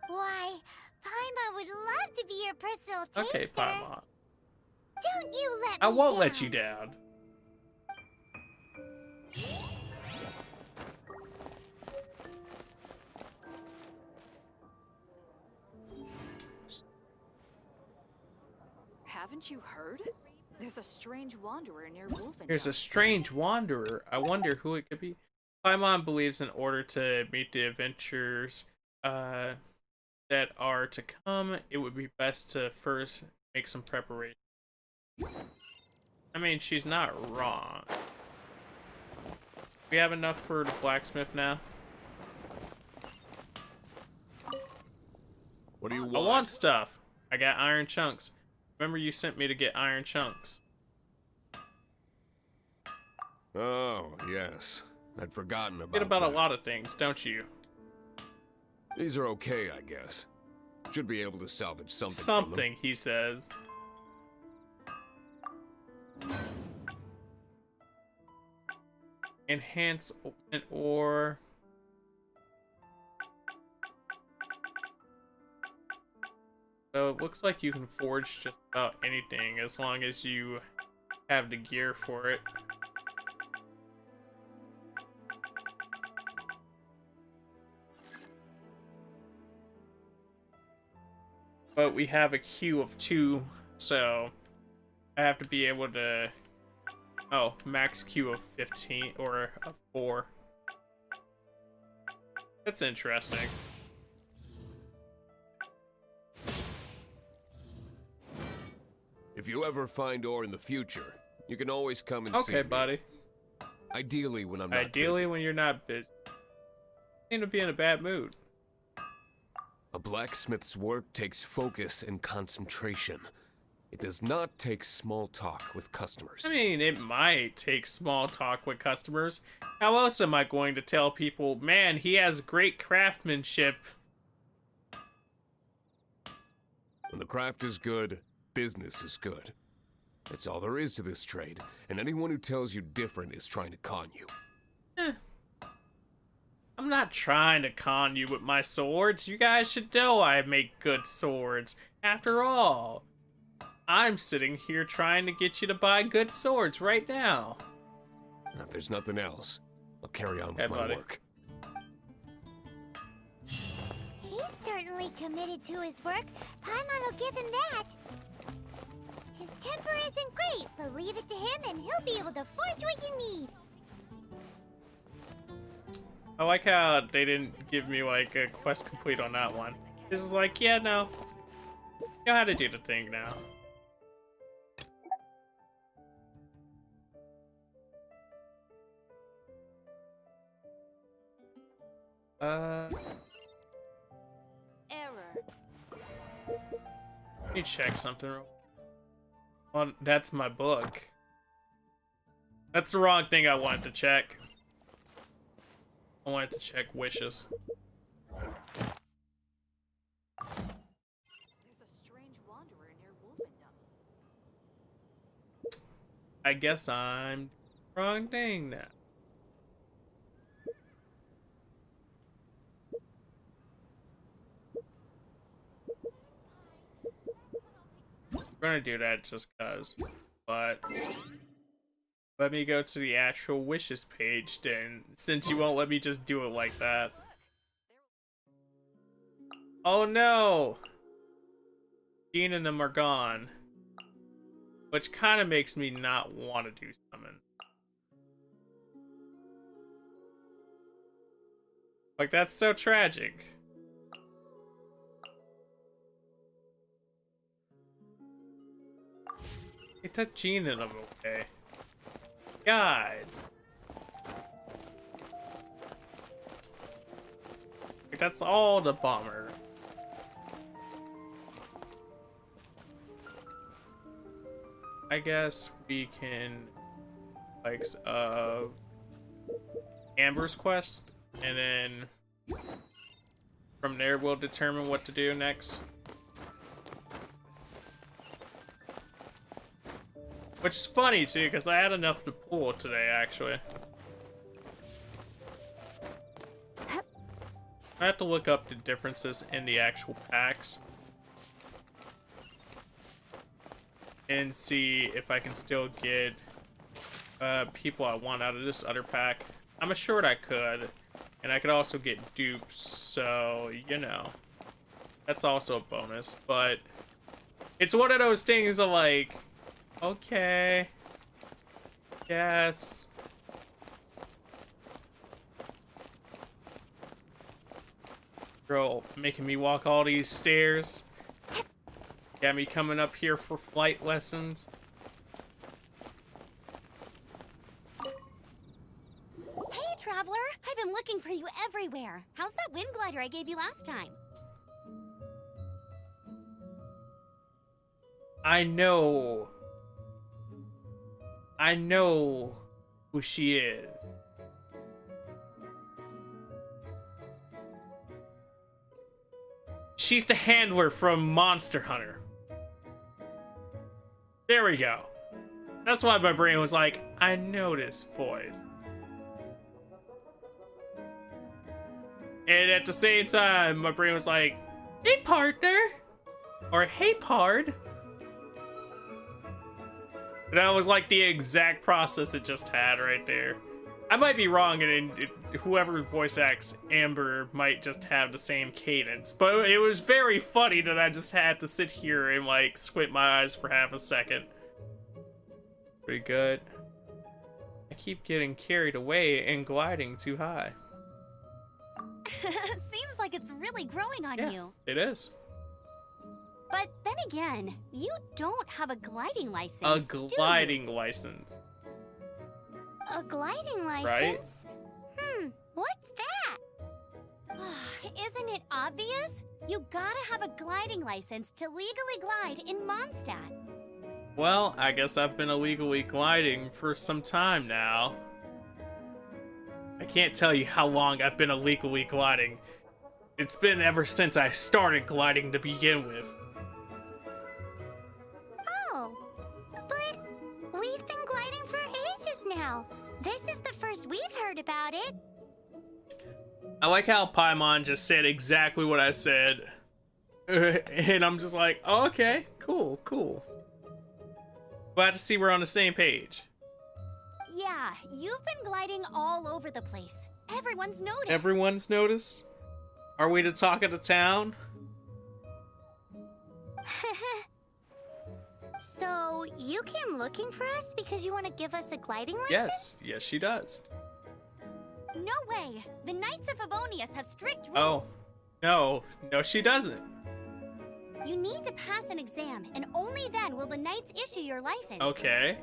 Why, Paimon would love to be your personal taster. Okay, Paimon. Don't you let me I won't down. let you down. Haven't you heard? There's a strange wanderer near Wolfen. There's a strange wanderer. I wonder who it could be. Paimon believes in order to meet the adventures that are to come, it would be best to first make some preparation. I mean, she's not wrong. We have enough for the blacksmith now? What do you want? I want stuff. I got iron chunks. Remember you sent me to get iron chunks. Oh, yes. I'd forgotten about Forget about that. a lot of things, don't you? These are okay, I guess. Should be able to salvage something from Something, he says. Enhance open ore. So it looks like you can forge just about anything as long as you have the gear for it. But we have a queue of 2, so I have to be able to... Oh, max queue of 15, or of 4. That's interesting. If you ever find ore in the future, you can always come and see Okay, me. buddy. Ideally when I'm not Ideally busy. when you're not busy. You seem to be in a bad mood. A blacksmith's work takes focus and concentration. It does not take small talk with customers. I mean, it might take small talk with customers. How else am I going to tell people, man, he has great craftsmanship? When the craft is good, business is good. That's all there is to this trade, and anyone who tells you different is trying to con you. I'm not trying to con you with my swords. You guys should know I make good swords. After all, I'm sitting here trying to get you to buy good swords right now. If there's nothing else, I'll carry on with Hey, my buddy. work. He's certainly committed to his work. Paimon will give him that. His temper isn't great, but leave it to him and he'll be able to forge what you need. I like how they didn't give me like a quest complete on that one. This is like, yeah, no. You know how to do the thing now. Error. Let me check something real. Well, that's my book. That's the wrong thing I wanted to check. I wanted to check wishes. There's a strange wanderer near Wolfendom. I guess I'm wrong thing now. I'm gonna do that just cause, but let me go to the actual wishes page then, since you won't let me just do it like that. Oh no! Jean and them are gone. Which kind of makes me not want to do summon. Like, that's so tragic. They took Jean and them away. Guys! Like, that's all the bummer. I guess we can, like, Amber's quest, and then from there we'll determine what to do next. Which is funny too, because I had enough to pull today, actually. I have to look up the differences in the actual packs and see if I can still get people I want out of this other pack. I'm assured I could, and I could also get dupes, so, you know, that's also a bonus, but it's one of those things of like, okay, yes. Girl, making me walk all these stairs. Got me coming up here for flight lessons. Hey, Traveler! I've been looking for you everywhere. How's that wind glider I gave you last time? I know who she is. She's the handler from Monster Hunter. There we go. That's why my brain was like, I know this voice. And at the same time, my brain was like, hey, partner. Or hey, pard. And that was like the exact process it just had right there. I might be wrong, and whoever voice acts Amber might just have the same cadence. But it was very funny that I just had to sit here and like squint my eyes for half a second. Pretty good. I keep getting carried away and gliding too high. Seems like it's really growing on you. It is. But then again, you don't have a gliding license. A gliding license. A gliding license? Right? What's that? Isn't it obvious? You gotta have a gliding license to legally glide in Mondstadt. Well, I guess I've been illegally gliding for some time now. I can't tell you how long I've been illegally gliding. It's been ever since I started gliding to begin with. Oh, but we've been gliding for ages now. This is the first we've heard about it. I like how Paimon just said exactly what I said. And I'm just like, oh, okay, cool, cool. Glad to see we're on the same page. Yeah, you've been gliding all over the place. Everyone's noticed. Everyone's noticed? Are we the talk of the town? So, you came looking for us because you want to give us a gliding license? Yes, yes she does. No way! The Knights of Favonius have strict Oh, rules. no, she doesn't. You need to pass an exam, and only then will the Knights issue your license. Okay.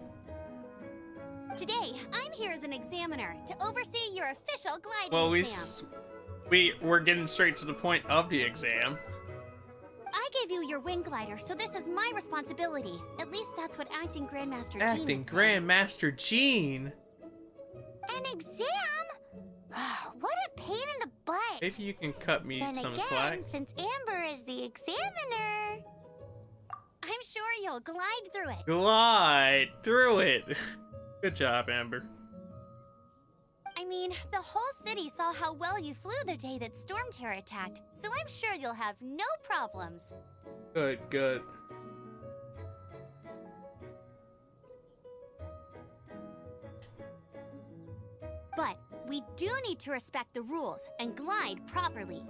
Today, I'm here as an examiner to oversee your official gliding Well, exam. we're getting straight to the point of the exam. I gave gave you your wing glider, so this is my responsibility. At least that's what Acting Grandmaster Jean Acting would say. Grandmaster Jean. An exam? What a pain in the butt. Maybe you can cut me Then some again, slack. since Amber is the examiner, I'm sure you'll glide through it. Glide through it. Good job, Amber. I mean, the whole city saw how well you flew the day that Storm Terror attacked, so I'm sure you'll have no problems. Good, good. But we do need to respect the rules and glide properly.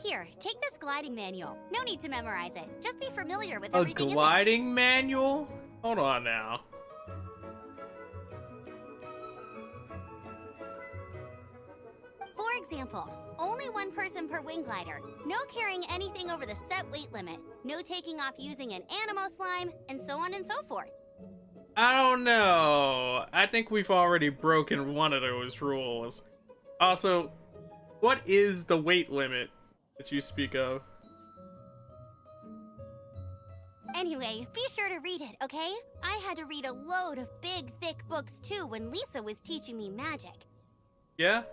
Here, take this gliding manual. No need to memorize it. Just be familiar with A everything in there. gliding manual? Hold on now. For example, only one person per wing glider, no carrying anything over the set weight limit, no taking off using an animo slime, and so on and so forth. I don't know. I think we've already broken one of those rules. Also, what is the weight limit that you speak of? Anyway, be sure to read it, okay? I had to read a load of big, thick books too when Lisa was teaching me magic. Yeah?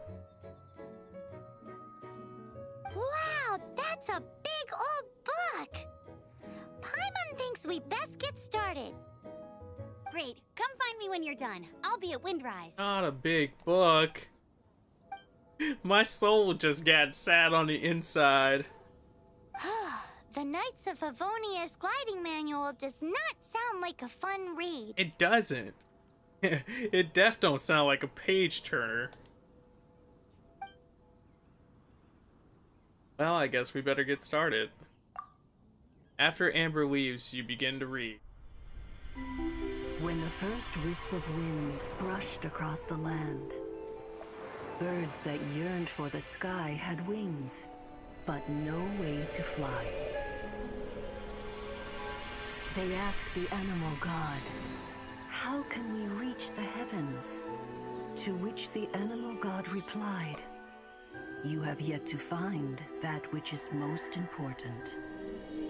Wow, that's a big old book! Paimon thinks we best get started. Great, come find me when you're done. I'll be at Windrise. Not a big book. My soul just got sad on the inside. The Knights of Favonia's gliding manual does not sound like a fun read. It doesn't. It def don't sound like a page turner. Well, I guess we better get started. After Amber leaves, you begin to read. When the first wisp of wind brushed across the land, birds that yearned for the sky had wings, but no way to fly. They asked the animal god, "How can we reach the heavens?" To which the animal god replied, "You have yet to find that which is most important."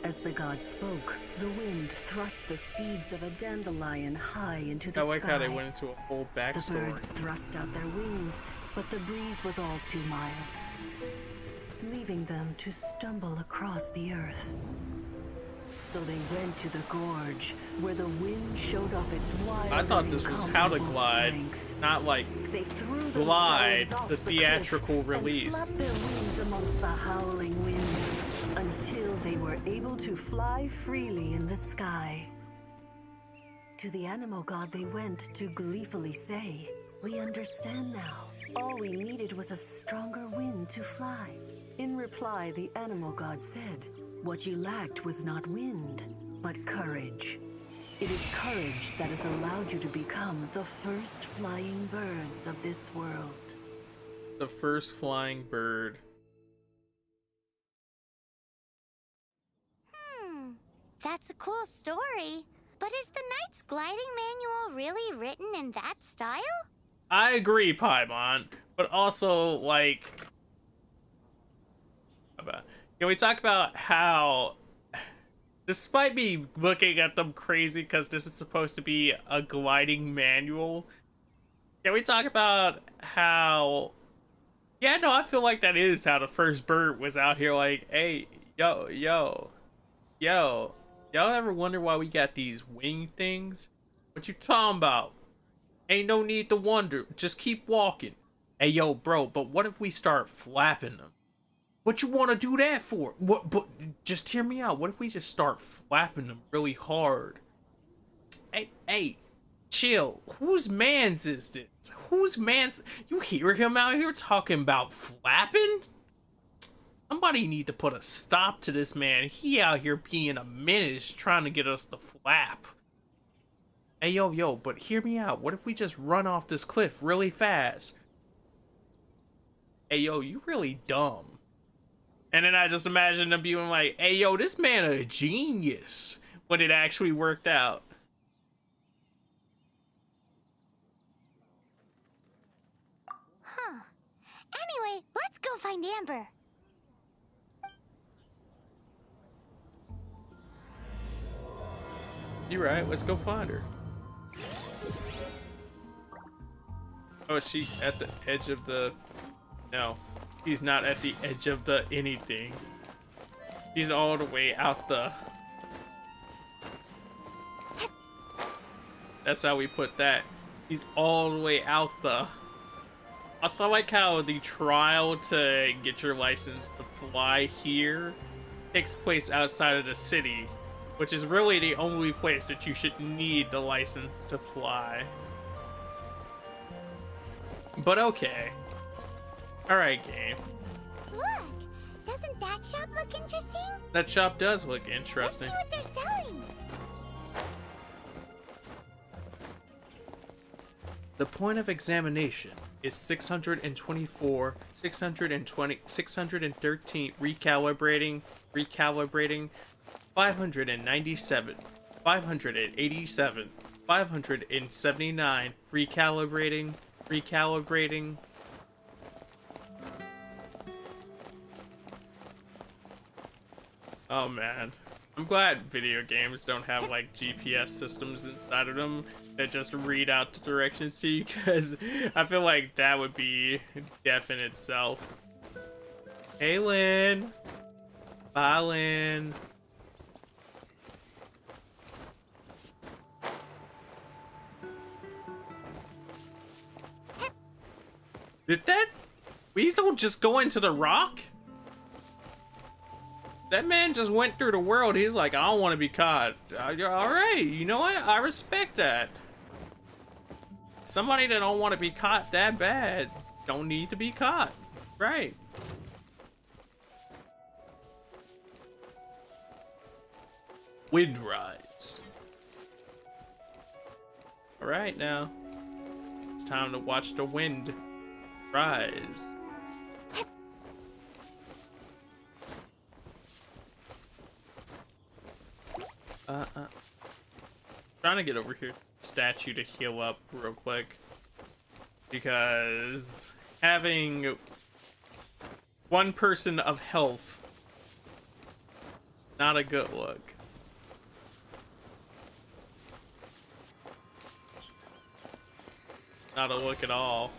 As the god spoke, the wind thrust the seeds of a dandelion high into the I like sky. how they went into a whole The backstory. birds thrust out their wings, but the breeze was all too mild, leaving them to stumble across the earth. So they went to the gorge, where the wind showed off its wild I thought and this was how to incomparable glide, strength. not like They threw glide, themselves off the cliff theatrical and release. flapped their wings amongst the howling winds until they were able to fly freely in the sky. To the animal god they went to gleefully say, "We understand now. All we needed was a stronger wind to fly." In reply, the animal god said, "What you lacked was not wind, but courage. It is courage that has allowed you to become the first flying birds of this world." The first flying bird. That's a cool story. But is the Knight's gliding manual really written in that style? I agree, Paimon, but also, like, can we talk about how, despite me looking at them crazy because this is supposed to be a gliding manual, can we talk about how, yeah, no, I feel like that is how the first bird was out here like, "Hey, yo, y'all ever wonder why we got these wing things? What you talking about? Ain't no need to wonder, just keep walking." Hey, yo, bro, but what if we start flapping them? What you want to do that for? What? But just hear me out. What if we just start flapping them really hard? Hey, chill. Whose man's is this? Whose man's? You hear him out here talking about flapping? Somebody need to put a stop to this man. He out here being a menace, trying to get us to flap. Hey, yo, but hear me out. What if we just run off this cliff really fast? Hey, yo, you really dumb. And then I just imagine them being like, "Hey, yo, this man a genius," when it actually worked out. Huh. Anyway, let's go find Amber. You're right. Let's go find her. Oh, is she at the edge of the... No. He's not at the edge of the anything. He's all the way out the... That's how we put that. He's all the way out the... Also, I like how the trial to get your license to fly here takes place outside of the city, which is really the only place that you should need the license to fly. But okay. Alright, game. Look! Doesn't that shop look interesting? That shop does look interesting. Let's see what they're selling. The point of examination is 624, 613, recalibrating, 597, 587, 579, recalibrating. Oh man. I'm glad video games don't have like GPS systems inside of them that just read out the directions to you, because I feel like that would be death in itself. Hey Lynn. Bye Lynn. Did that weasel just go into the rock? That man just went through the world. He's like, I don't want to be caught. Alright, you know what? I respect that. Somebody that don't want to be caught that bad don't need to be caught. Right. Wind rides. Alright now. It's time to watch the wind rise. Trying to get over here statue to heal up real quick, because having one person of health, not a good look. Not a look at all.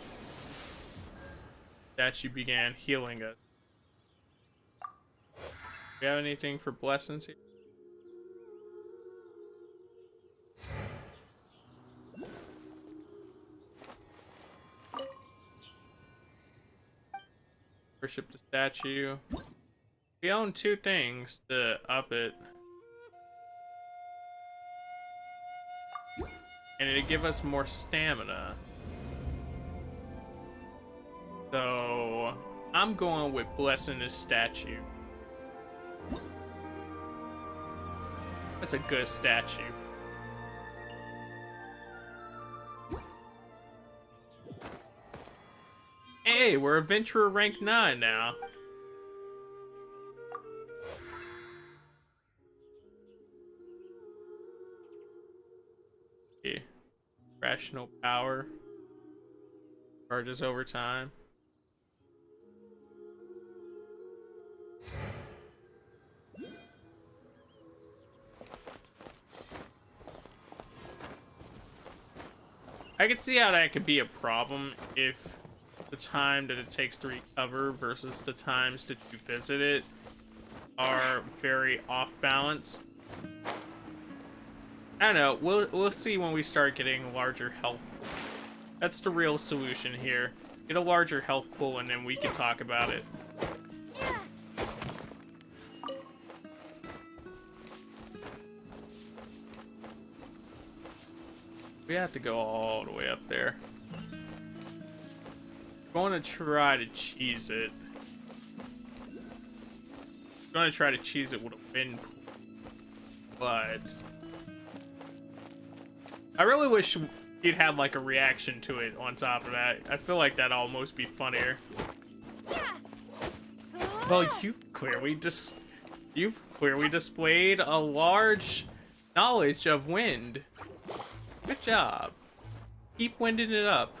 Statue began healing us. We have anything for blessings here? Worship the statue. We own 2 things to up it. And it'll give us more stamina. So I'm going with blessing this statue. That's a good statue. Hey, we're adventurer rank 9 now. Okay. Rational power. Charges over time. I can see how that could be a problem if the time that it takes to recover versus the times that you visit it are very off balance. I don't know, we'll see when we start getting larger health pool. That's the real solution here. Get a larger health pool and then we can talk about it. We have to go all the way up there. Going to try to cheese it. Going to try to cheese it with a wind pool, but I really wish you'd have like a reaction to it on top of that. I feel like that'd almost be funnier. Well, you've clearly displayed a large knowledge of wind. Good job. Keep winding it up.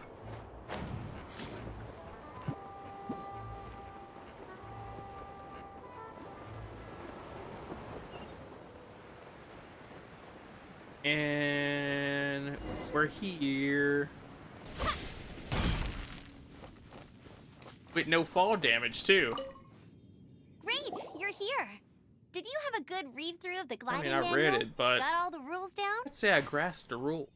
We're here. With no fall damage, too. Great, you're here. Did you have a good read-through of the gliding I manual? read it, but... Got all the rules down? Let's say I grasped the rule.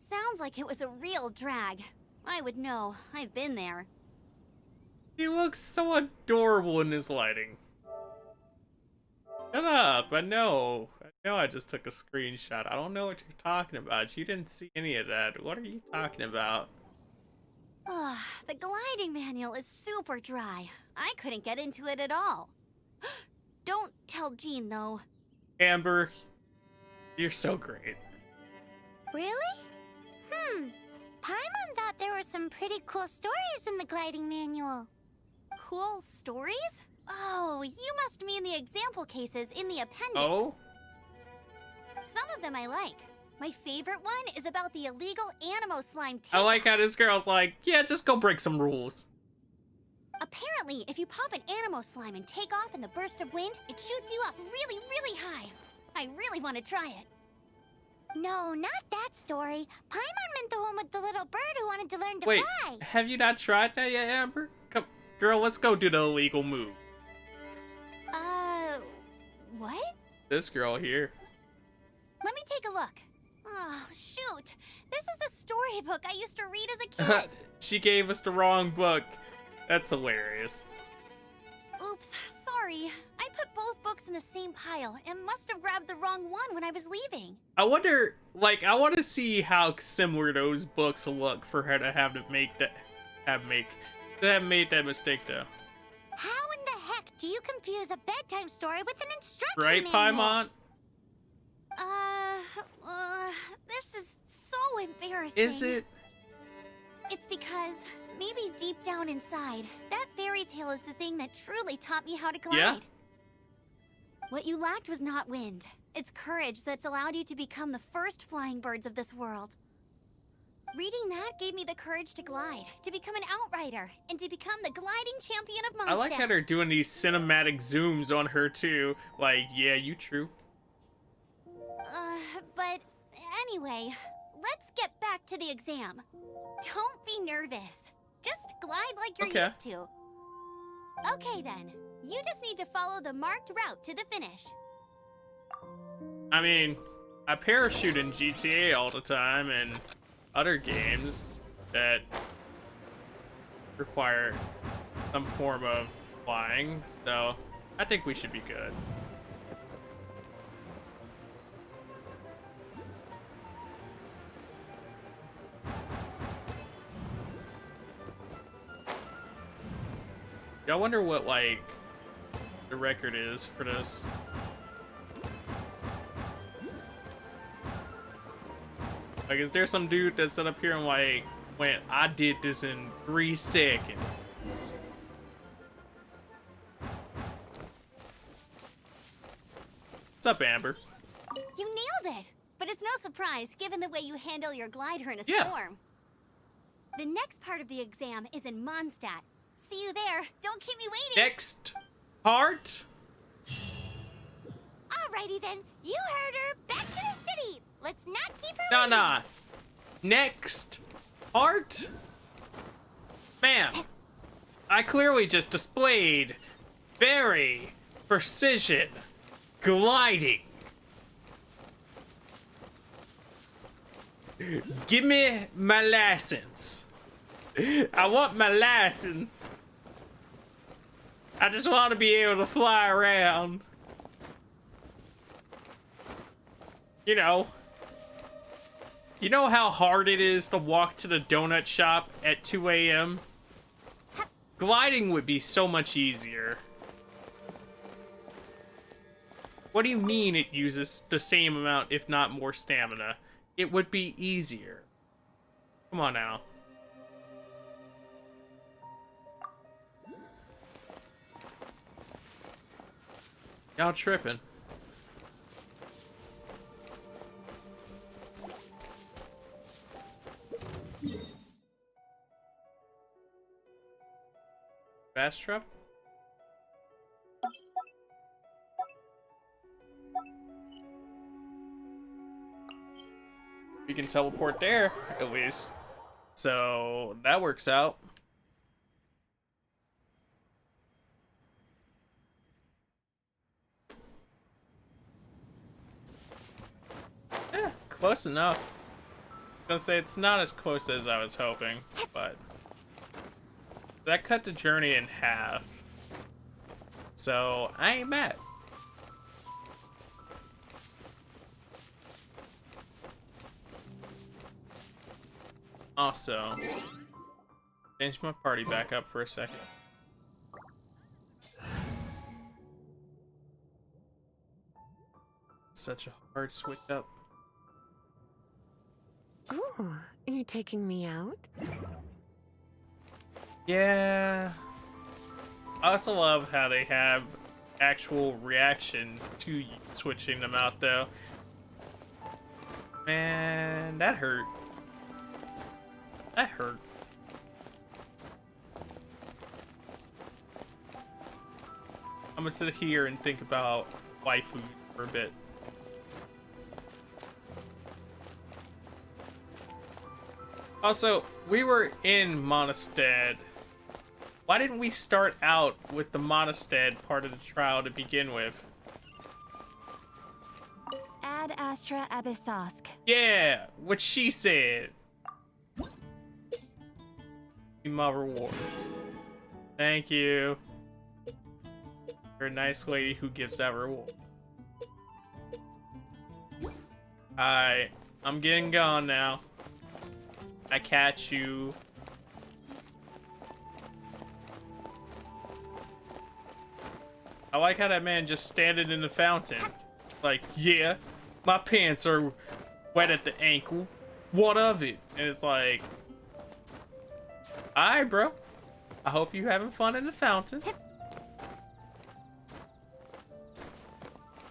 Sounds like it was a real drag. I would know. I've been there. He looks so adorable in his lighting. Shut up, I know. I just took a screenshot. I don't know what you're talking about. You didn't see any of that. What are you talking about? The gliding manual is super dry. I couldn't get into it at all. Don't tell Jean, though. Amber, you're so great. Really? Paimon thought there were some pretty cool stories in the gliding manual. Cool stories? Oh, you must mean the example cases in the appendix. Oh? Some of them I like. My favorite one is about the illegal Animo slime takeoff. I like how this girl's like, yeah, just go break some rules. Apparently, if you pop an Animo slime and take off in the burst of wind, it shoots you up really, really high. I really want to try it. No, not that story. Paimon meant the one with the little bird who wanted to learn to Wait, fly. have you not tried that yet, Amber? Come, girl, let's go do the illegal move. What? This girl here. Let me take a look. Oh, shoot. This is the storybook I used to read as a kid. She gave us the wrong book. That's hilarious. Oops, sorry. I put both books in the same pile and must have grabbed the wrong one when I was leaving. I wonder, like, I want to see how similar those books look for her to have to make that, have made that mistake though. How in the heck do you confuse a bedtime story with an instruction Right, manual? Paimon? This is so embarrassing. Is it? It's because maybe deep down inside, that fairy tale is the thing that truly taught me how to glide. Yeah? What you lacked was not wind. It's courage that's allowed you to become the first flying birds of this world. Reading that gave me the courage to glide, to become an outrider, and to become the gliding champion of Mondstadt. I like how they're doing these cinematic zooms on her too. Like, yeah, you true. But anyway, let's get back to the exam. Don't be nervous. Just glide like you're used to. Okay then, you just need to follow the marked route to the finish. I mean, I parachute in GTA all the time and other games that require some form of flying, so I think we should be good. I wonder what, like, the record is for this. Like, is there some dude that's up here and, like, went, I did this in 3 seconds? What's up, Amber? You nailed it! But it's no surprise, given the way you handle your glider in a storm. The next part of the exam is in Mondstadt. See you there. Don't keep me waiting. Next part? Alrighty then. You heard her. Back to the city. Let's not keep her waiting. Nah. Next part? Ma'am, I clearly just displayed very precision gliding. Give me my license. I want my license. I just want to be able to fly around. You know how hard it is to walk to the donut shop at 2 a.m.? Gliding would be so much easier. What do you mean it uses the same amount, if not more stamina? It would be easier. Come on now. Y'all tripping. Fast travel? We can teleport there, at least. So that works out. Yeah, close enough. I'm gonna say it's not as close as I was hoping, but that cut the journey in half. So I ain't mad. Also, change my party back up for a second. Such a hard switch up. Oh, you're taking me out? Yeah. I also love how they have actual reactions to you switching them out, though. Man, that hurt. That hurt. I'm gonna sit here and think about waifu for a bit. Also, we were in Monastead. Why didn't we start out with the Monastead part of the trial to begin with? Ad Astra Abyssosk. Yeah, what she said. My rewards. Thank you. You're a nice lady who gives that reward. Alright, I'm getting gone now. I catch you. I like how that man just standing in the fountain. Like, yeah, my pants are wet at the ankle. What of it? And it's like, alright, bro. I hope you having fun in the fountain.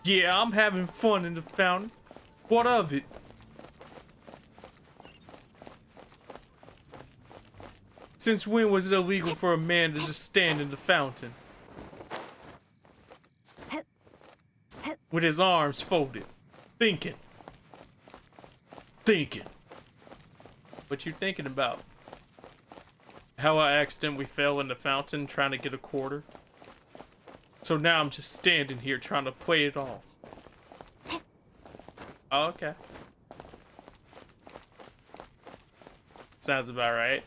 Yeah, I'm having fun in the fountain. What of it? Since when was it illegal for a man to just stand in the fountain? With his arms folded. Thinking. Thinking. What you thinking about? How I accidentally fell in the fountain trying to get a quarter? So now I'm just standing here trying to play it off. Oh, okay. Sounds about right.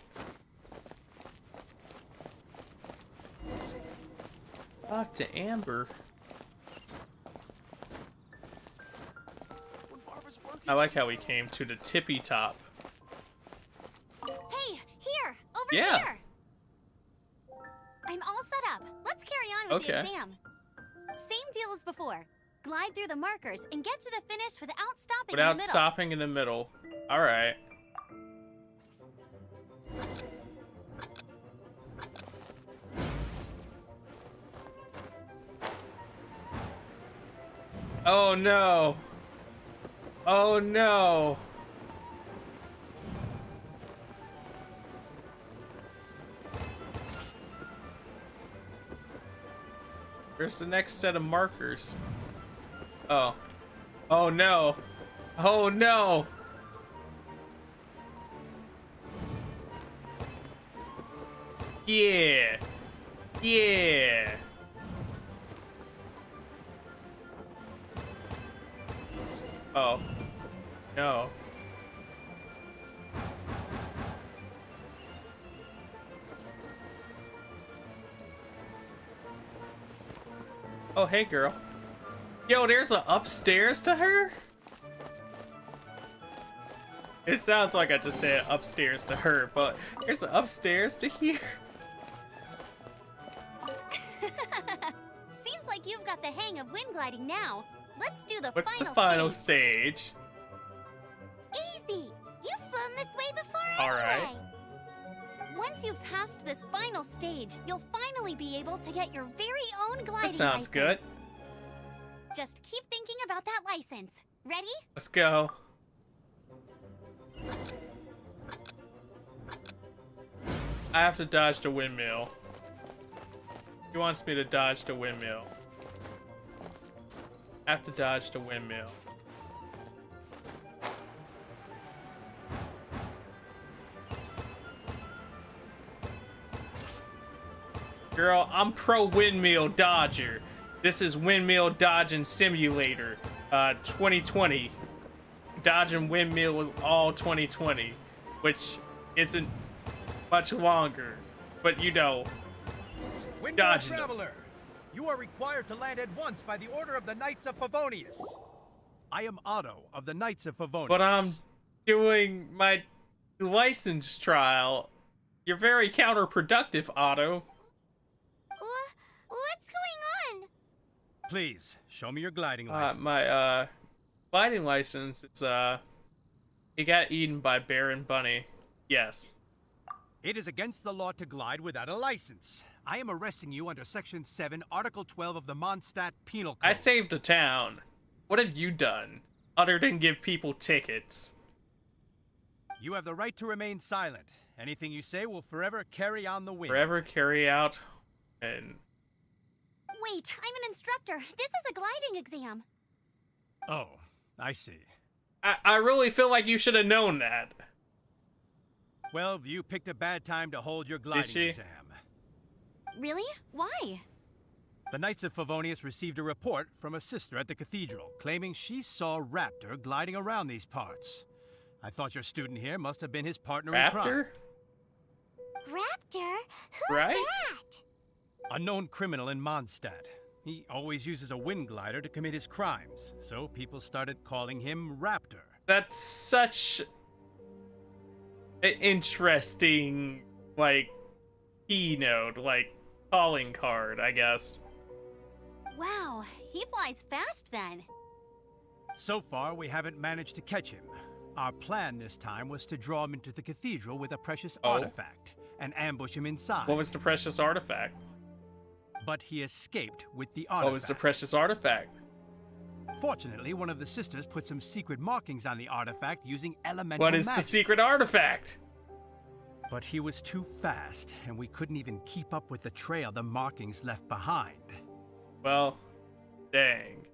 Talk to Amber. I like how we came to the tippy top. Hey, here! Over Yeah. here! I'm all set up. Let's carry on with the exam. Same deal as before. Glide through the markers and get to the finish without stopping in the middle. Without stopping in the middle. Alright. Oh no. Oh no. Where's the next set of markers? Oh. Oh no. Oh no. Yeah. Yeah. Oh. No. Oh, hey, girl. Yo, there's a upstairs to her? It sounds like I just said upstairs to her, but there's an upstairs to here. Seems like you've got the hang of wind gliding now. Let's do the What's final the final stage. stage? Easy! You've flown this way before All right. anyway. Once you've passed this final stage, you'll finally be able to get your very own gliding That sounds good. Just keep thinking about that license. Ready? Let's go. I have to dodge the windmill. He wants me to dodge the windmill. I have to dodge the windmill. Girl, I'm pro windmill dodger. This is windmill dodging simulator, 2020. Dodging windmills all 2020, which isn't much longer, but you know, dodging traveler, you are required to land at once by the order of the Knights of Favonius. I am Otto of the Knights of Favonius. But I'm doing my license trial. You're very counterproductive, Otto. What's going on? Please, show me your gliding license. My gliding license, it's it got eaten by Baron Bunny. Yes. It is against the law to glide without a license. I am arresting you under Section 7, Article 12 of the Mondstadt Penal Code. I saved a town. What have you done, other than give people tickets? You have the right to remain silent. Anything you say will forever carry on the wind. Forever carry out and... Wait, I'm an instructor. This is a gliding exam. Oh, I see. I really feel like you should have known that. Well, you picked a bad time to hold your gliding exam. Really? Why? The Knights of Favonius received a report from a sister at the cathedral, claiming she saw Raptor gliding around these parts. I thought your student here must have been his partner in crime. Raptor? Raptor? Who's right? that? A known criminal in Mondstadt. He always uses a wind glider to commit his crimes, so people started calling him Raptor. That's such an interesting, like, keynote, like, calling card, I guess. Wow, he flies fast then. So far, we haven't managed to catch him. Our plan this time was to draw him into the cathedral with a precious artifact and ambush him inside. What was the precious artifact? But he escaped with the artifact. What was the precious artifact? Fortunately, one of the sisters put some secret markings on the artifact using elemental What is magic. the secret artifact? But he was too fast, and we couldn't even keep up with the trail the markings left behind. Well, dang.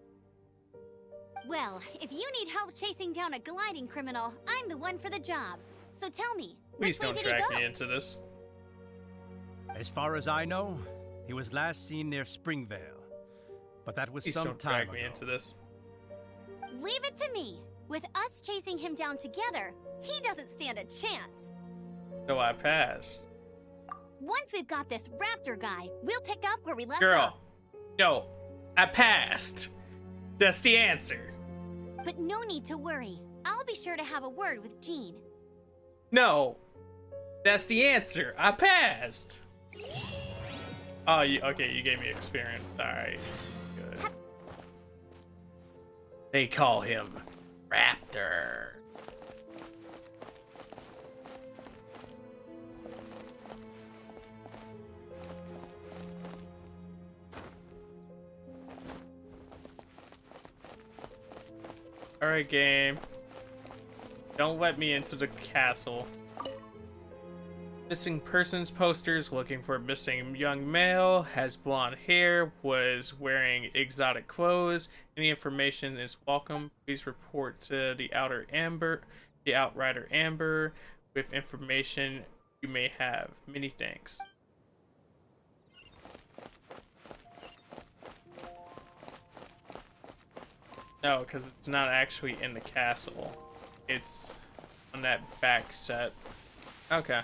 Well, if you need help chasing down a gliding criminal, I'm the one for the job. So tell me, Please don't drag me into this. As far as I know, he was last seen near Springvale. But that was Please some don't time drag me ago. into this. Leave it to me. With us chasing him down together, he doesn't stand a chance. So I pass. Once we've got this Raptor guy, we'll pick up where we left Girl, off. no, I passed. That's the answer. But no need to worry. I'll be sure to have a word with Jean. No, that's the answer. I passed. Oh, okay, you gave me experience. All right, good. They call him Raptor. All right, game. Don't let me into the castle. Missing persons posters looking for a missing young male, has blonde hair, was wearing exotic clothes. Any information is welcome. Please report to the Outrider Amber with information you may have. Many thanks. No, because it's not actually in the castle. It's on that back set. Okay.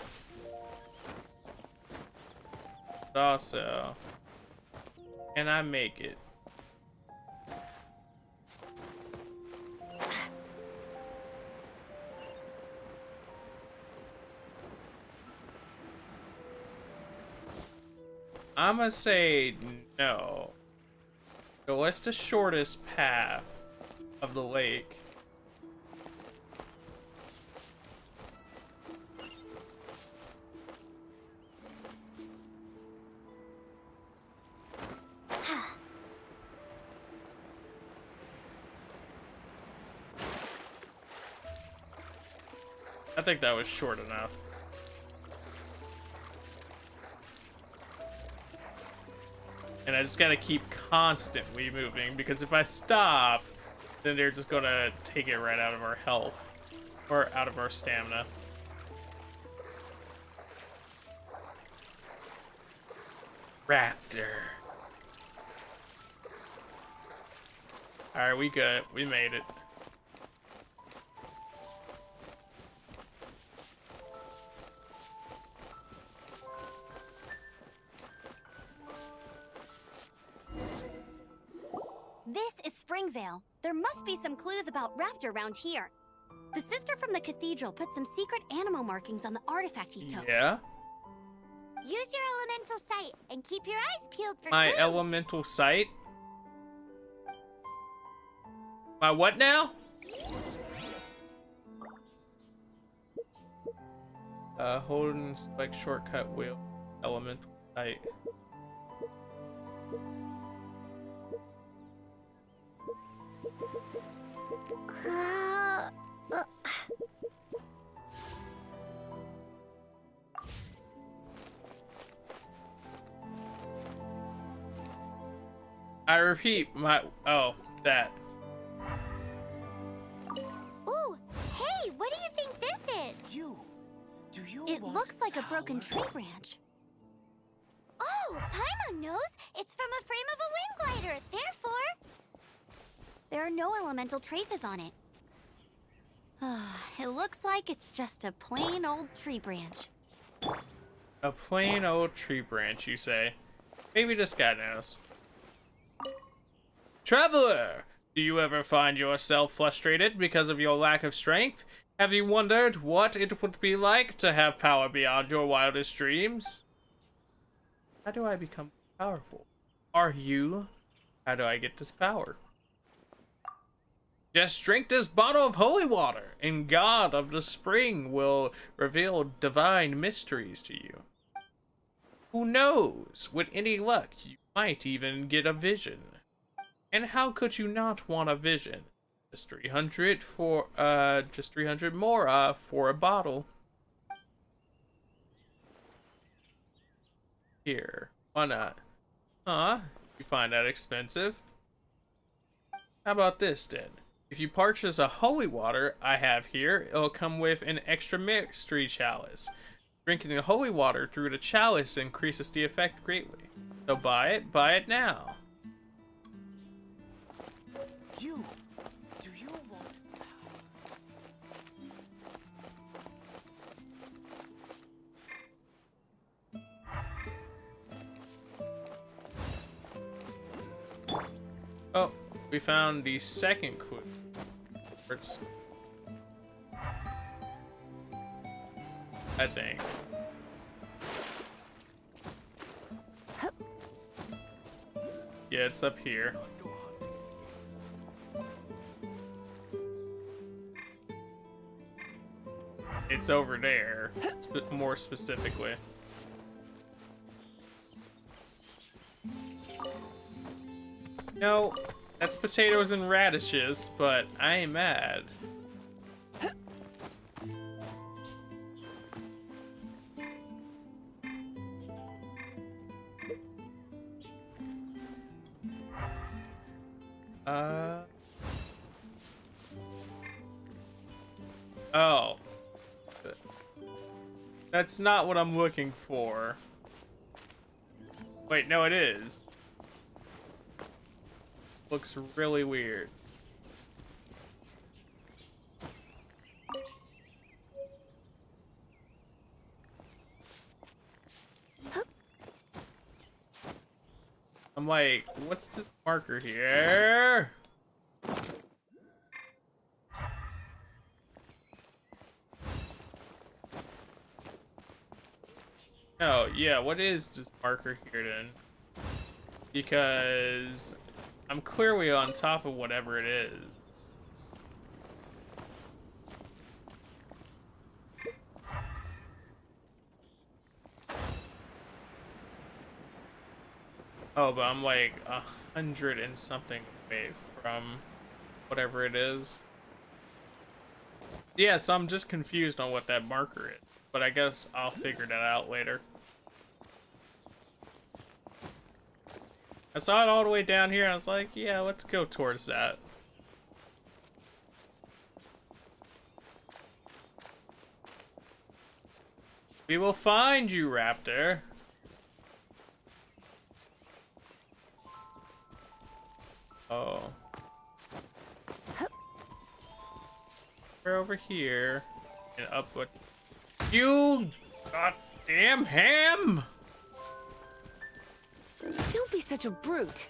But also, can I make it? I'm gonna say no. So what's the shortest path of the lake? I think that was short enough. And I just gotta keep constantly moving, because if I stop, then they're just gonna take it right out of our health. Or out of our stamina. Raptor. Alright, we good. We made it. This is Springvale. There must be some clues about Raptor around here. The sister from the cathedral put some secret animal markings on the artifact he took. Yeah? Use your elemental sight and keep your eyes peeled for My clues. elemental sight? My what now? Hold and select shortcut wheel. Elemental sight. I repeat, my... Oh, that. Ooh, hey, what do you think this is? It looks like a broken tree branch. Oh, Paimon knows. It's from a frame of a wind glider. Therefore, There are no elemental traces on it. It looks like it's just a plain old tree branch. A plain old tree branch, you say? Maybe this guy knows. Traveler! Do you ever find yourself frustrated because of your lack of strength? Have you wondered what it would be like to have power beyond your wildest dreams? How do I become powerful? Are you? How do I get this power? Just drink this bottle of holy water, and God of the Spring will reveal divine mysteries to you. Who knows? With any luck, you might even get a vision. And how could you not want a vision? Just 300 for, just 300 more, for a bottle. Here, why not? Huh? You find that expensive? How about this then? If you purchase a holy water I have here, it'll come with an extra mystery chalice. Drinking the holy water through the chalice increases the effect greatly. So buy it now. Do you want... Oh, we found the second clue. I think. Yeah, it's up here. It's over there, more specifically. No, that's potatoes and radishes, but I ain't mad. Oh. That's not what I'm looking for. Wait, no, it is. Looks really weird. I'm like, what's this marker here? Oh, yeah, what is this marker here then? Because I'm clearly on top of whatever it is. Oh, but I'm like 100 and something away from whatever it is. Yeah, so I'm just confused on what that marker is. But I guess I'll figure that out later. I saw it all the way down here and I was like, yeah, let's go towards that. We will find you, Raptor. over here and up what? You goddamn ham! Don't be such a brute.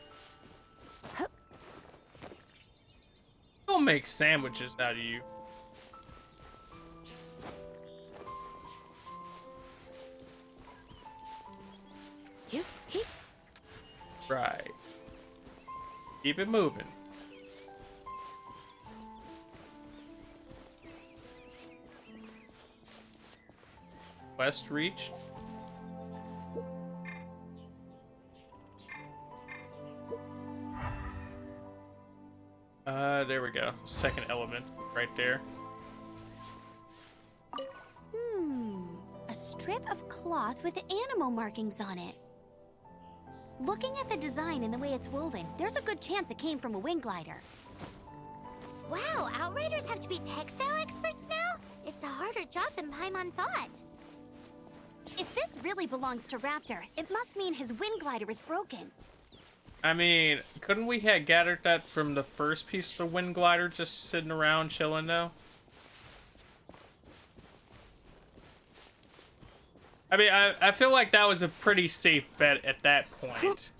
Don't make sandwiches out of you. Right. Keep it moving. Quest reached. There we go. Second element right there. A strip of cloth with animal markings on it. Looking at the design and the way it's woven, there's a good chance it came from a wing glider. Wow, Outriders have to be textile experts now? It's a harder job than Paimon thought. If this really belongs to Raptor, it must mean his wind glider is broken. I mean, couldn't we have gathered that from the first piece of the wind glider just sitting around chilling though? I mean, I feel like that was a pretty safe bet at that point.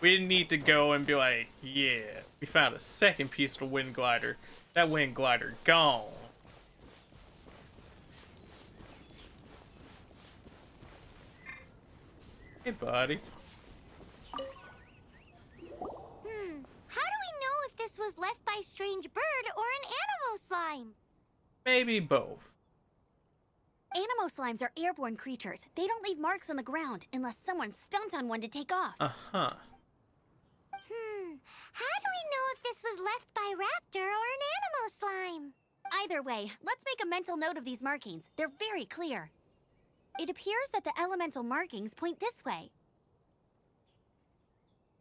We didn't need to go and be like, yeah, we found a second piece of the wind glider. That wind glider gone. Hey, buddy. How do we know if this was left by strange bird or an animal slime? Maybe both. Animo slimes are airborne creatures. They don't leave marks on the ground unless someone stomped on one to take off. Uh-huh. How do we know if this was left by Raptor or an animal slime? Either way, let's make a mental note of these markings. They're very clear. It appears that the elemental markings point this way.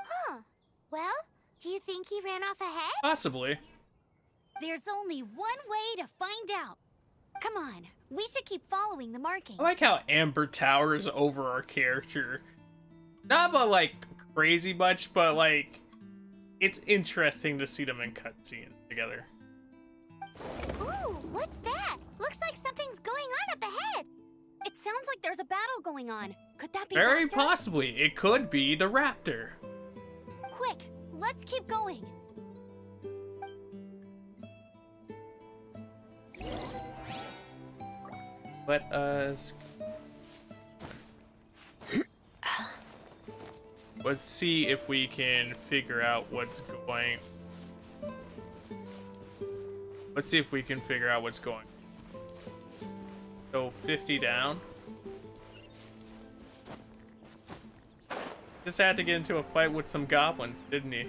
Huh. Well, do you think he ran off ahead? Possibly. There's only one way to find out. Come on, we should keep following the markings. I like how Amber towers over our character. Not but like crazy much, but like it's interesting to see them in cutscenes together. Ooh, what's that? Looks like something's going on up ahead. It sounds like there's a battle going on. Could that be Very Raptor? possibly. It could be the Raptor. Quick, let's keep going. Let us... Let's see if we can figure out what's going... Let's see if we can figure out what's going. So 50 down. Just had to get into a fight with some goblins, didn't he?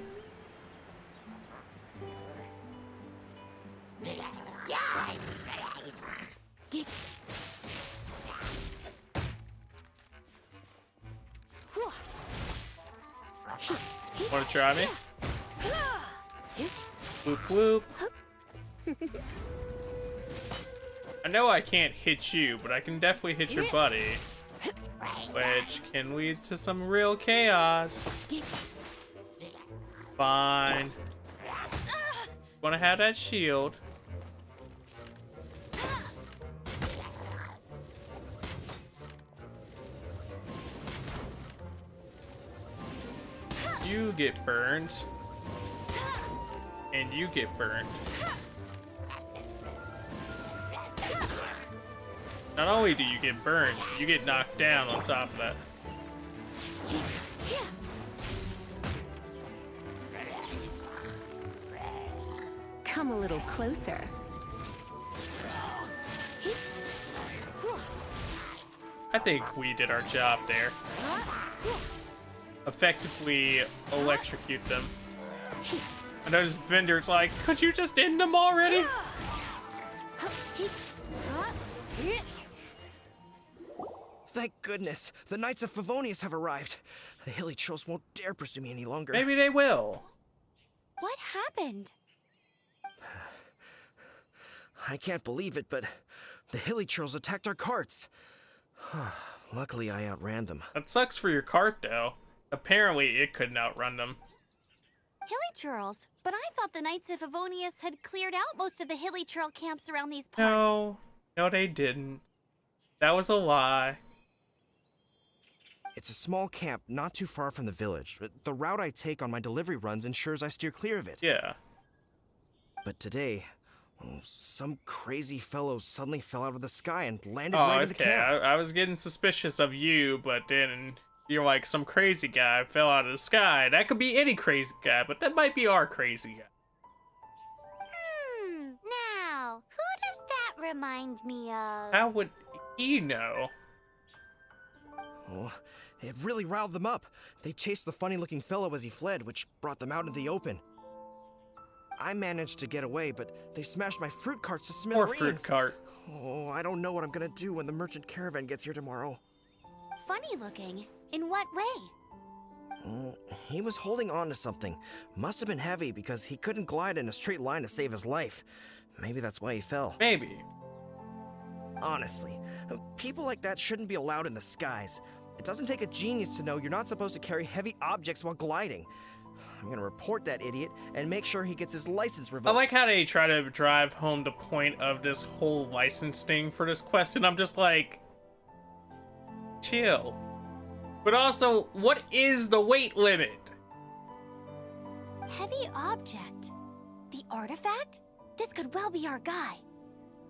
Wanna try me? Whoop whoop. I know I can't hit you, but I can definitely hit your buddy. Which can lead to some real chaos. Fine. Wanna have that shield. You get burned. And you get burned. Not only do you get burned, you get knocked down on top of that. Come a little closer. I think we did our job there. Effectively electrocute them. I noticed Vendor's like, could you just end them already? Thank goodness, the Knights of Favonius have arrived. The hilly trolls won't dare pursue me any longer. Maybe they will. What happened? I can't believe it, but the hilly trolls attacked our carts. Luckily, I outran them. That sucks for your cart, though. Apparently, it couldn't outrun them. Hilichurls? But I thought the Knights of Favonius had cleared out most of the Hilichurl camps around these parts. No, they didn't. That was a lie. It's a small camp not too far from the village. The route I take on my delivery runs ensures I steer clear of it. Yeah. But today, some crazy fellow suddenly fell out of the sky and landed right in the camp. I was getting suspicious of you, but then you're like, some crazy guy fell out of the sky. That could be any crazy guy, but that might be our crazy guy. Now, who does that remind me of? How would he know? Oh, it really riled them up. They chased the funny-looking fellow as he fled, which brought them out into the open. I managed to get away, but they smashed my fruit carts to smithereens. Poor fruit cart. Oh, I don't know what I'm gonna do when the merchant caravan gets here tomorrow. Funny looking? In what way? He was holding on to something. Must have been heavy because he couldn't glide in a straight line to save his life. Maybe that's why he fell. Maybe. Honestly, people like that shouldn't be allowed in the skies. It doesn't take a genius to know you're not supposed to carry heavy objects while gliding. I'm gonna report that idiot and make sure he gets his license revoked. I like how they try to drive home the point of this whole license thing for this quest, and I'm just like, chill. But also, what is the weight limit? Heavy object? The artifact? This could well be our guy.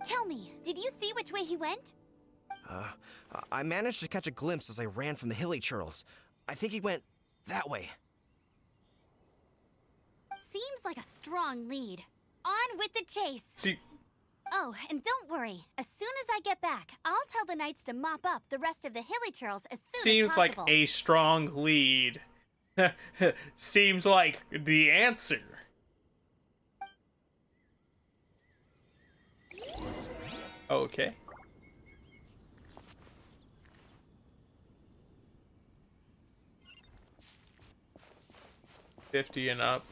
Tell me, did you see which way he went? I managed to catch a glimpse as I ran from the Hilichurls. I think he went that way. Seems like a strong lead. On with the chase. See. Oh, and don't worry. As soon as I get back, I'll tell the Knights to mop up the rest of the Hilichurls as soon Seems as like possible. a strong lead. Seems like the answer. Okay. $50 and up.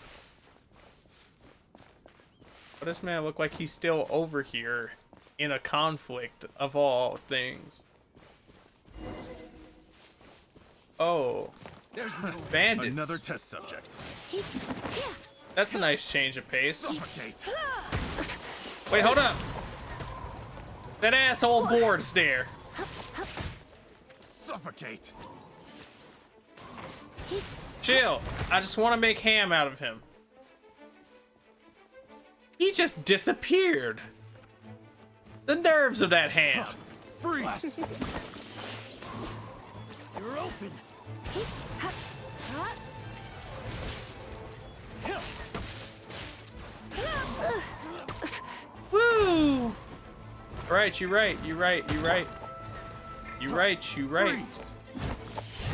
But this man look like he's still over here in a conflict of all things. Oh. There's bandits. Another test subject. That's a nice change of pace. Suffocate. Wait, hold up. That asshole board's there. Suffocate. Chill. I just want to make ham out of him. He just disappeared. The nerves of that ham. Freeze. You're open. Woo! Right, you're right, you're right, you're right. You're right, you're right. Freeze.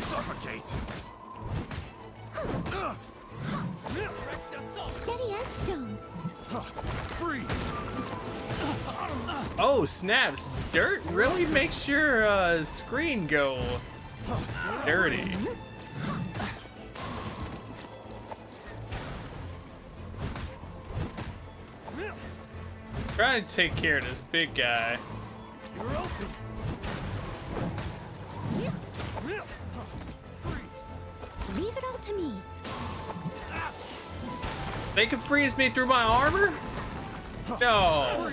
Suffocate. Steady as stone. Freeze. Oh, snaps. Dirt really makes your screen go dirty. Trying to take care of this big guy. You're open. Leave it all to me. They can freeze me through my armor? No.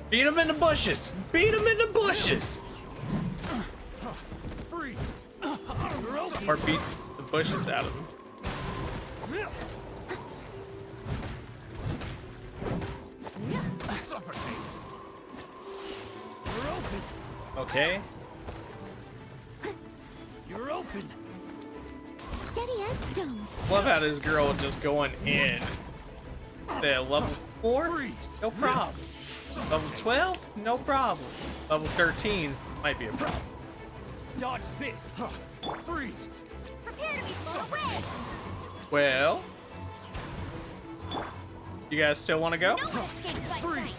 Beat him in the bushes. Beat him in the bushes. Freeze. Or beat the bushes out of him. Suffocate. You're open. Okay. You're open. Steady as stone. Love how this girl just going in. The level 4? No problem. Level 12? No problem. Level 13s might be a problem. Dodge this. Freeze. Prepare to be blown away. Well, you guys still want to go? No one escapes my sight. Freeze.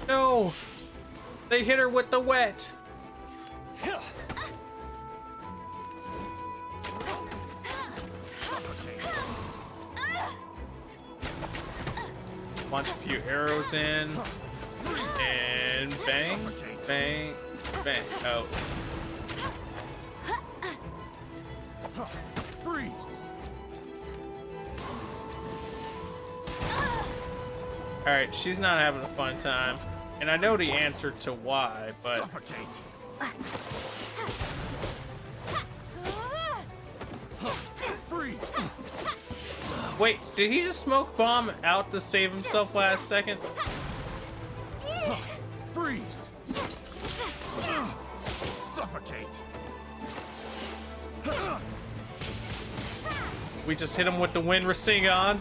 No! They hit her with the wet. Launch a few arrows in. And bang, bang, bang. Oh. Freeze! Alright, she's not having a fun time. And I know the answer to why, but... Suffocate! Freeze! Wait, did he just smoke bomb out to save himself last second? Freeze! Suffocate! We just hit him with the Wind Rasengan.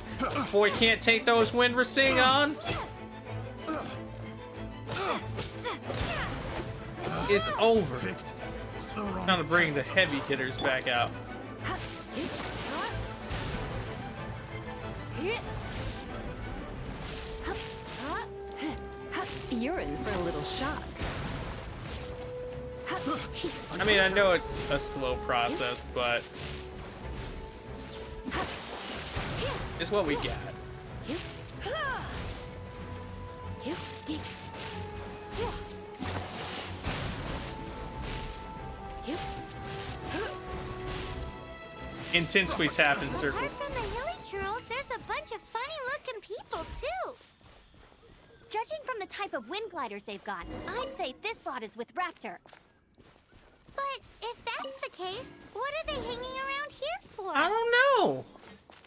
Boy can't take those Wind Rasengans. It's over. Time to bring the heavy hitters back out. You're in for a little shock. I mean, I know it's a slow process, but it's what we got. Intensely tap and circle. Apart from the hilly churls, there's a bunch of funny-looking people too. Judging from the type of wind gliders they've got, I'd say this lot is with Raptor. But if that's the case, what are they hanging around here for? I don't know.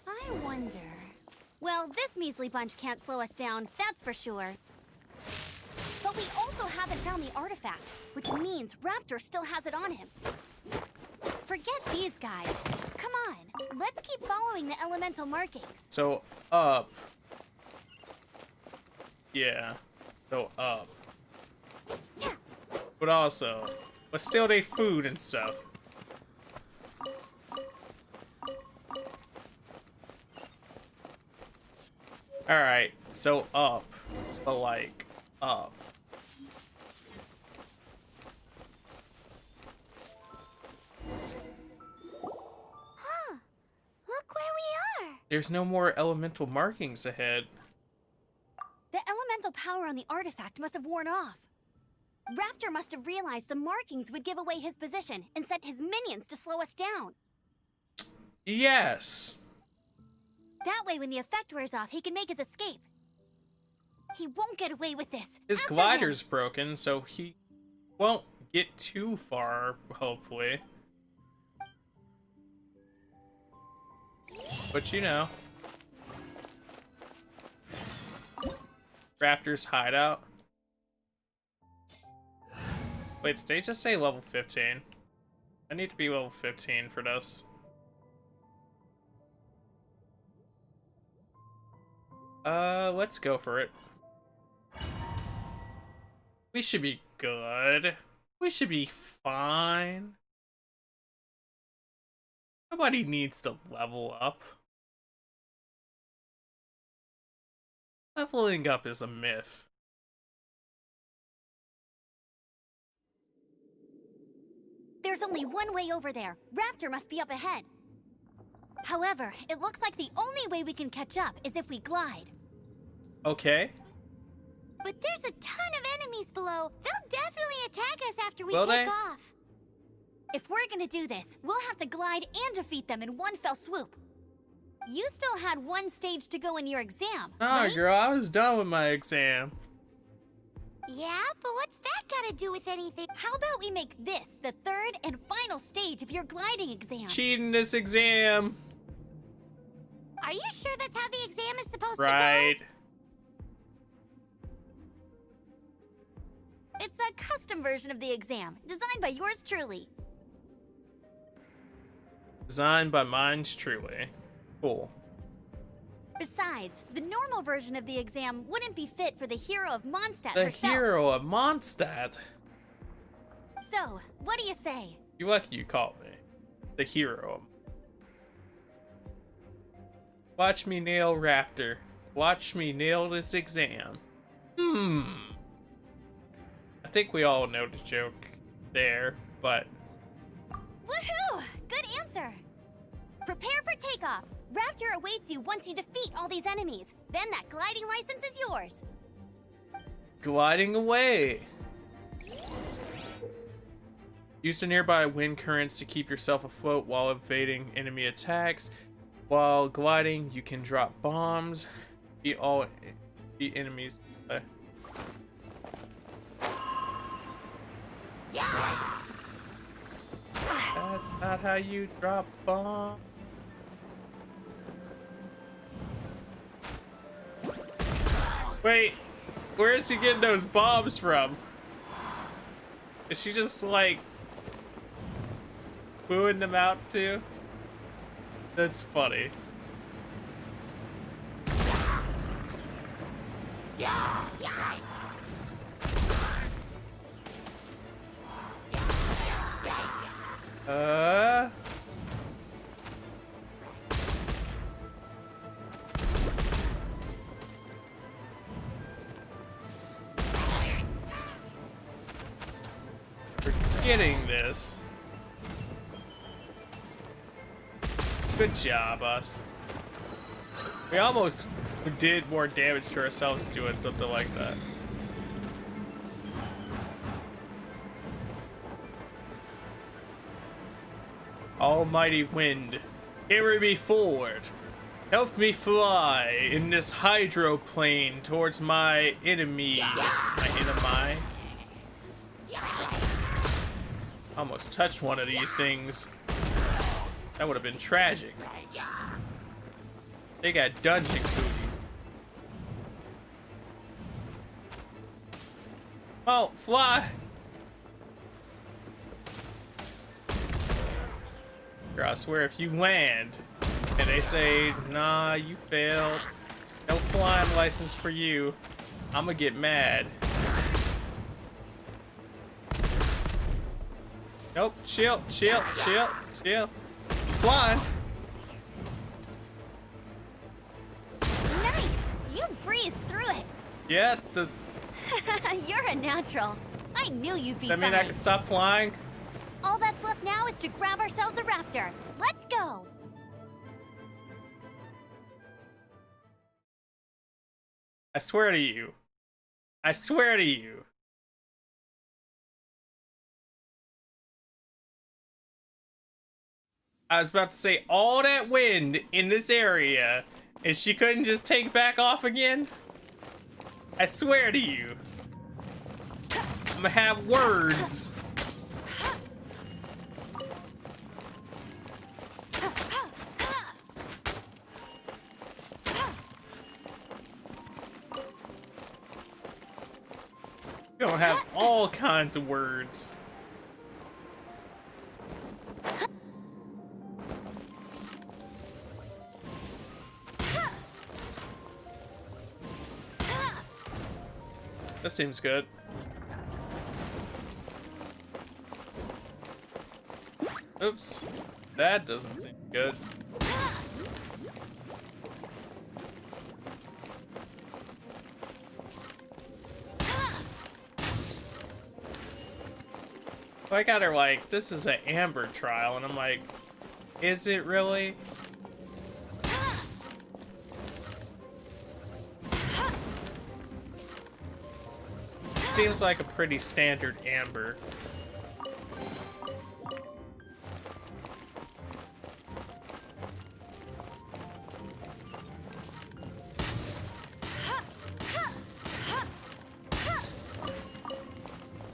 I wonder. Well, this measly bunch can't slow us down, that's for sure. But we also haven't found the artifact, which means Raptor still has it on him. Forget these guys. Come on, let's keep following the elemental markings. So, up. Yeah. So, up. But also, but still they food and stuff. Alright, so up. But like, up. Look where we are. There's no more elemental markings ahead. The elemental power on the artifact must have worn off. Raptor must have realized the markings would give away his position and sent his minions to slow us down. Yes. That way, when the effect wears off, he can make his escape. He won't get away with this. His After glider's him. broken, so he won't get too far, hopefully. But you know. Raptor's hideout. Wait, did they just say level 15? I need to be level 15 for this. Let's go for it. We should be good. We should be fine. Nobody needs to level up. Leveling up is a myth. There's only one way over there. Raptor must be up ahead. However, it looks like the only way we can catch up is if we glide. Okay. But there's a ton of enemies below. They'll definitely attack us after we Will take they? off. If we're gonna do this, we'll have to glide and defeat them in one fell swoop. You still had one stage to go in your exam, Nah, right? girl, I was done with my exam. Yeah, but what's that got to do with anything? How about we make this the third and final stage of your gliding exam? Cheating this exam. Are you sure that's how the exam is supposed Right. to go? It's a custom version of the exam, designed by yours truly. Designed by minds truly. Cool. Besides, the normal version of the exam wouldn't be fit for the hero of Mondstadt The herself. hero of Mondstadt. So, what do you say? You lucky you called me. The hero. Watch me nail Raptor. Watch me nail this exam. I think we all know the joke there, but... Woohoo! Good answer! Prepare for takeoff. Raptor awaits you once you defeat all these enemies. Then that gliding license is yours. Gliding away. Use the nearby wind currents to keep yourself afloat while evading enemy attacks. While gliding, you can drop bombs. Beat enemies. That's not how you drop bombs. Wait, where is he getting those bombs from? Is she just like booing them out too? That's funny. We're getting this. Good job, us. We almost did more damage to ourselves doing something like that. Almighty wind, carry me forward. Help me fly in this hydroplane towards my enemy. My enemy. Almost touched one of these things. That would have been tragic. They got dungeon cooties. Oh, fly! I swear, if you land and they say, nah, you failed, no flying license for you, I'm gonna get mad. Nope, chill, chill, chill, chill. Flying. Nice! You breezed through it. Yeah, does You're a natural. I knew you'd be that mean fine. I can stop flying? All that's left now is to grab ourselves a raptor. Let's go! I swear to you. I swear to you. I was about to say all that wind in this area and she couldn't just take back off again? I swear to you. I'm gonna have words. You don't have all kinds of words. That seems good. Oops. That doesn't seem good. I got her like, this is an Amber trial, and I'm like, is it really? Seems like a pretty standard Amber.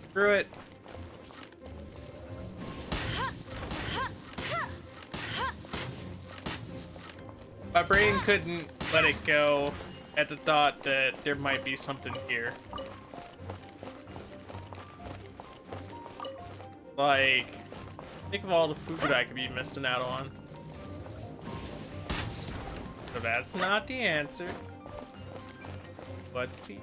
Screw it. My brain couldn't let it go at the thought that there might be something here. Like, think of all the food I could be missing out on. So that's not the answer. Let's see.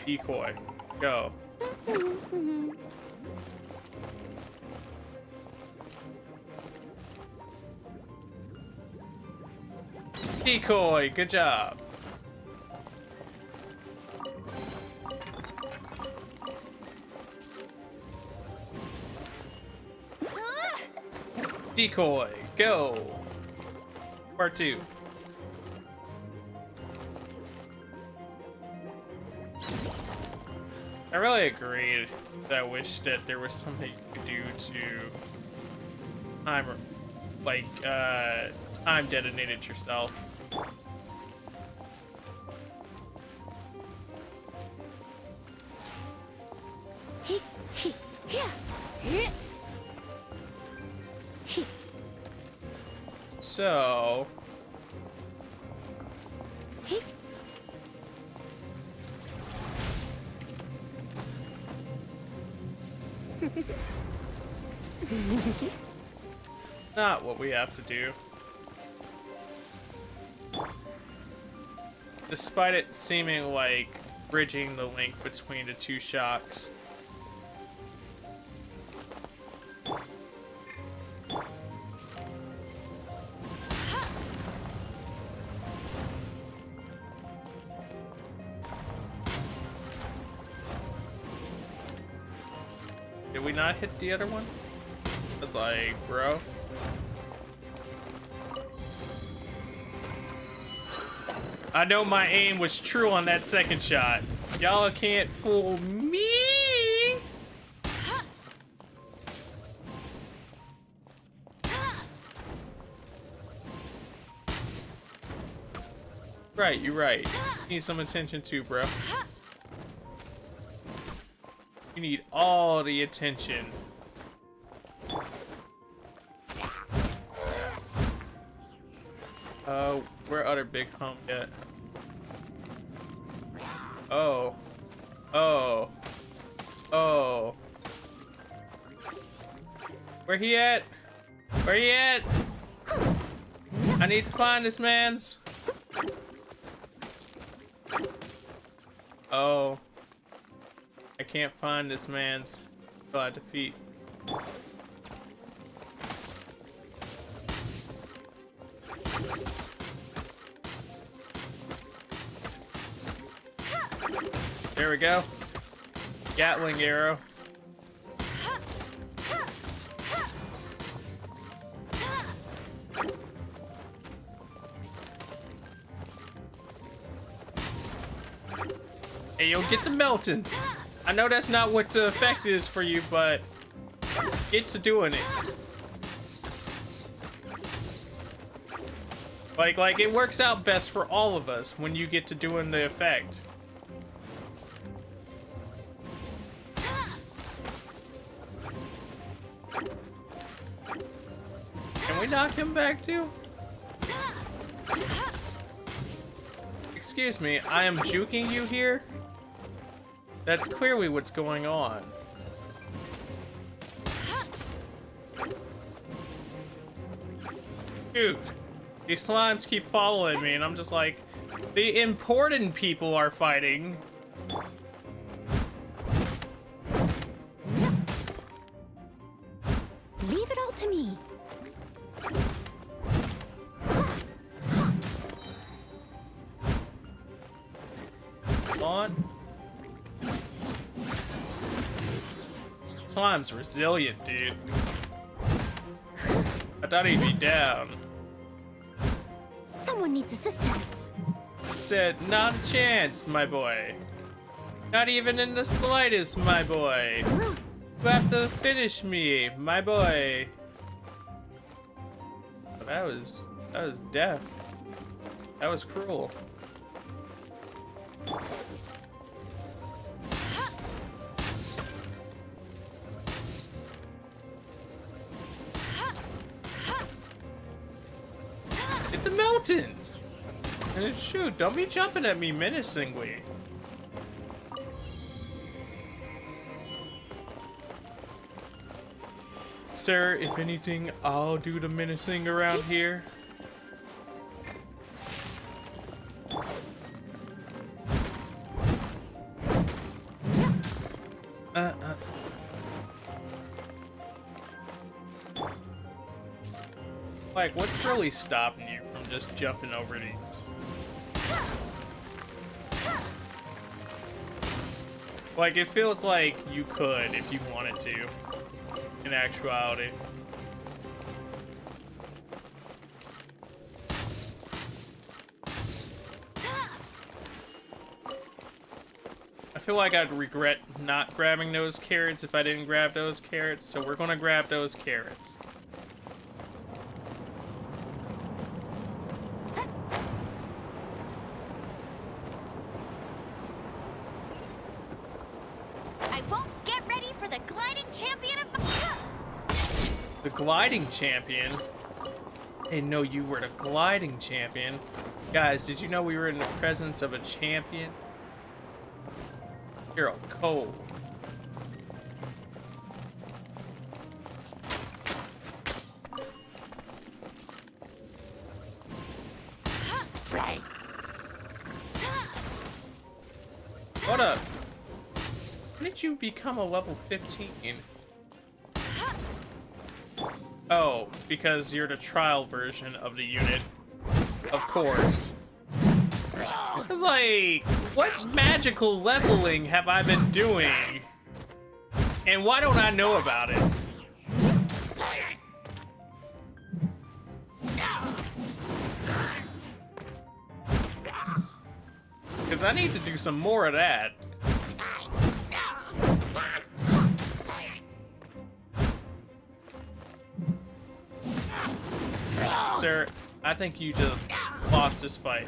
Decoy. Go. Decoy, good job. decoy, go. Part 2. I really agreed that I wish that there was something you could do to time detonate it yourself. So not what we have to do. Despite it seeming like bridging the link between the two shocks. Did we not hit the other one? I was like, bro. I know my aim was true on that second shot. Y'all can't fool me. Right, you're right. You need some attention too, bro. You need all the attention. Where other big hump at? Oh. Oh. Oh. Where he at? Where he at? I need to find this man's. Oh. I can't find this man's until I defeat. There we go. Gatling arrow. Hey, yo, get the melting. I know that's not what the effect is for you, but it's doing it. Like it works out best for all of us when you get to doing the effect. Can we knock him back too? Excuse me, I am juking you here? That's clearly what's going on. Dude, these slimes keep following me and I'm just like, the important people are fighting. Leave it all to me. Come on. Slime's resilient, dude. I thought he'd be down. Someone needs assistance. Said, not a chance, my boy. Not even in the slightest, my boy. You have to finish me, my boy. That was death. That was cruel. Get the mountain! And shoot, don't be jumping at me menacingly. Sir, if anything, I'll do the menacing around here. Like, what's really stopping you from just jumping over these? Like, it feels like you could if you wanted to, in actuality. feel like I'd regret not grabbing those carrots if I didn't grab those carrots, so we're gonna grab those carrots. I won't get ready for the gliding champion of... The gliding champion? I didn't know you were the gliding champion. Guys, did you know we were in the presence of a champion? You're a cold. What up? When did you become a level 15? Oh, because you're the trial version of the unit. Of course. It's like, what magical leveling have I been doing? And why don't I know about it? Because I need to do some more of that. Sir, I think you just lost this fight.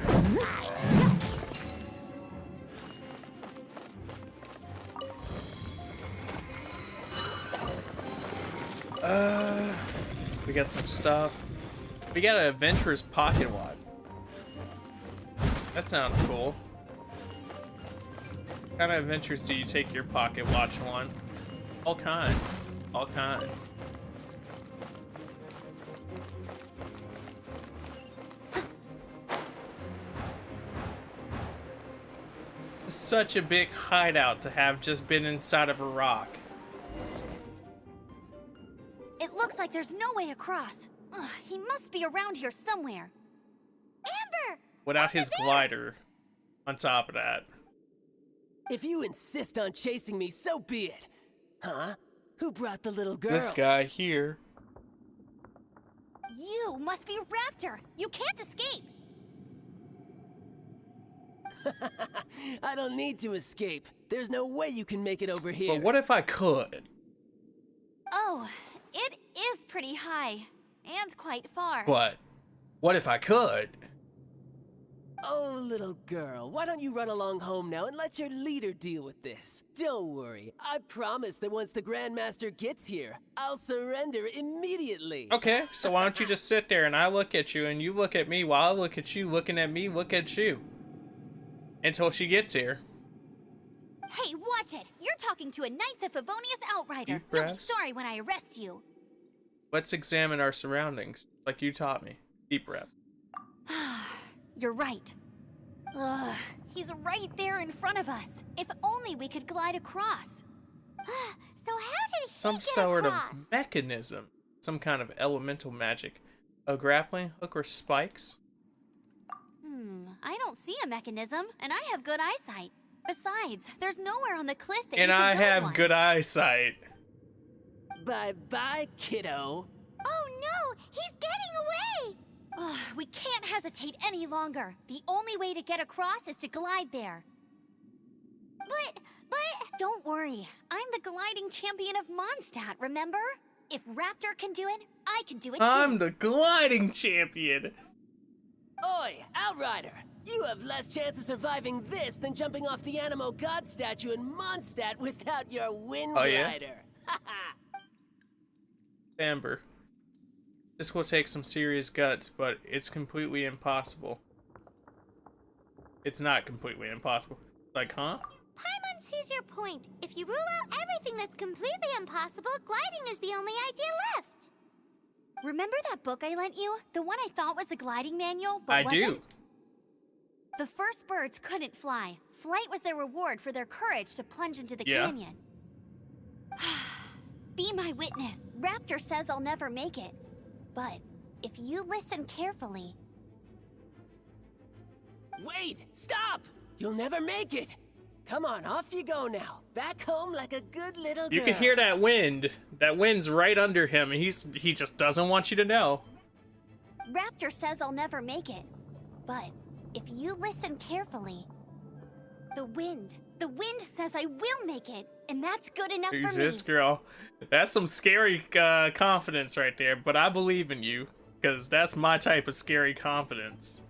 We got some stuff. We got an adventurer's pocket watch. That sounds cool. What kind of adventures do you take your pocket watch on? All kinds. All kinds. Such a big hideout to have just been inside of a rock. It looks like there's no way across. Ugh, he must be around here somewhere. Amber! Without his glider on top of that. If you insist on chasing me, so be it. Huh? Who brought the little girl? This guy here. You must be Raptor. You can't escape. I don't need to escape. There's no way you can make it over here. But what if I could? Oh, it is pretty high. And quite far. What if I could? Oh, little girl, why don't you run along home now and let your leader deal with this? Don't worry, I promise that once the Grandmaster gets here, I'll surrender immediately. Okay, so why don't you just sit there and I look at you and you look at me while I look at you, looking at me, look at you. Until she gets here. Hey, watch it! You're talking to a Knights of Favonius outrider. Deep You'll be breaths. sorry when I arrest you. Let's examine our surroundings, like you taught me. Deep breath. You're right. Ugh, he's right there in front of us. If only we could glide across. So how did he Some get sort across? of mechanism. Some kind of elemental magic. A grappling hook or spikes? I don't see a mechanism, and I have good eyesight. Besides, there's nowhere on the cliff that And you I can build have one. good eyesight. Bye-bye, kiddo. Oh no, he's getting away! Ugh, we can't hesitate any longer. The only way to get across is to glide there. But... Don't worry. I'm the gliding champion of Mondstadt, remember? If Raptor can do it, I can do it too. I'm the gliding champion. Oi, Outrider! You have less chance of surviving this than jumping off the Animo God statue in Mondstadt without your wind glider. Amber. This will take some serious guts, but it's completely impossible. It's not completely impossible. Like, huh? Paimon sees your point. If you rule out everything that's completely impossible, gliding is the only idea left. Remember that book I lent you? The one I thought was the gliding manual, but I wasn't? do. The first birds couldn't fly. Flight was their reward for their courage to plunge into the Yeah. canyon. Be my witness. Raptor says I'll never make it. But if you listen carefully... Wait! Stop! You'll never make it! Come on, off you go now. Back home like a good little girl. You can hear that wind. That wind's right under him, and he just doesn't want you to know. Raptor says I'll never make it. But if you listen carefully, the wind The wind says I will make it, and that's good enough for me. This girl, that's some scary confidence right there, but I believe in you, because that's my type of scary confidence.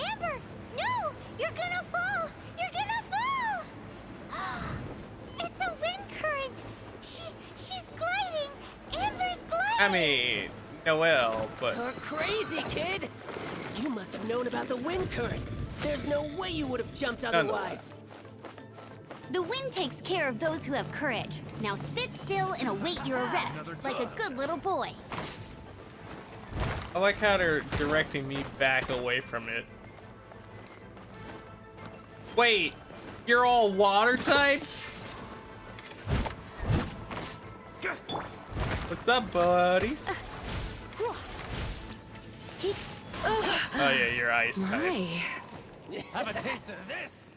Amber, no! You're gonna fall! You're gonna fall! It's a wind current! She's gliding! Amber's gliding! I mean, Noelle, but... You're crazy, kid! You must have known about the wind current. There's no way you would have jumped otherwise. The wind takes care of those who have courage. Now sit still and await your arrest, like a good little boy. I like how they're directing me back away from it. Wait, you're all water types? What's up, buddies? Oh yeah, you're ice types. Have a taste of this.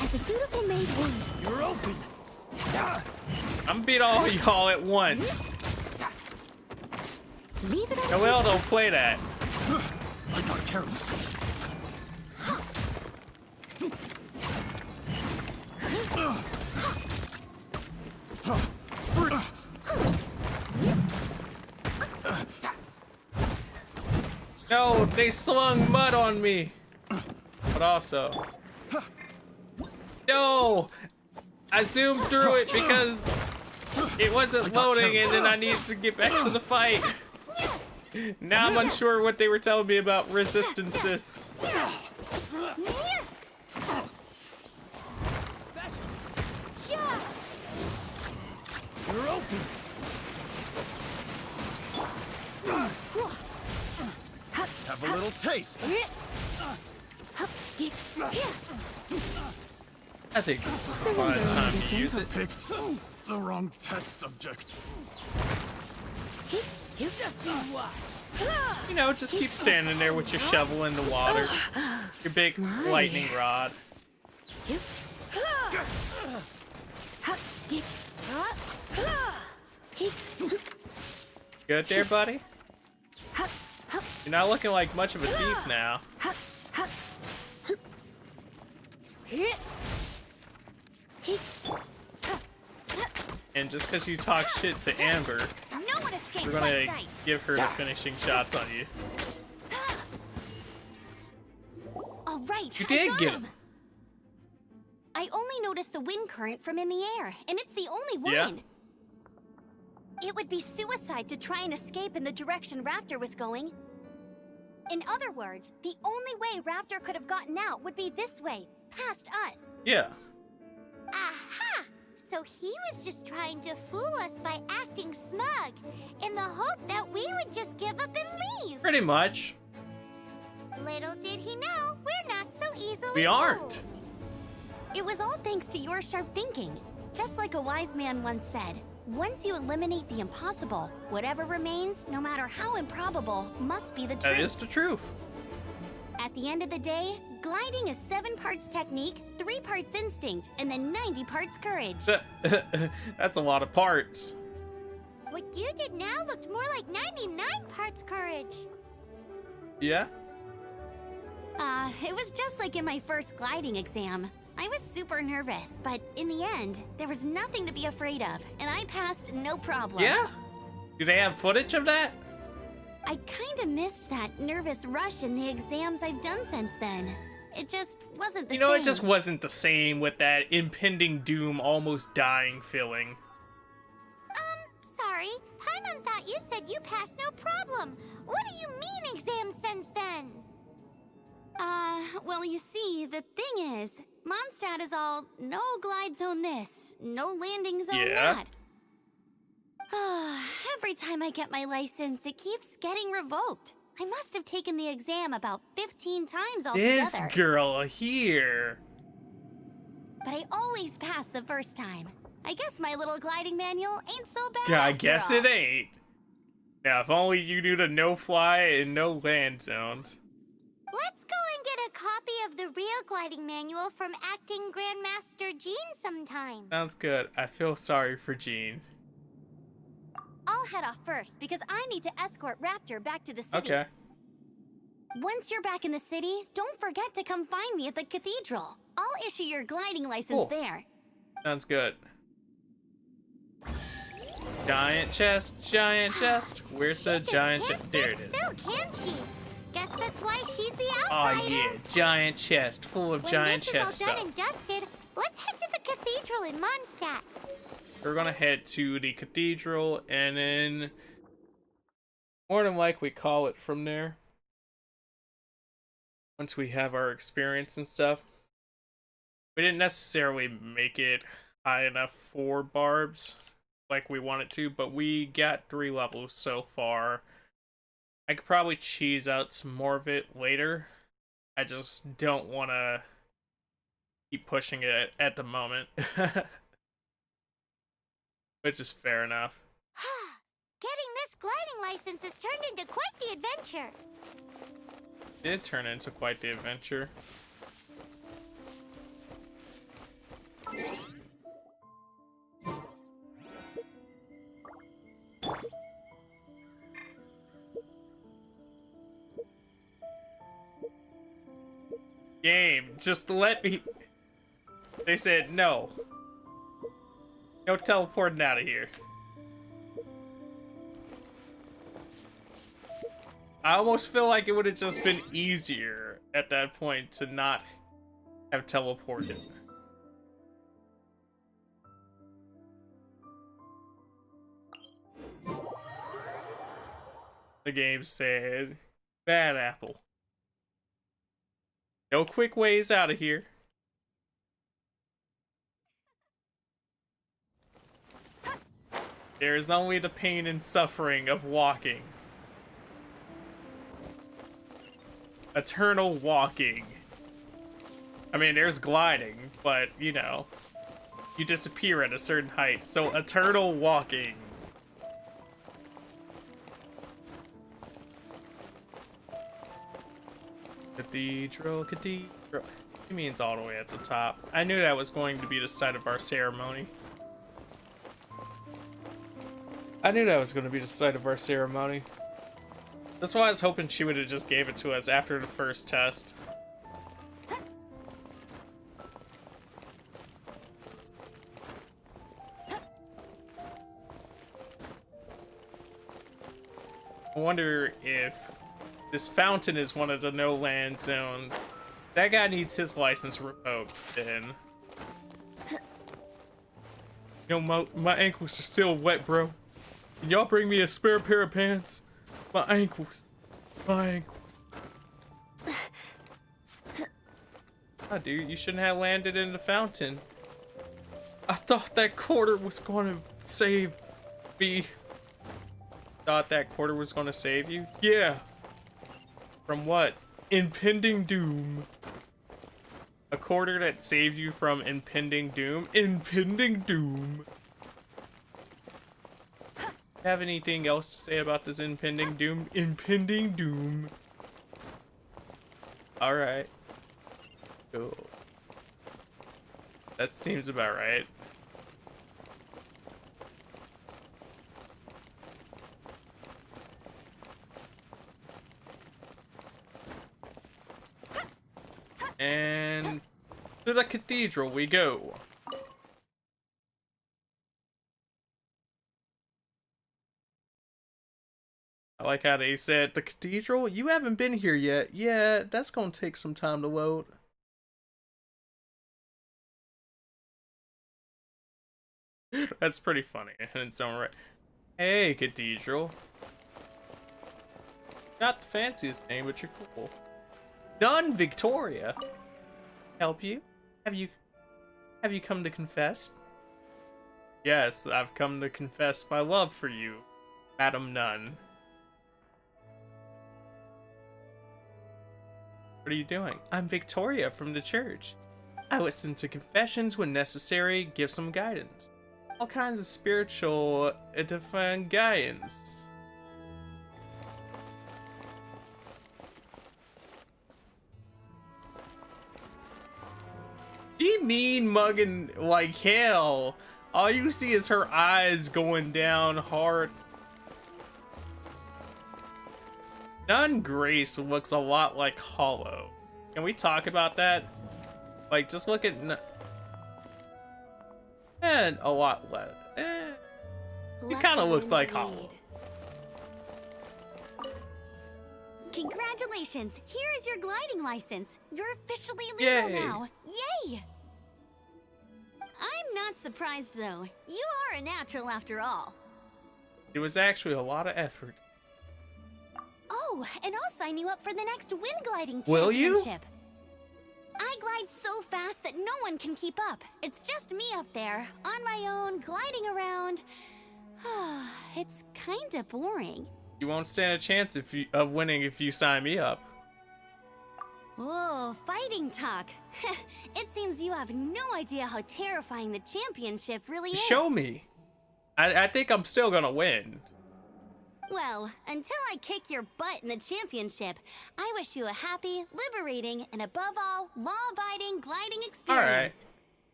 As a dutiful maid would. You're open. I'm beat all y'all at once. Leave it Noelle, don't play that. I gotta carry this. No, they slung mud on me. But also... No! I zoomed through it because it wasn't loading and then I needed to get back to the fight. Now I'm unsure what they were telling me about resistances. You're open. Have a little taste. I think this is a fine time to use it. Picked the wrong test subject. You just watch. You know, just keep standing there with your shovel in the water. Your big lightning rod. Good there, buddy? You're not looking like much of a thief now. And just because you talk shit to Amber, No one escapes we're gonna my sight. give her the finishing shots on you. All right, You I did got get him. him. I only noticed the wind current from in the air, and it's the only one. Yeah. It would be suicide to try and escape in the direction Raptor was going. In other words, the only way Raptor could have gotten out would be this way, past us. Yeah. Aha! So he was just trying to fool us by acting smug, in the hope that we would just give up and leave. Pretty much. Little did he know, we're not so easily We aren't. fooled. It was all thanks to your sharp thinking. Just like a wise man once said, once you eliminate the impossible, whatever remains, no matter how improbable, must be the truth. That is the truth. At the end of the day, gliding is 7 parts technique, 3 parts instinct, and then 90 parts courage. That's a lot of parts. What you did now looked more like 99 parts courage. Yeah? It was just like in my first gliding exam. I was super nervous, but in the end, there was nothing to be afraid of, and I passed no problem. Yeah? Do they have footage of that? I kinda missed that nervous rush in the exams I've done since then. It just wasn't the same. You know, it just wasn't the same with that impending doom, almost dying feeling. Sorry. Paimon thought you said you passed no problem. What do you mean exam sense then? Well, you see, the thing is, Mondstadt is all, no glide zone this, no landing zone Yeah. that. Every time I get my license, it keeps getting revoked. I must have taken the exam about 15 times altogether. This girl here. But I always pass the first time. I guess my little gliding manual ain't so bad I after guess all. it ain't. Now, if only you knew the no-fly and no land zones. Let's go and get a copy of the real gliding manual from acting Grandmaster Jean sometime. Sounds good. I feel sorry for Jean. I'll head off first because I need to escort Raptor back to the city. Okay. Once you're back in the city, don't forget to come find me at the cathedral. I'll issue your gliding license there. Sounds good. Giant chest, giant chest. Where's the giant chest? There it is. Still, can't she? Guess that's why she's the Oh outsider. yeah, giant chest full of giant chest When this is all stuff. done and dusted, let's head to the cathedral in Mondstadt. We're gonna head to the cathedral and then more than likely call it from there. Once we have our experience and stuff. We didn't necessarily make it high enough for Barbs like we wanted to, but we got 3 levels so far. I could probably cheese out some more of it later. I just don't want to keep pushing it at the moment. Which is fair enough. Getting this gliding license has turned into quite the adventure. It did turn into quite the adventure. Game, just let me... They said no. No teleporting out of here. I almost feel like it would have just been easier at that point to not have teleported. The game said, bad apple. No quick ways out of here. There is only the pain and suffering of walking. Eternal walking. I mean, there's gliding, but, you know, you disappear at a certain height, so eternal walking. Cathedral, cathedral. It means all the way at the top. I knew that was going to be the site of our ceremony. That's why I was hoping she would have just gave it to us after the first test. I wonder if this fountain is one of the no-land zones. That guy needs his license revoked, then. Yo, my ankles are still wet, bro. Can y'all bring me a spare pair of pants? My ankles. Ah, dude, you shouldn't have landed in the fountain. I thought that quarter was going to save me. Thought that quarter was going to save you? Yeah. From what? Impending doom. A quarter that saved you from impending doom? Impending doom. Have anything else to say about this impending doom? Impending doom. Alright. Cool. That seems about right. And to the cathedral we go. I like how they said, the cathedral? You haven't been here yet. Yeah, that's gonna take some time to load. That's pretty funny in its own right. Hey, cathedral. Not the fanciest name, but you're cool. Done, Victoria. Help you? Have you come to confess? Yes, I've come to confess my love for you, Madam Nun. What are you doing? I'm Victoria from the church. I listen to confessions when necessary, give some guidance. All kinds of spiritual edifying guidance. She mean mugging like hell. All you see is her eyes going down hard. Nun Grace looks a lot like Hollow. Can we talk about that? Like, just look at... And a lot less. He kind of looks like Hollow. Congratulations! Here is your gliding license. You're officially legal now. Yay! I'm not surprised, though. You are a natural after all. It was actually a lot of effort. Oh, and I'll sign you up for the next wind gliding championship. Will you? I glide so fast that no one can keep up. It's just me up there, on my own, gliding around. It's kinda boring. You won't stand a chance of winning if you sign me up. Whoa, fighting talk. It seems you have no idea how terrifying the championship really is. Show me. I think I'm still gonna win. Well, until I kick your butt in the championship, I wish you a happy, liberating, and above all, law-abiding gliding experience. All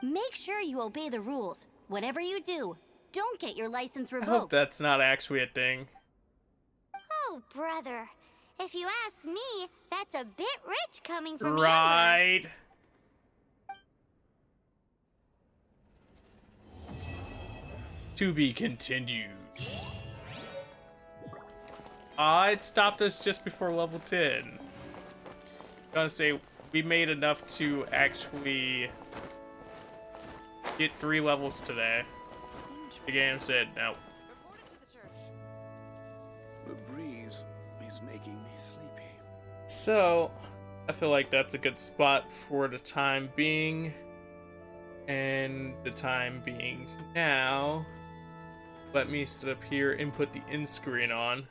right. Make sure you obey the rules. Whatever you do, don't get your license I revoked. hope that's not actually a thing. Oh, brother. If you ask me, that's a bit rich coming from Right. To be continued. It stopped us just before level 10. Gonna say we made enough to actually get 3 levels today. The game said no. The breeze is making me sleepy. So, I feel like that's a good spot for the time being. And the time being now, let me sit up here and put the end screen on.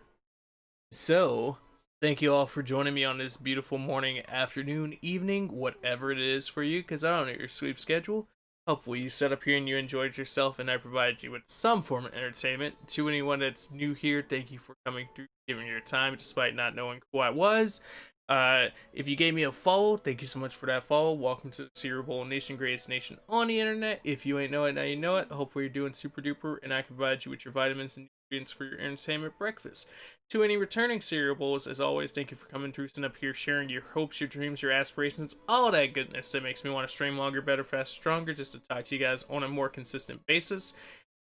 So, thank you all for joining me on this beautiful morning, afternoon, evening, whatever it is for you, because I don't know your sleep schedule. Hopefully you sat up here and you enjoyed yourself and I provided you with some form of entertainment. To anyone that's new here, thank you for coming through, giving your time despite not knowing who I was. If you gave me a follow, thank you so much for that follow. Welcome to the Cereal Bowl Nation, greatest nation on the internet. If you ain't know it, now you know it. Hopefully you're doing super duper and I can provide you with your vitamins and nutrients for your entertainment breakfast. To any returning Cereal Bowls, as always, thank you for coming through, sitting up here, sharing your hopes, your dreams, your aspirations, all that goodness that makes me want to stream longer, better, faster, stronger, just to talk to you guys on a more consistent basis.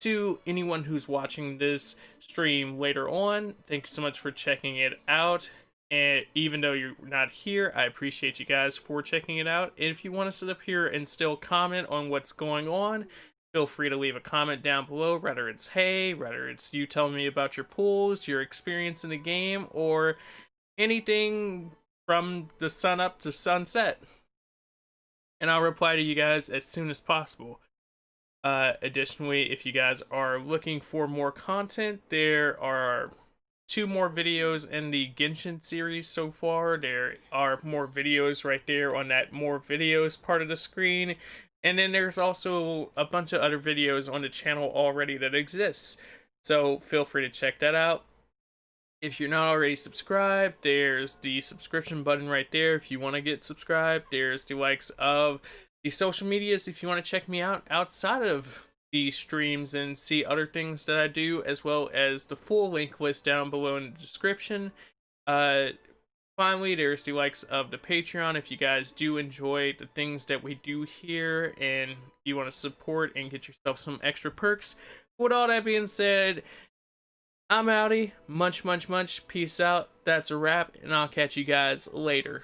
To anyone who's watching this stream later on, thank you so much for checking it out. And even though you're not here, I appreciate you guys for checking it out. And if you want to sit up here and still comment on what's going on, feel free to leave a comment down below, whether it's hey, whether it's you telling me about your pulls, your experience in the game, or anything from the sun up to sunset. And I'll reply to you guys as soon as possible. Additionally, if you guys are looking for more content, there are 2 more videos in the Genshin series so far. There are more videos right there on that more videos part of the screen. And then there's also a bunch of other videos on the channel already that exists. So feel free to check that out. If you're not already subscribed, there's the subscription button right there if you want to get subscribed. There's the likes of the social medias if you want to check me out outside of the streams and see other things that I do, as well as the full link list down below in the description. Finally, there's the likes of the Patreon if you guys do enjoy the things that we do here and you want to support and get yourself some extra perks. With all that being said, I'm outie. Much, much, much. Peace out. That's a wrap, and I'll catch you guys later.